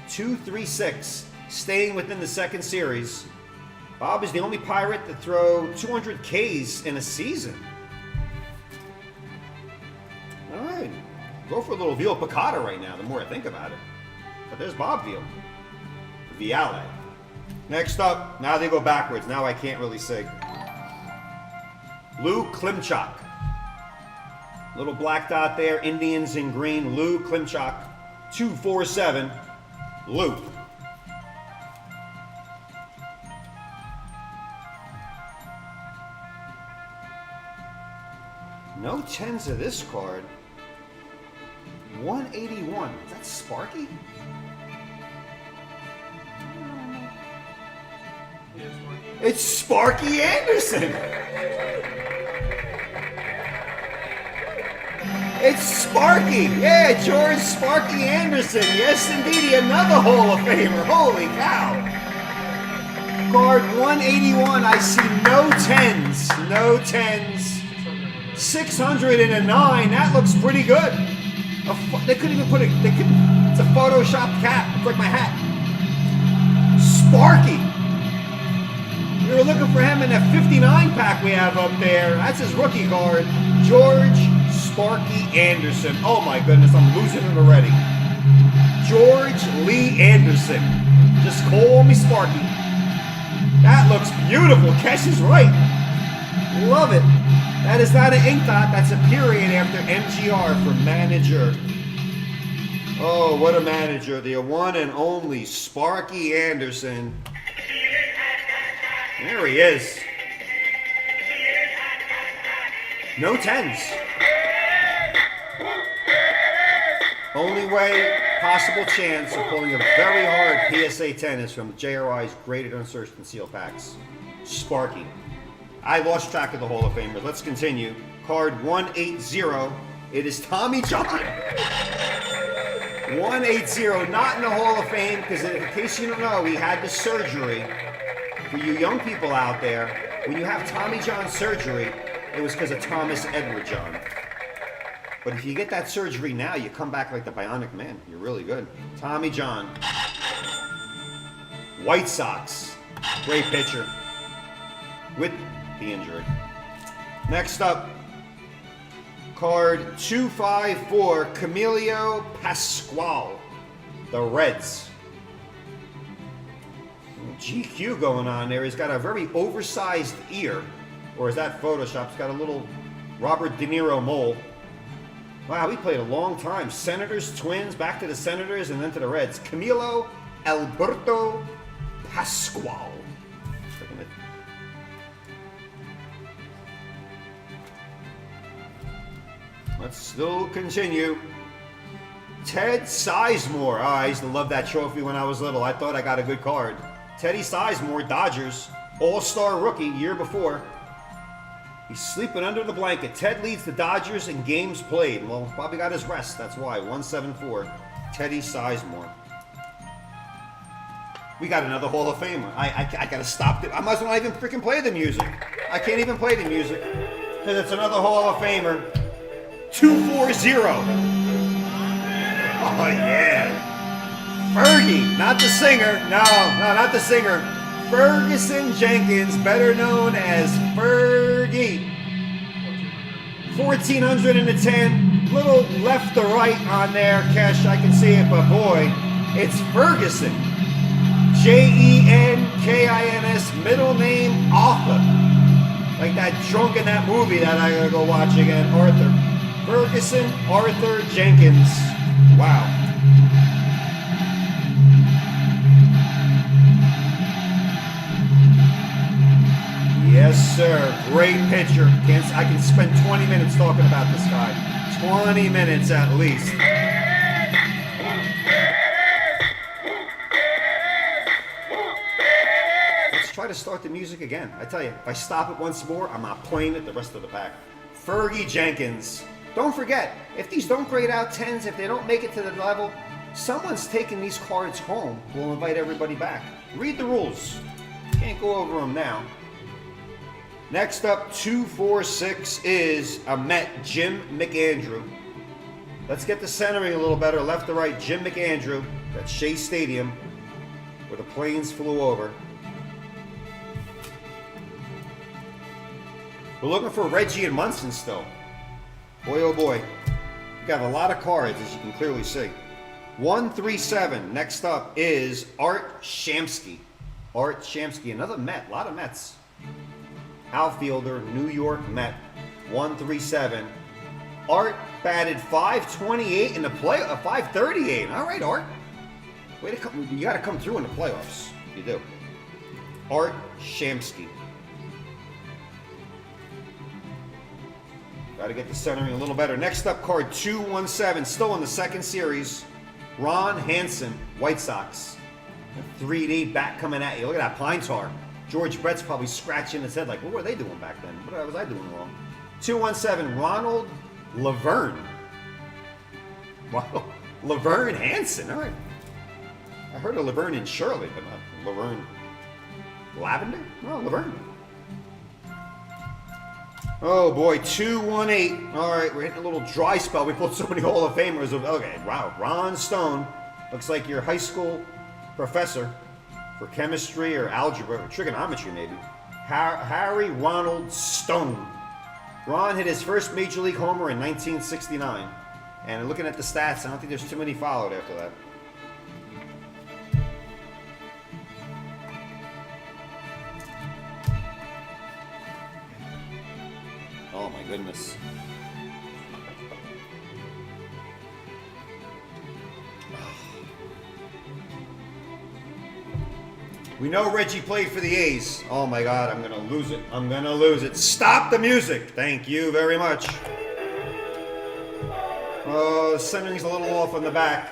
236, staying within the second series. Bob is the only Pirate to throw 200 Ks in a season. All right. Go for a little veal piccata right now, the more I think about it. But there's Bob Veal. Violate. Next up, now they go backwards. Now I can't really say. Lou Klimchak. Little black dot there, Indians in green. Lou Klimchak. 247. Lou. No 10s of this card. 181. Is that Sparky? It's Sparky Anderson. It's Sparky. Yeah, George Sparky Anderson. Yes, indeed. Another Hall of Famer. Holy cow. Card 181. I see no 10s. No 10s. 609. That looks pretty good. They couldn't even put it. It's a Photoshop cap. It's like my hat. Sparky. We were looking for him in that 59 pack we have up there. That's his rookie card. George Sparky Anderson. Oh my goodness, I'm losing it already. George Lee Anderson. Just call me Sparky. That looks beautiful. Kesh is right. Love it. That is not an ink dot. That's a period after MGR for manager. Oh, what a manager. The one and only Sparky Anderson. There he is. No 10s. Only way, possible chance of pulling a very hard PSA 10 is from JRI's graded unsearched concealed packs. Sparky. I lost track of the Hall of Famers. Let's continue. Card 180. It is Tommy John. 180. Not in the Hall of Fame because in case you don't know, he had the surgery. For you young people out there, when you have Tommy John surgery, it was because of Thomas Edward John. But if you get that surgery now, you come back like the Bionic Man. You're really good. Tommy John. White Sox. Great pitcher. With the injury. Next up, card 254, Camilo Pascual. The Reds. GQ going on there. He's got a very oversized ear. Or is that Photoshop? He's got a little Robert De Niro mole. Wow, he played a long time. Senators, Twins, back to the Senators, and then to the Reds. Camilo Alberto Pascual. Let's still continue. Ted Sizemore. I used to love that trophy when I was little. I thought I got a good card. Teddy Sizemore, Dodgers, All-Star rookie year before. He's sleeping under the blanket. Ted leads the Dodgers in games played. Well, probably got his rest. That's why. 174. Teddy Sizemore. We got another Hall of Famer. I got to stop it. I might as well not even freaking play the music. I can't even play the music because it's another Hall of Famer. 240. Oh, yeah. Fergie, not the singer. No, not the singer. Ferguson Jenkins, better known as Fergie. 1,410. Little left to right on there, Kesh. I can see it, but boy, it's Ferguson. Jenkins, middle name Arthur. Like that drunk in that movie that I gotta go watch again, Arthur. Ferguson Arthur Jenkins. Wow. Yes, sir. Great pitcher. I can spend 20 minutes talking about this guy. 20 minutes at least. Let's try to start the music again. I tell you, if I stop it once more, I'm not playing it the rest of the pack. Fergie Jenkins. Don't forget, if these don't grade out 10s, if they don't make it to the level, someone's taking these cards home. We'll invite everybody back. Read the rules. Can't go over them now. Next up, 246 is a Met, Jim McAndrew. Let's get the centering a little better. Left to right, Jim McAndrew. That's Shea Stadium, where the planes flew over. We're looking for Reggie and Munson still. Boy, oh boy. We got a lot of cards, as you can clearly see. 137. Next up is Art Shamsky. Art Shamsky, another Met. A lot of Mets. Outfielder, New York Met. 137. Art batted .528 in the play. 538. All right, Art. Way to come! You got to come through in the playoffs. You do. Art Shamsky. Got to get the centering a little better. Next up, card 217, still in the second series. Ron Hansen, White Sox. A 3D bat coming at you. Look at that pine tar. George Brett's probably scratching his head like, what were they doing back then? What was I doing wrong? 217, Ronald Laverne. Wow, Laverne Hansen. All right. I heard of Laverne in Shirley, but not Laverne Lavender? No, Laverne. Oh boy, 218. All right, we're hitting a little dry spell. We pulled so many Hall of Famers. Okay, wow. Ron Stone. Looks like your high school professor for chemistry or algebra or trigonometry, maybe. Harry Ronald Stone. Ron hit his first Major League homer in 1969. And looking at the stats, I don't think there's too many followed after that. Oh my goodness. We know Reggie played for the A's. Oh my God, I'm gonna lose it. I'm gonna lose it. Stop the music. Thank you very much. Oh, the centering's a little off on the back.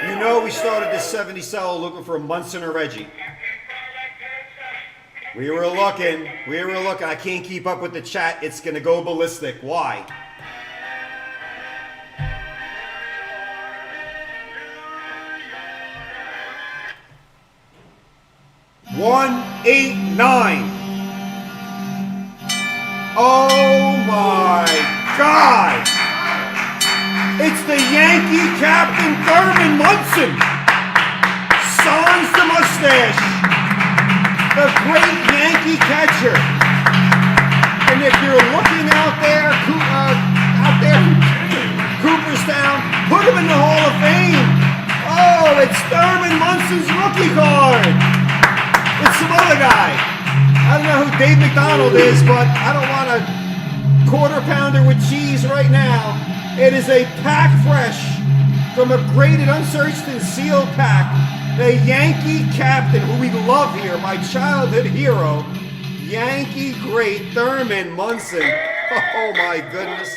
You know we started this 70 cell looking for Munson or Reggie. We were looking. I can't keep up with the chat. It's going to go ballistic. Why? $189. Oh my God! It's the Yankee captain Thurman Munson. Sans the mustache. The great Yankee catcher. And if you're looking out there, Cooperstown, put him in the Hall of Fame. Oh, it's Thurman Munson's rookie card. It's some other guy. I don't know who Dave McDonald is, but I don't want a quarter pounder with cheese right now. It is a pack fresh from a graded, unsearched, and sealed pack. The Yankee captain, who we love here, my childhood hero, Yankee great Thurman Munson. Oh my goodness.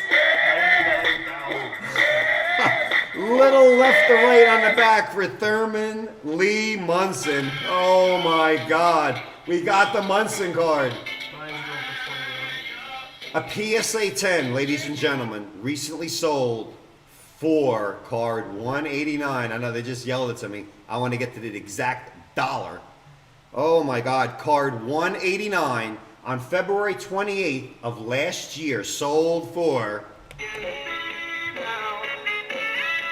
Little left to right on the back for Thurman Lee Munson. Oh my God. We got the Munson card. A PSA 10, ladies and gentlemen, recently sold for card 189. I know they just yelled it to me. I want to get to the exact dollar. Oh my God, card 189 on February 28th of last year sold for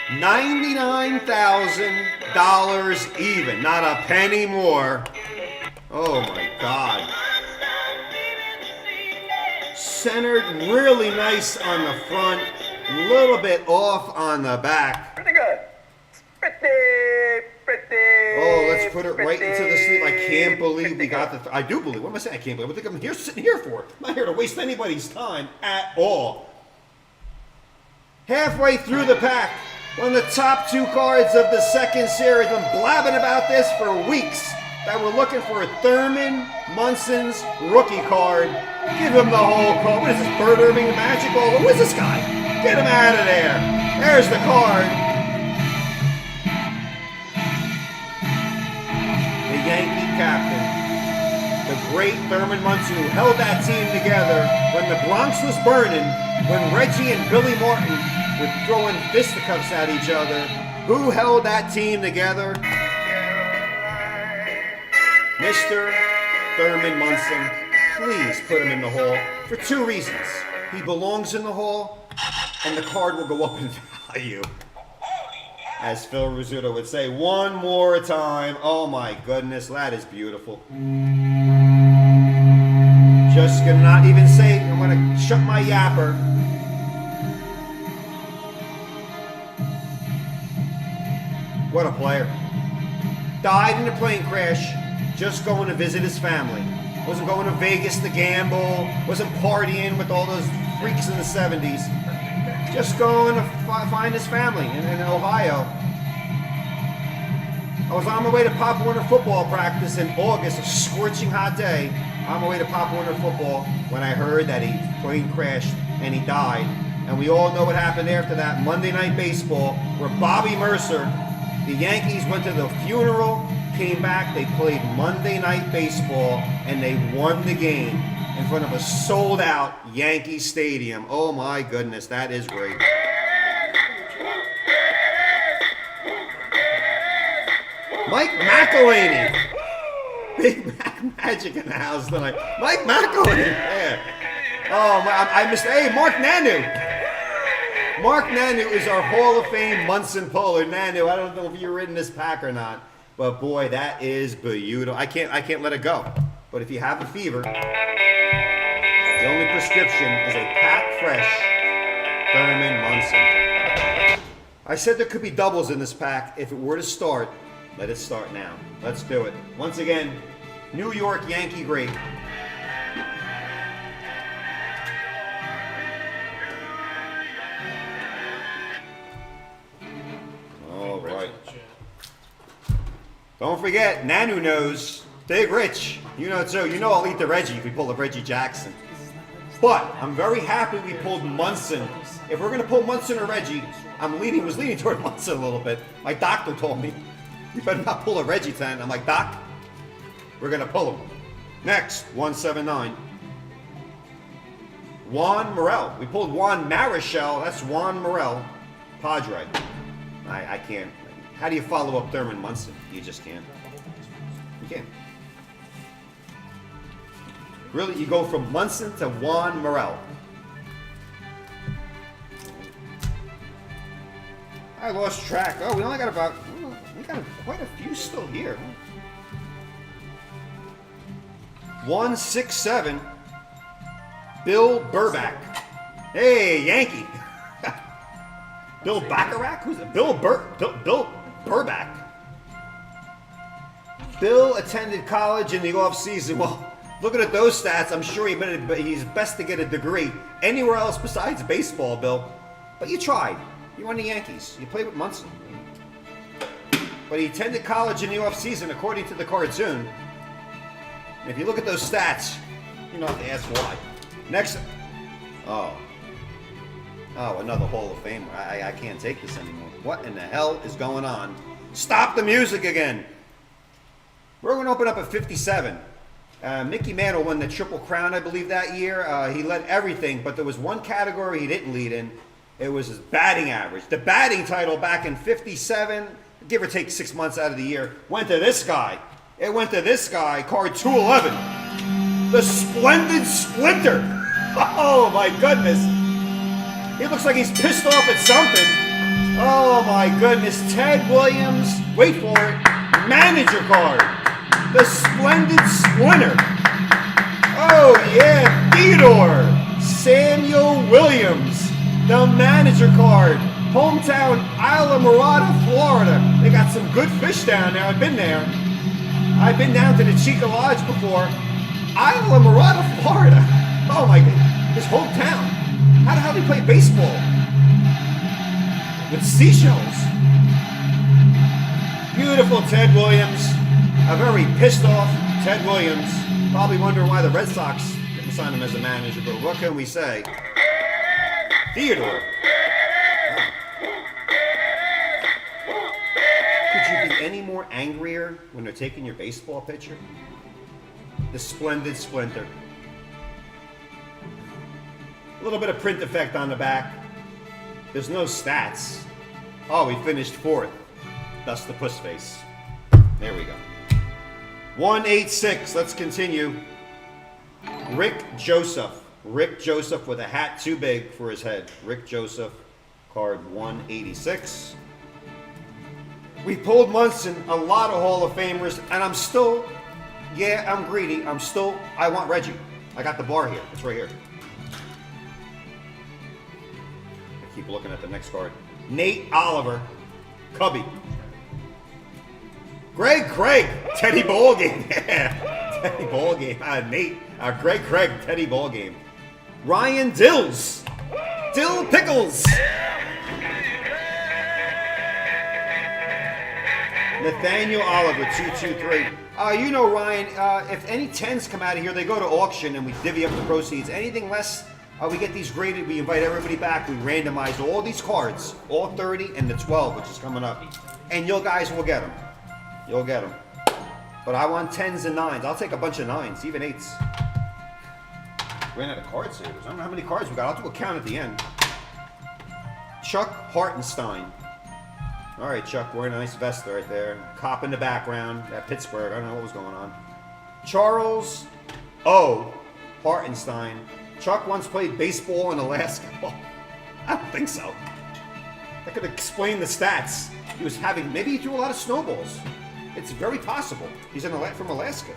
$99,000 even, not a penny more. Oh my God. Centered really nice on the front, a little bit off on the back. Pretty good. Pretty. Oh, let's put it right into the sleeve. I can't believe we got the... I do believe. What am I saying? I can't believe. What do you think I'm here sitting here for? I'm not here to waste anybody's time at all. Halfway through the pack, one of the top two cards of the second series. I've been blabbing about this for weeks. That we're looking for a Thurman Munson's rookie card. Give him the whole card. What is this, Bird Irving the Magic Ball? Who is this guy? Get him out of there. There's the card. The Yankee captain. The great Thurman Munson, who held that team together when the Bronx was burning, when Reggie and Billy Martin were throwing fisticuffs at each other. Who held that team together? Mr. Thurman Munson. Please put him in the Hall for two reasons. He belongs in the Hall, and the card will go up in value. As Phil Rizzuto would say, one more time. Oh my goodness, that is beautiful. Just gonna not even say, I'm gonna shut my yapper. What a player. Died in a plane crash, just going to visit his family. Wasn't going to Vegas to gamble, wasn't partying with all those freaks in the 70s. Just going to find his family in Ohio. I was on my way to Pop Warner football practice in August, a scorching hot day. On my way to Pop Warner football when I heard that he plane crashed and he died. And we all know what happened after that. Monday Night Baseball, where Bobby Mercer, the Yankees went to the funeral, came back, they played Monday Night Baseball, and they won the game in front of a sold-out Yankee Stadium. Oh my goodness, that is great. Mike McElhaney. Big Mac Magic in the house tonight. Mike McElhaney. Yeah. Oh, I missed. Hey, Mark Nanu. Mark Nanu is our Hall of Fame Munson Polar. Nanu, I don't know if you're in this pack or not, but boy, that is beautiful. I can't let it go. But if you have a fever, the only prescription is a pack fresh Thurman Munson. I said there could be doubles in this pack. If it were to start, let it start now. Let's do it. Once again, New York Yankee great. All right. Don't forget, Nanu knows. Big Rich. You know too. You know I'll eat the Reggie if we pull a Reggie Jackson. But I'm very happy we pulled Munson. If we're going to pull Munson or Reggie, was leaning toward Munson a little bit. My doctor told me, you better not pull a Reggie tonight. I'm like, Doc, we're going to pull him. Next, 179. Juan Morel. We pulled Juan Marichal. That's Juan Morel. Padre. I can't. How do you follow up Thurman Munson? You just can't. You can't. Really, you go from Munson to Juan Morel. I lost track. Oh, we only got we got quite a few still here. 167. Bill Burback. Hey, Yankee. Bill Bacharach? Who's it? Bill Burback. Bill attended college in the off season. Well, looking at those stats, I'm sure he's best to get a degree anywhere else besides baseball, Bill. But you tried. You won the Yankees. You played with Munson. But he attended college in the off season, according to the cartoon. And if you look at those stats, you don't have to ask why. Next. Oh, another Hall of Famer. I can't take this anymore. What in the hell is going on? Stop the music again. We're going to open up at 57. Mickey Mantle won the Triple Crown, I believe, that year. He led everything, but there was one category he didn't lead in. It was his batting average. The batting title back in 57, give or take 6 months out of the year, went to this guy. It went to this guy, card 211. The Splendid Splinter. Oh, my goodness. He looks like he's pissed off at something. Oh, my goodness. Ted Williams, wait for it, manager card. The Splendid Splinter. Oh, yeah, Theodore Samuel Williams, the manager card. Hometown, Islamorada, Florida. They got some good fish down there. I've been there. I've been down to the Chica Lodge before. Islamorada, Florida. Oh, my God. His hometown. How the hell do you play baseball? With seashells. Beautiful Ted Williams. A very pissed off Ted Williams. Probably wondering why the Red Sox didn't sign him as a manager, but what can we say? Theodore. Could you be any more angrier when they're taking your baseball picture? The Splendid Splinter. A little bit of print effect on the back. There's no stats. Oh, we finished 4th. Thus the puss face. There we go. 186. Let's continue. Rick Joseph. Rick Joseph with a hat too big for his head. Rick Joseph, card 186. We pulled Munson, a lot of Hall of Famers, and I'm still, yeah, I'm greedy. I want Reggie. I got the bar here. It's right here. I keep looking at the next card. Nate Oliver, Cubby. Greg Craig, Teddy Ballgame. Yeah, Teddy Ballgame. Nate, Greg Craig, Teddy Ballgame. Ryan Dills, Dill Pickles. Nathaniel Oliver, 223. You know, Ryan, if any 10s come out of here, they go to auction and we divvy up the proceeds. Anything less, we get these graded, we invite everybody back, we randomize all these cards, all 30 and the 12, which is coming up. And you guys will get them. You'll get them. But I want 10s and 9s. I'll take a bunch of 9s, even 8s. Ran out of cards here. I don't know how many cards we got. I'll do a count at the end. Chuck Hartenstein. All right, Chuck, wearing a nice vest right there. Cop in the background at Pittsburgh. I don't know what was going on. Charles O. Hartenstein. Chuck once played baseball in Alaska. I don't think so. That could explain the stats. He was having, maybe he threw a lot of snowballs. It's very possible. He's from Alaska.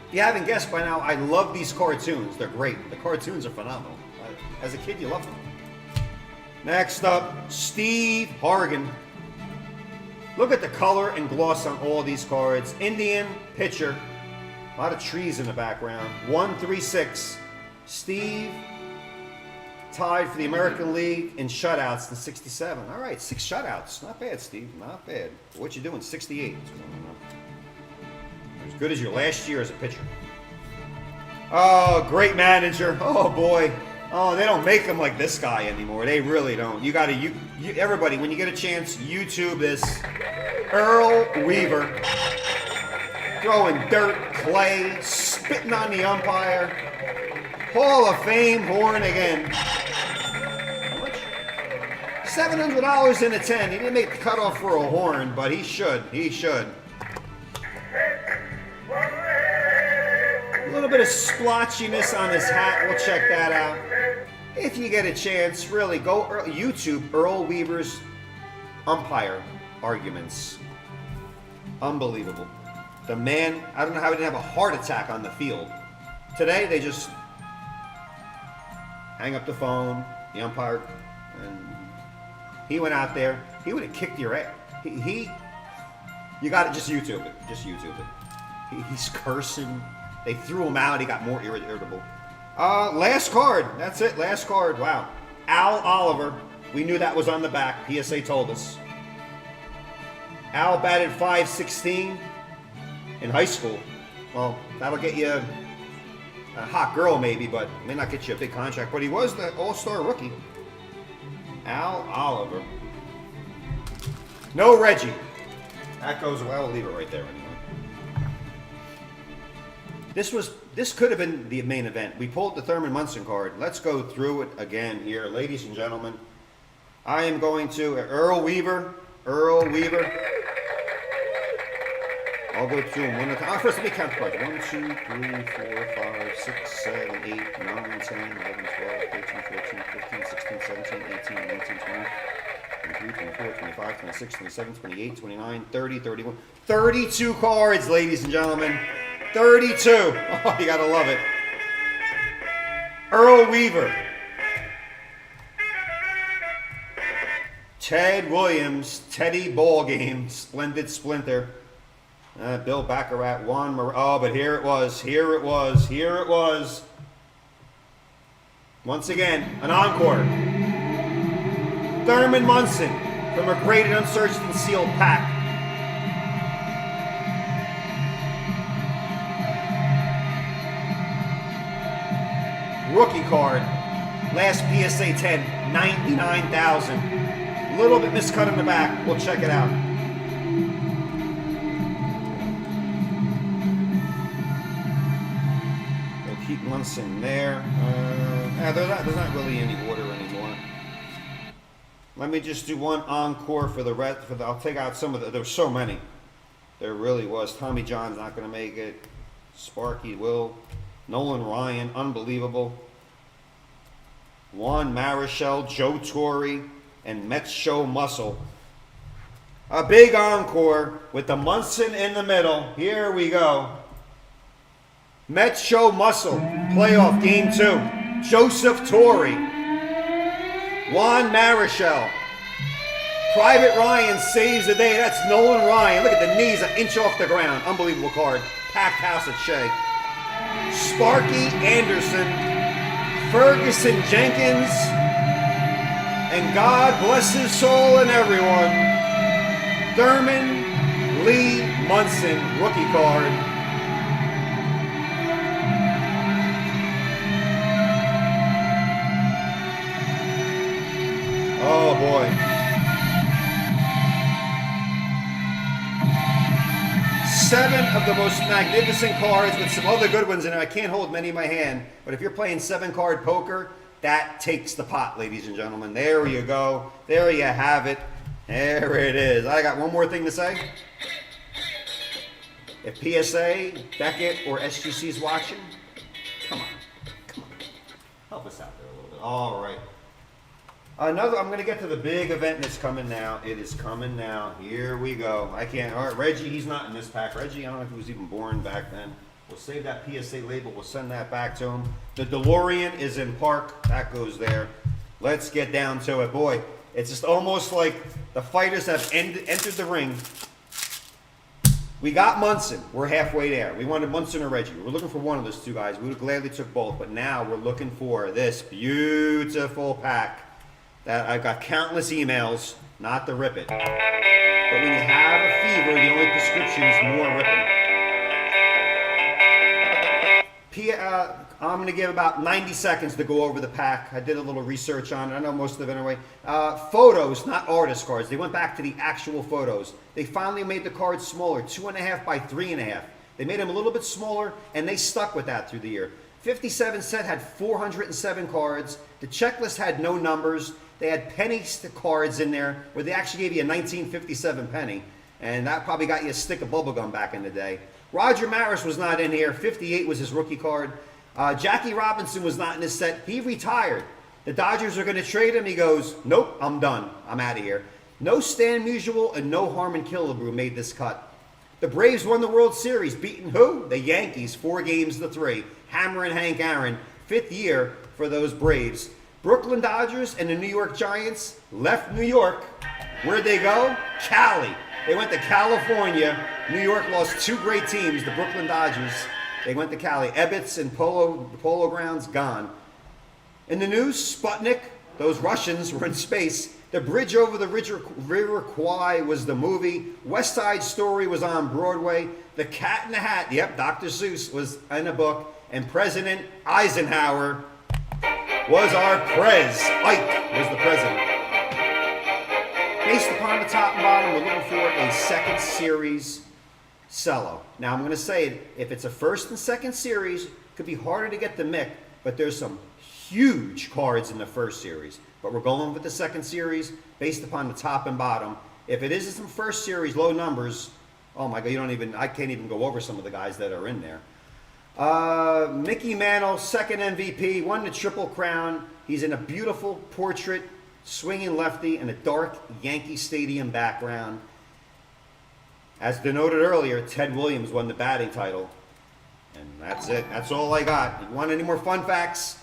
If you haven't guessed by now, I love these cartoons. They're great. The cartoons are phenomenal. As a kid, you love them. Next up, Steve Hargan. Look at the color and gloss on all these cards. Indian pitcher. A lot of trees in the background. 136. Steve tied for the American League in shutouts in 67. All right, 6 shutouts. Not bad, Steve. Not bad. What you doing? 68. As good as your last year as a pitcher. Oh, great manager. Oh, boy. Oh, they don't make them like this guy anymore. They really don't. You got to, everybody, when you get a chance, YouTube this. Earl Weaver. Throwing dirt, clay, spitting on the umpire. Hall of Fame horn again. How much? $700 in a 10. He didn't make the cutoff for a horn, but he should. He should. A little bit of splotchiness on his hat. We'll check that out. If you get a chance, really, go YouTube Earl Weaver's umpire arguments. Unbelievable. The man, I don't know how he didn't have a heart attack on the field. Today, they just hang up the phone, the umpire, and he went out there. He would have kicked your ass. You got to just YouTube it. Just YouTube it. He's cursing. They threw him out. He got more irritable. Last card. That's it. Last card. Wow. Al Oliver. We knew that was on the back. PSA told us. Al batted .516 in high school. Well, that'll get you a hot girl maybe, but may not get you a big contract. But he was the all-star rookie. Al Oliver. No Reggie. That goes well. We'll leave it right there anyway. This could have been the main event. We pulled the Thurman Munson card. Let's go through it again here, ladies and gentlemen. I am going to Earl Weaver. Earl Weaver. I'll go through them one at a time. First, let me count the cards. 1, 2, 3, 4, 5, 6, 7, 8, 9, 10, 11, 12, 13, 14, 15, 16, 17, 18, 19, 20. 23, 24, 25, 26, 27, 28, 29, 30, 31. 32 cards, ladies and gentlemen. 32. Oh, you gotta love it. Earl Weaver. Ted Williams. Teddy Ballgame. Splendid Splinter. Bill Baccarat. Juan oh, but here it was. Here it was. Here it was. Once again, an encore. Thurman Munson from a graded, unsearched, and sealed pack. Rookie card. Last PSA 10, 99,000. A little bit miscut in the back. We'll check it out. We'll keep Munson there. There's not really any order anymore. Let me just do one encore for the rest. I'll take out some of the. There were so many. There really was. Tommy John's not going to make it. Sparky will. Nolan Ryan, unbelievable. Juan Marichal, Joe Torre, and Mets Show Muscle. A big encore with the Munson in the middle. Here we go. Mets show muscle. Playoff game 2. Joseph Torre. Juan Marichal. Private Ryan saves the day. That's Nolan Ryan. Look at the knees, an inch off the ground. Unbelievable card. Packed house at Shea. Sparky Anderson. Ferguson Jenkins. And God bless his soul and everyone, Thurman Lee Munson, rookie card. Oh boy. 7 of the most magnificent cards with some other good ones in there. I can't hold many in my hand, but if you're playing 7-card poker, that takes the pot, ladies and gentlemen. There you go. There you have it. There it is. I got one more thing to say. If PSA, Beckett, or SGC is watching, come on. Come on. Help us out there a little bit. All right. I'm going to get to the big event that's coming now. It is coming now. Here we go. I can't. All right, Reggie, he's not in this pack. Reggie, I don't know if he was even born back then. We'll save that PSA label. We'll send that back to him. The DeLorean is in park. That goes there. Let's get down to it. Boy, it's just almost like the fighters have entered the ring. We got Munson. We're halfway there. We wanted Munson or Reggie. We're looking for one of those two guys. We would have gladly took both, but now we're looking for this beautiful pack that I've got countless emails, not to rip it. But when you have a fever, the only prescription is more ripping. I'm going to give about 90 seconds to go over the pack. I did a little research on it. I know most of it anyway. Photos, not artist cards. They went back to the actual photos. They finally made the cards smaller, 2.5 by 3.5. They made them a little bit smaller, and they stuck with that through the year. 57 set had 407 cards. The checklist had no numbers. They had penny cards in there where they actually gave you a 1957 penny. And that probably got you a stick of bubblegum back in the day. Roger Maris was not in here. 58 was his rookie card. Jackie Robinson was not in his set. He retired. The Dodgers are going to trade him. He goes, nope, I'm done. I'm out of here. No Stan Musial and no Harmon Killebrew made this cut. The Braves won the World Series, beating who? The Yankees, 4-3. Hammer and Hank Aaron, 5th year for those Braves. Brooklyn Dodgers and the New York Giants left New York. Where'd they go? Cali. They went to California. New York lost 2 great teams, the Brooklyn Dodgers. They went to Cali. Ebbets and Polo Grounds, gone. In the news, Sputnik, those Russians were in space. The Bridge Over the River Kwai was the movie. West Side Story was on Broadway. The Cat in the Hat, yep, Dr. Seuss was in a book. And President Eisenhower was our Prez. Ike was the president. Based upon the top and bottom, we're looking for a second series cello. Now I'm going to say, if it's a first and second series, it could be harder to get the Mick, but there's some huge cards in the first series. But we're going with the second series based upon the top and bottom. If it is some first series, low numbers, oh my God, I can't even go over some of the guys that are in there. Mickey Mantle, second MVP, won the Triple Crown. He's in a beautiful portrait, swinging lefty in a dark Yankee Stadium background. As denoted earlier, Ted Williams won the batting title. And that's it. That's all I got. If you want any more fun facts,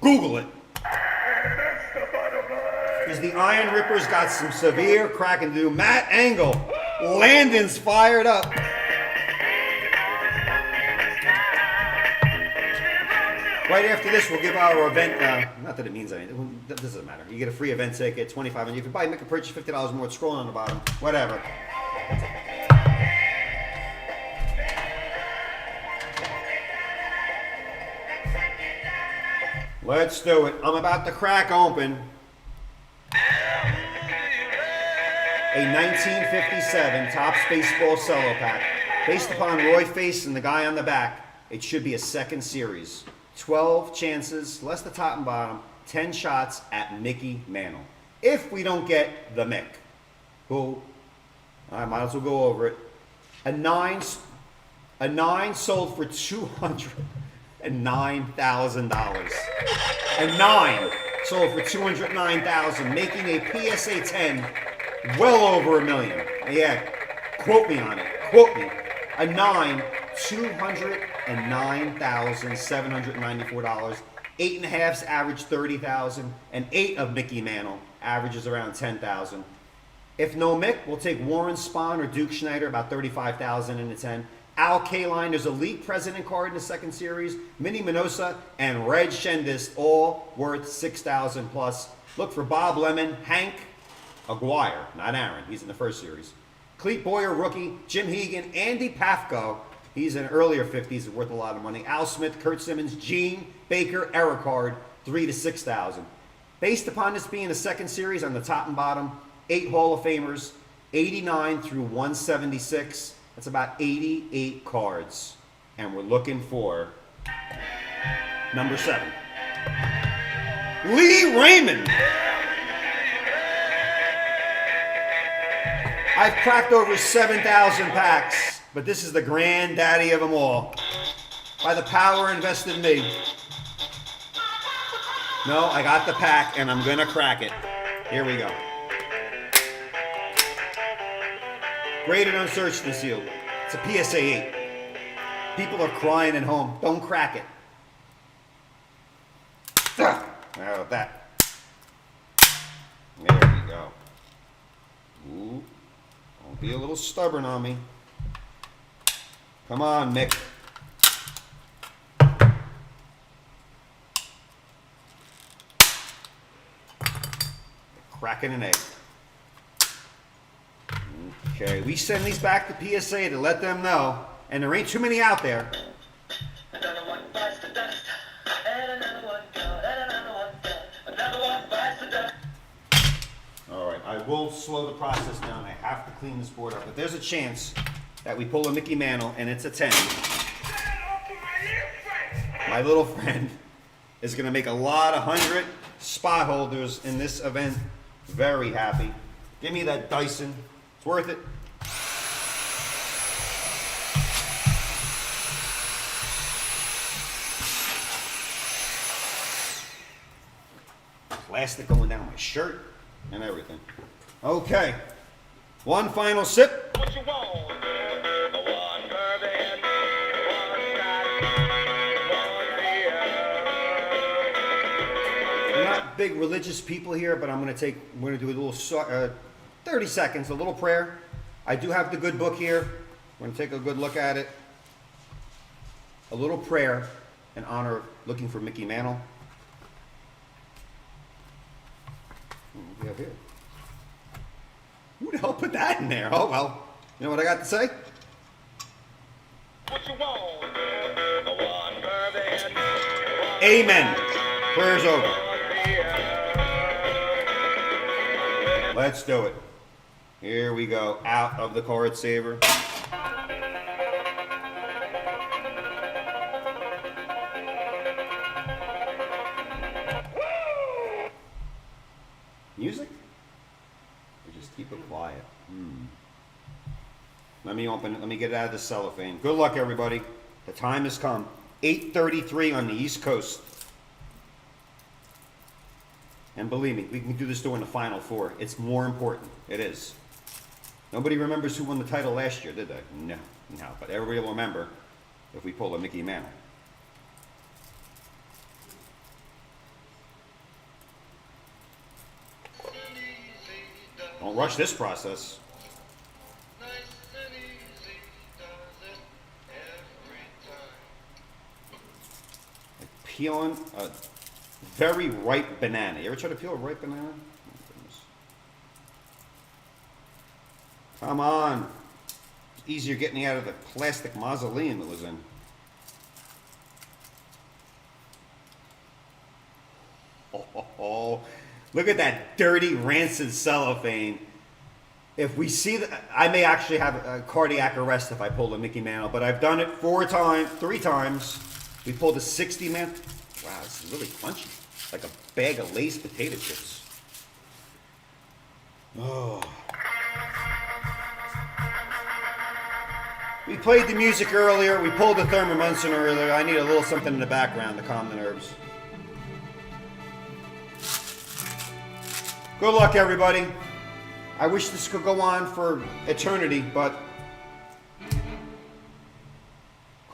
Google it. Because the Iron Rippers got some severe cracking to do. Matt Engel. Landon's fired up. Right after this, we'll give our event, not that it means anything, that doesn't matter. You get a free event ticket, $25, and you can make a purchase, $50 more, it's scrolling on the bottom, whatever. Let's do it. I'm about to crack open a 1957 Topps Baseball Cello Pack. Based upon Roy Face and the guy on the back, it should be a second series. 12 chances, less the top and bottom, 10 shots at Mickey Mantle. If we don't get the Mick, who, I might as well go over it. A nine sold for $209,000. A 9 sold for $209,000, making a PSA 10 well over $1 million. Yeah, quote me on it. Quote me. A 9 $209,794. 8.5s average 30,000, and 8 of Mickey Mantle averages around 10,000. If no Mick, we'll take Warren Spahn or Duke Schneider, about 35,000 in the 10. Al Kaline, there's a league president card in the second series. Minnie Minosa and Red Shendis, all worth 6,000 plus. Look for Bob Lemon, Hank Aguirre, not Aaron, he's in the first series. Clete Boyer, rookie. Jim Hegan, Andy Pafko, he's an earlier 50s, worth a lot of money. Al Smith, Kurt Simmons, Gene Baker, error card, 3 to 6,000. Based upon this being the second series, on the top and bottom, 8 Hall of Famers, 89 through 176. That's about 88 cards. And we're looking for number 7. Lee Raymond. I've cracked over 7,000 packs, but this is the granddaddy of them all. By the power invested in me. No, I got the pack and I'm gonna crack it. Here we go. Graded, unsearched, and sealed. It's a PSA 8. People are crying at home. Don't crack it. How about that? There we go. Ooh. Don't be a little stubborn on me. Come on, Mick. Cracking an egg. Okay, we send these back to PSA to let them know, and there ain't too many out there. All right, I will slow the process down. I have to clean this board up, but there's a chance that we pull a Mickey Mantle and it's a 10. My little friend is going to make a lot of 100 spot holders in this event very happy. Give me that Dyson. It's worth it. Plastic going down my shirt and everything. Okay. One final sip. What you want? One bourbon, one scotch, one beer. We're not big religious people here, but we're going to do a little 30 seconds, a little prayer. I do have the good book here. We're going to take a good look at it. A little prayer in honor of looking for Mickey Mantle. What do we have here? Who the hell put that in there? Oh, well. You know what I got to say? What you want? One bourbon, Amen. Prayer's over. one beer. Let's do it. Here we go. Out of the card saver. Music? Or just keep it quiet? Let me open it. Let me get it out of the cellophane. Good luck, everybody. The time has come. 8:33 on the East Coast. And believe me, we can do this during the Final Four. It's more important. It is. Nobody remembers who won the title last year, did they? No. No. But everybody will remember if we pull a Mickey Mantle. Don't rush this process. Like peeling a very ripe banana. You ever try to peel a ripe banana? Oh, goodness. Come on. It's easier getting it out of the plastic mausoleum it was in. Oh. Look at that dirty, rancid cellophane. If we see that, I may actually have a cardiac arrest if I pull a Mickey Mantle, but I've done it 3 times. We pulled a 60 man. Wow, this is really crunchy. Like a bag of Lay's potato chips. Oh. We played the music earlier. We pulled the Thurman Munson earlier. I need a little something in the background to calm the nerves. Good luck, everybody. I wish this could go on for eternity, but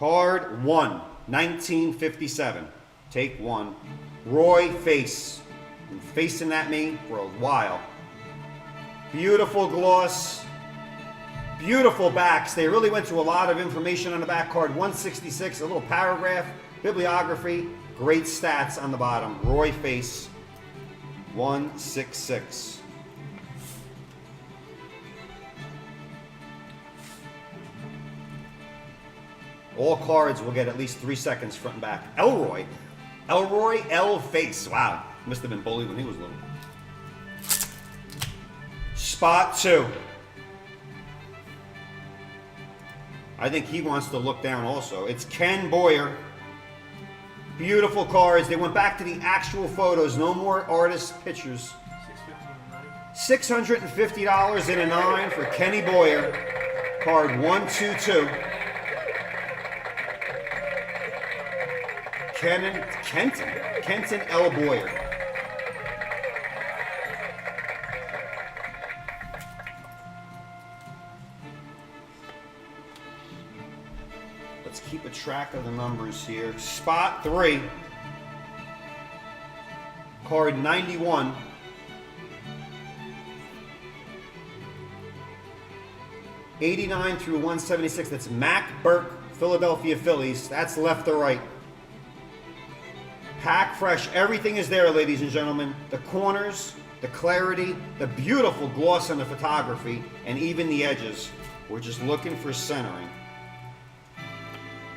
Card 1, 1957. Take 1. Roy Face. Been facing at me for a while. Beautiful gloss. Beautiful backs. They really went through a lot of information on the back. Card 166, a little paragraph, bibliography, great stats on the bottom. Roy Face, 166. All cards will get at least 3 seconds front and back. Elroy. Elroy L. Face. Wow. Must have been bullied when he was little. Spot 2. I think he wants to look down also. It's Ken Boyer. Beautiful cards. They went back to the actual photos. No more artist pictures. $650 in a 9 for Kenny Boyer. Card 122. Kenton L. Boyer. Let's keep a track of the numbers here. Spot 3. Card 91. '89 through 176. That's Mac Burke, Philadelphia Phillies. That's left to right. Pack fresh. Everything is there, ladies and gentlemen. The corners, the clarity, the beautiful gloss on the photography, and even the edges. We're just looking for centering.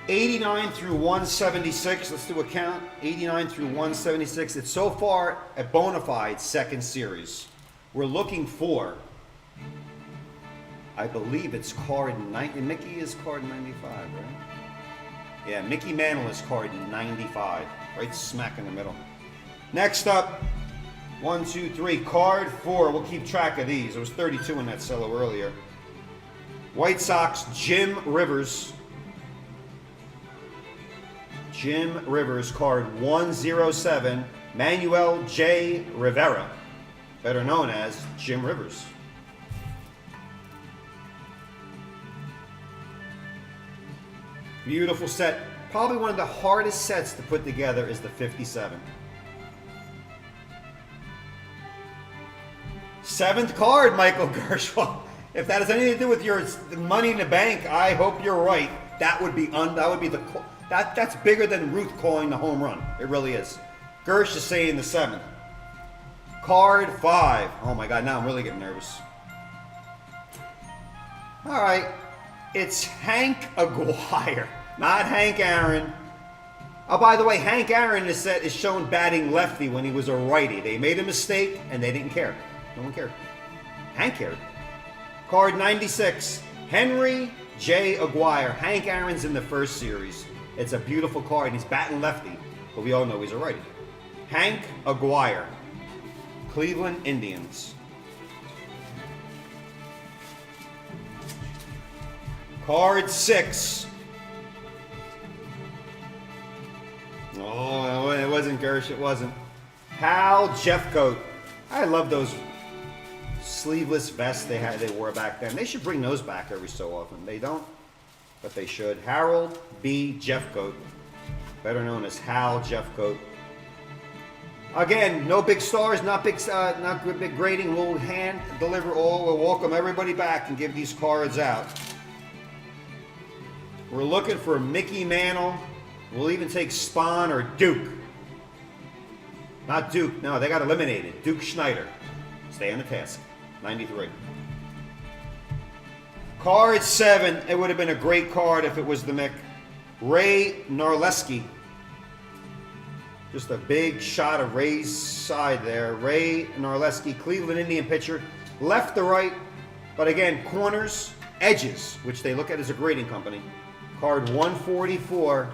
89 through 176. Let's do a count. 89 through 176. It's so far a bona fide second series. We're looking for, I believe it's card 90. Mickey is card 95, right? Yeah, Mickey Mantle is card 95. Right smack in the middle. Next up, 1, 2, 3, card 4. We'll keep track of these. There was 32 in that cello earlier. White Sox, Jim Rivers. Jim Rivers, card 107. Manuel J. Rivera, better known as Jim Rivers. Beautiful set. Probably one of the hardest sets to put together is the 57. 7th card, Michael Gershwell. If that has anything to do with your money in the bank, I hope you're right. That would be that's bigger than Ruth calling the home run. It really is. Gersh is saying the 7th. Card 5. Oh my God, now I'm really getting nervous. All right, it's Hank Aguirre. Not Hank Aaron. Oh, by the way, Hank Aaron in this set is shown batting lefty when he was a righty. They made a mistake, and they didn't care. No one cared. Hank cared. Card 96, Henry J. Aguirre. Hank Aaron's in the first series. It's a beautiful card, and he's batting lefty, but we all know he's a righty. Hank Aguirre, Cleveland Indians. Card 6. Oh, it wasn't Gersh, it wasn't. Hal Jeffcoat. I love those sleeveless vests they wore back then. They should bring those back every so often. They don't, but they should. Harold B. Jeffcoat, better known as Hal Jeffcoat. Again, no big stars, not big grading. We'll hand deliver all. We'll welcome everybody back and give these cards out. We're looking for Mickey Mantle. We'll even take Spahn or Duke. Not Duke, no, they got eliminated. Duke Schneider. Stay on the task. 93. Card 7. It would have been a great card if it was the Mick. Ray Narleski. Just a big shot of Ray's side there. Ray Narleski, Cleveland Indian pitcher. Left to right, but again, corners, edges, which they look at as a grading company. Card 144.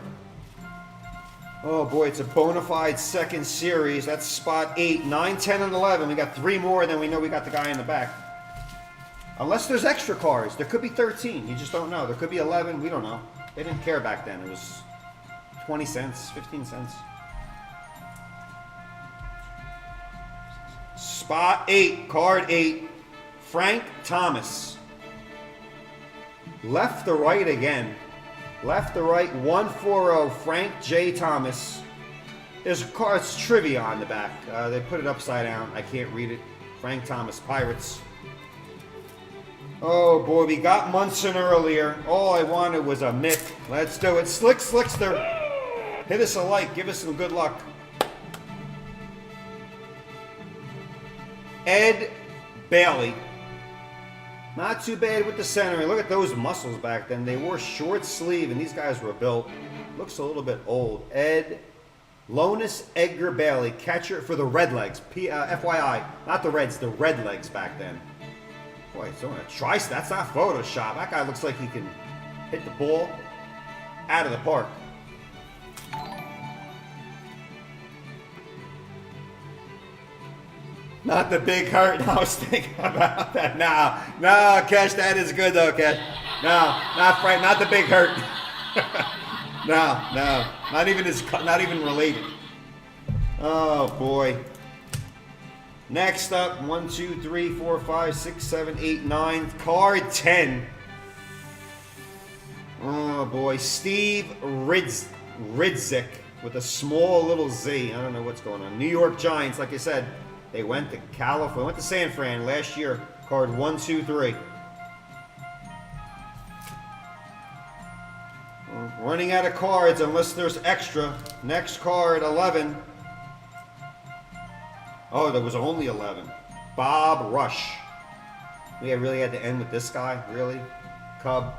Oh boy, it's a bona fide second series. That's spot 8, 9, 10, and 11. We got 3 more, then we know we got the guy in the back. Unless there's extra cards. There could be 13. You just don't know. There could be 11. We don't know. They didn't care back then. It was 20 cents, 15 cents. Spot 8, card 8. Frank Thomas. Left to right again. Left to right, 140, Frank J. Thomas. There's cards trivia on the back. They put it upside down. I can't read it. Frank Thomas, Pirates. Oh boy, we got Munson earlier. All I wanted was a Mick. Let's do it. Slick Slickster. Hit us a like. Give us some good luck. Ed Bailey. Not too bad with the centering. Look at those muscles back then. They wore short sleeve, and these guys were built. Looks a little bit old. Ed Lonis Edgar Bailey, catcher for the Redlegs. FYI, not the Reds, the Redlegs back then. Boy, it's on a trice. That's not Photoshop. That guy looks like he can hit the ball out of the park. Not the big hurt. I was thinking about that. No, Cash, that is good though, Cash. No, not Frank. Not the big hurt. No, not even related. Oh boy. Next up, 1, 2, 3, 4, 5, 6, 7, 8, 9. Card 10. Oh boy, Steve Ridzik with a small little Z. I don't know what's going on. New York Giants, like I said, they went to California, went to San Fran last year. Card 1, 2, 3. Running out of cards unless there's extra. Next card, 11. Oh, there was only 11. Bob Rush. We really had to end with this guy? Really? Cub.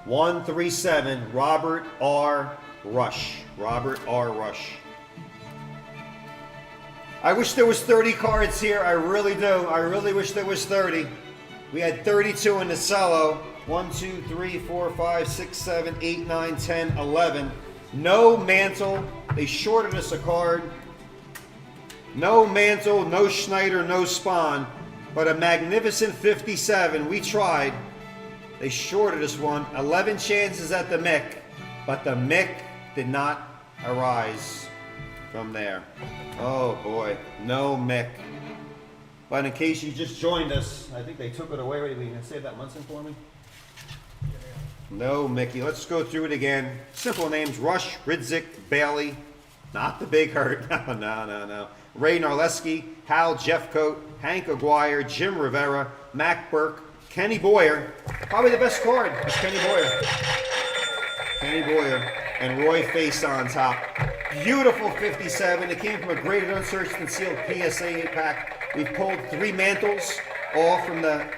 137, Robert R. Rush. Robert R. Rush. I wish there was 30 cards here. I really do. I really wish there was 30. We had 32 in the cello. 1, 2, 3, 4, 5, 6, 7, 8, 9, 10, 11. No Mantle. They shorted us a card. No Mantle, no Schneider, no Spahn. But a magnificent 57. We tried. They shorted us one. 11 chances at the Mick. But the Mick did not arise from there. Oh boy. No Mick. But in case you just joined us, I think they took it away. Wait, you can save that Munson for me? No, Mickey. Let's go through it again. Simple names. Rush, Ridzik, Bailey. Not the big hurt. No. Ray Narleski, Hal Jeffcoat, Hank Aguirre, Jim Rivera, Mac Burke, Kenny Boyer. Probably the best card is Kenny Boyer. Kenny Boyer and Roy Face on top. Beautiful 57. It came from a graded, unsearched, and sealed PSA 8-pack. We've pulled 3 Mantles, all from the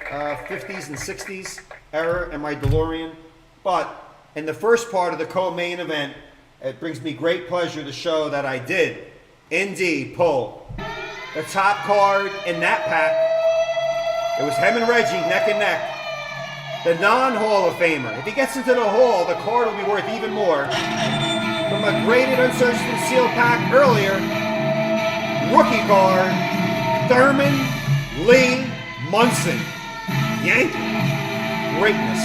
50s and 60s era and my DeLorean. But in the first part of the co-main event, it brings me great pleasure to show that I did indeed pull the top card in that pack. It was him and Reggie neck and neck. The non-Hall of Famer. If he gets into the Hall, the card will be worth even more. From a graded, unsearched, and sealed pack earlier, rookie card, Thurman Lee Munson. Yankee. Greatness.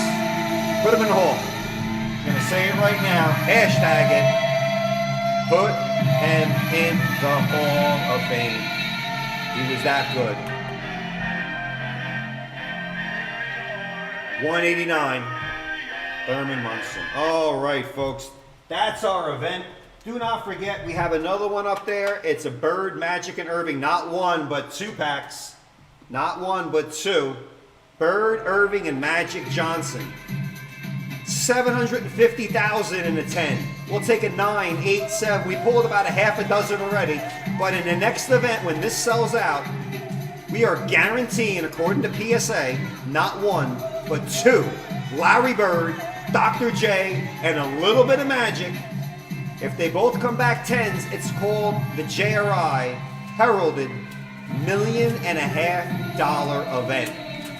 Put him in the Hall. I'm going to say it right now. Hashtag it. Put him in the Hall of Fame. He was that good. 189. Thurman Munson. All right, folks. That's our event. Do not forget, we have another one up there. It's a Bird, Magic, and Irving. Not one, but 2 packs. Not one, but 2. Bird, Irving, and Magic Johnson. $750,000 in a 10. We'll take a 9, 8, 7. We pulled about a half a dozen already. But in the next event, when this sells out, we are guaranteeing, according to PSA, not 1, but 2. Larry Bird, Dr. J, and a little bit of Magic. If they both come back 10s, it's called the JRI heralded $1.5 million event.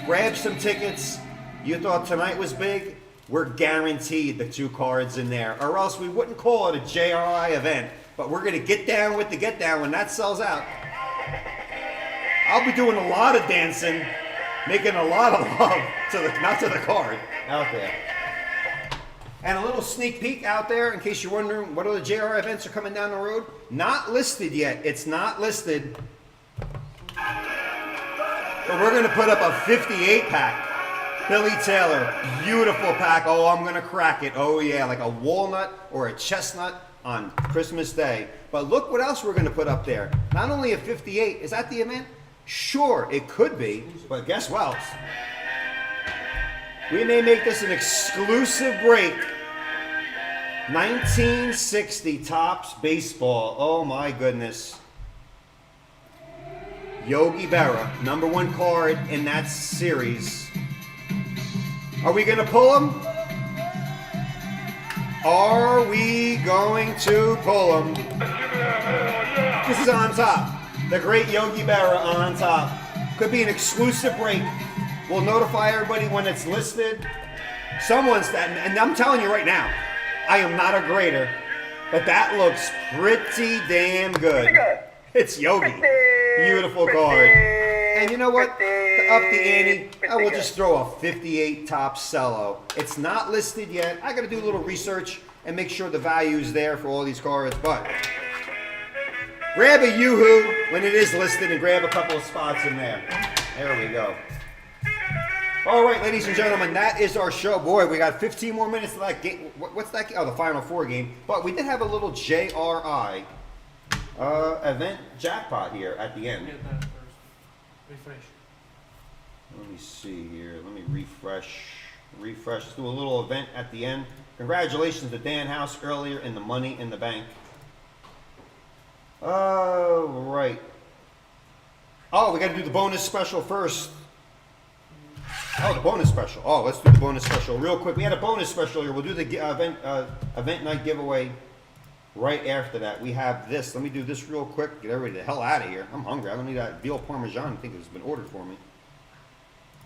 Grab some tickets. You thought tonight was big? We're guaranteed the 2 cards in there, or else we wouldn't call it a JRI event. But we're going to get down with the get down when that sells out. I'll be doing a lot of dancing, making a lot of love to the, not to the card, out there. And a little sneak peek out there, in case you're wondering what other JRI events are coming down the road. Not listed yet. It's not listed. But we're going to put up a 58 pack. Billy Taylor, beautiful pack. Oh, I'm gonna crack it. Oh yeah, like a walnut or a chestnut on Christmas Day. But look what else we're gonna put up there. Not only a 58, is that the event? Sure, it could be, but guess what? We may make this an exclusive break. 1960 Topps baseball. Oh my goodness. Yogi Berra, #1 card in that series. Are we gonna pull him? Are we going to pull him? This is on top. The great Yogi Berra on top. Could be an exclusive break. We'll notify everybody when it's listed. Someone's that, and I'm telling you right now, I am not a grader, but that looks pretty damn good. It's Yogi. Beautiful card. And you know what? To up the ante, I will just throw a 58 Topps cello. It's not listed yet. I got to do a little research and make sure the value's there for all these cards, but grab a Yoo-hoo when it is listed and grab a couple of spots in there. There we go. All right, ladies and gentlemen, that is our show. Boy, we got 15 more minutes of that game. What's that? Oh, the Final Four game. But we did have a little JRI event jackpot here at the end. Get that first. Refresh. Let me see here. Let me refresh. Let's do a little event at the end. Congratulations to Dan House earlier in the Money in the Bank. Right. Oh, we got to do the bonus special first. Oh, the bonus special. Oh, let's do the bonus special real quick. We had a bonus special here. We'll do the event night giveaway right after that. We have this. Let me do this real quick. Get everybody the hell out of here. I'm hungry. I don't need that veal parmesan. I think it's been ordered for me.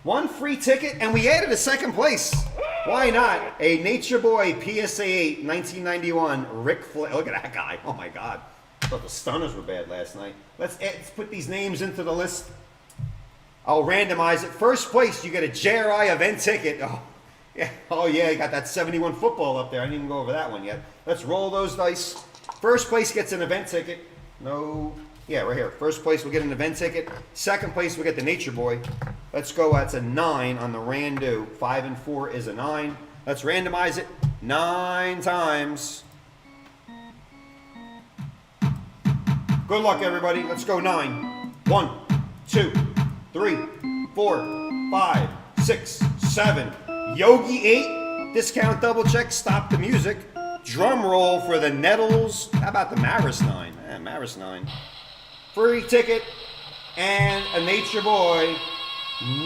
One free ticket, and we added a second place. Why not? A Nature Boy PSA 8 1991 Rick Flair. Look at that guy. Oh my God. I thought the stunners were bad last night. Let's put these names into the list. I'll randomize it. First place, you get a JRI event ticket. Oh yeah, you got that 71 football up there. I didn't even go over that one yet. Let's roll those dice. First place gets an event ticket. No, yeah, right here. First place will get an event ticket. Second place will get the Nature Boy. Let's go. That's a 9 on the Randu. 5 and 4 is a 9. Let's randomize it 9 times. Good luck, everybody. Let's go 9. 1, 2, 3, 4, 5, 6, 7. Yogi 8. Discount double check. Stop the music. Drum roll for the Nettles. How about the Maris 9? Maris 9. Free ticket and a Nature Boy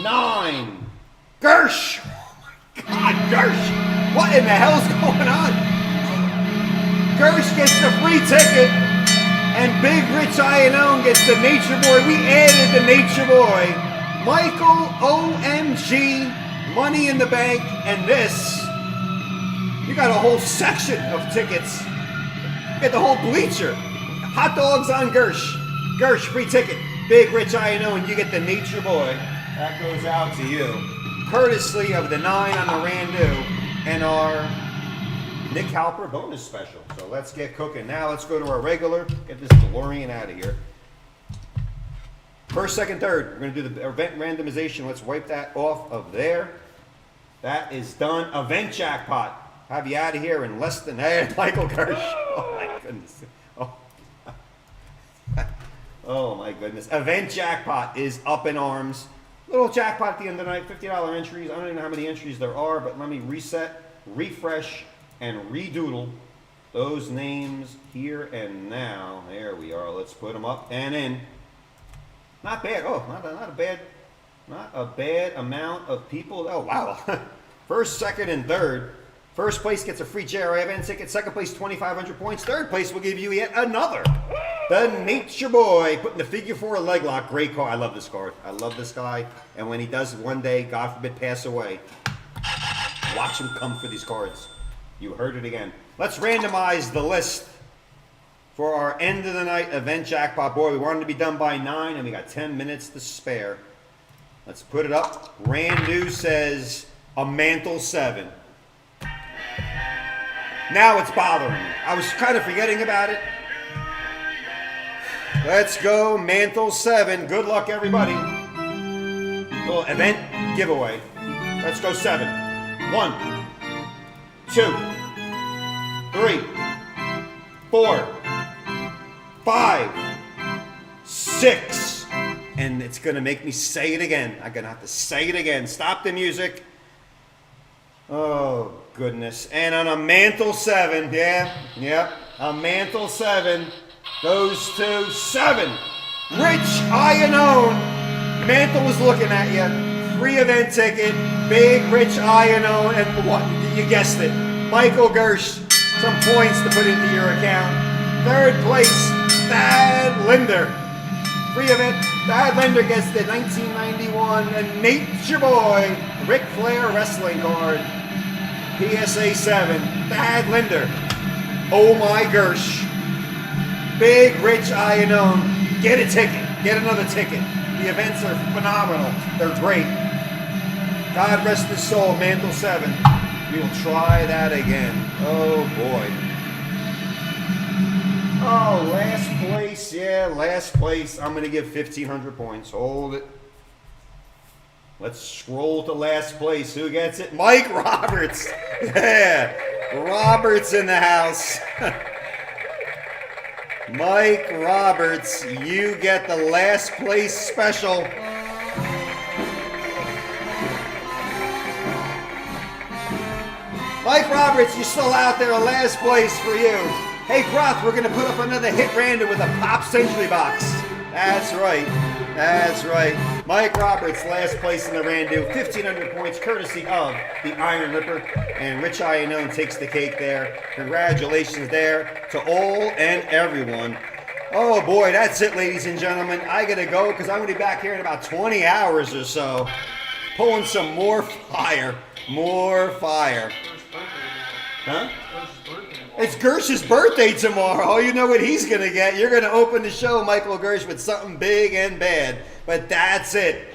9. Gersh. Oh my God, Gersh. What in the hell's going on? Gersh gets the free ticket. And Big Rich Iannone gets the Nature Boy. We added the Nature Boy. Michael OMG, Money in the Bank, and this. You got a whole section of tickets. You got the whole bleacher. Hot dogs on Gersh. Gersh, free ticket. Big Rich Iannone, you get the Nature Boy. That goes out to you. Courtesy of the 9 on the Randu and our Nick Halper bonus special. So let's get cooking. Now let's go to our regular. Get this DeLorean out of here. First, second, third. We're going to do the event randomization. Let's wipe that off of there. That is done. Event jackpot. Have you out of here in less than... Hey, Michael Gersh. Oh, my goodness. Oh. Oh, my goodness. Event jackpot is up in arms. Little jackpot at the end of the night. $50 entries. I don't even know how many entries there are, but let me reset, refresh, and redoodle those names here and now. There we are. Let's put them up and in. Not bad. Oh, not a bad amount of people. Oh, wow. First, second, and third. First place gets a free JRI event ticket. Second place, 2,500 points. Third place will give you yet another. The Nature Boy, putting the figure 4 leg lock. Great card. I love this card. I love this guy. And when he does one day, God forbid, pass away, watch him come for these cards. You heard it again. Let's randomize the list for our end of the night event jackpot. Boy, we wanted to be done by 9, and we got 10 minutes to spare. Let's put it up. Randu says a Mantle 7. Now it's bothering me. I was kind of forgetting about it. Let's go, Mantle 7. Good luck, everybody. Little event giveaway. Let's go 7. 1, 2, 3, 4, 5, 6. And it's going to make me say it again. I'm going to have to say it again. Stop the music. Oh, goodness. And on a mantle 7, a mantle 7 goes to 7. Rich Iannone. Mantle was looking at you. Free event ticket. Big Rich Iannone. And what? You guessed it. Michael Gersh. Some points to put into your account. 3rd place, Thad Linder. Free event. Thad Linder gets the 1991 Nature Boy Ric Flair wrestling card. PSA 7. Thad Linder. Oh my Gersh. Big Rich Iannone. Get a ticket. Get another ticket. The events are phenomenal. They're great. God rest his soul, Mantle 7. We will try that again. Oh boy. Oh, last place. Yeah, last place. I'm going to give 1,500 points. Hold it. Let's scroll to last place. Who gets it? Mike Roberts. Yeah. Roberts in the house. Mike Roberts, you get the last place special. Mike Roberts, you're still out there, last place for you. Hey, Groth, we're going to put up another hit random with a Pop Century box. That's right. That's right. Mike Roberts, last place in the Randu. 1,500 points, courtesy of the Iron Ripper. And Rich Iannone takes the cake there. Congratulations there to all and everyone. Oh boy, that's it, ladies and gentlemen. I got to go because I'm going to be back here in about 20 hours or so. Pulling some more fire. More fire. Huh? It's Gersh's birthday tomorrow. Oh, you know what he's going to get. You're going to open the show, Michael Gersh, with something big and bad. But that's it.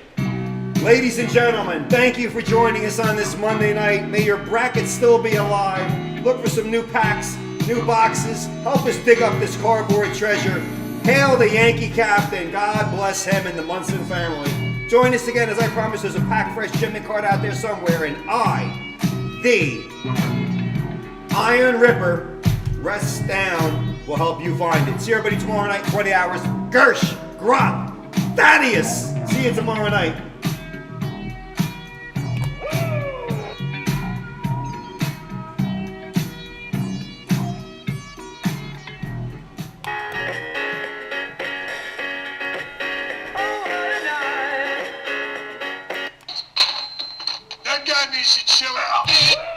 Ladies and gentlemen, thank you for joining us on this Monday night. May your bracket still be alive. Look for some new packs, new boxes. Help us dig up this cardboard treasure. Hail the Yankee captain. God bless him and the Munson family. Join us again, as I promised. There's a pack fresh gem card out there somewhere. And I, the Iron Ripper, rest down, will help you find it. See everybody tomorrow night, 20 hours. Gersh, Groth, Thaddeus. See you tomorrow night. That guy needs to chill out.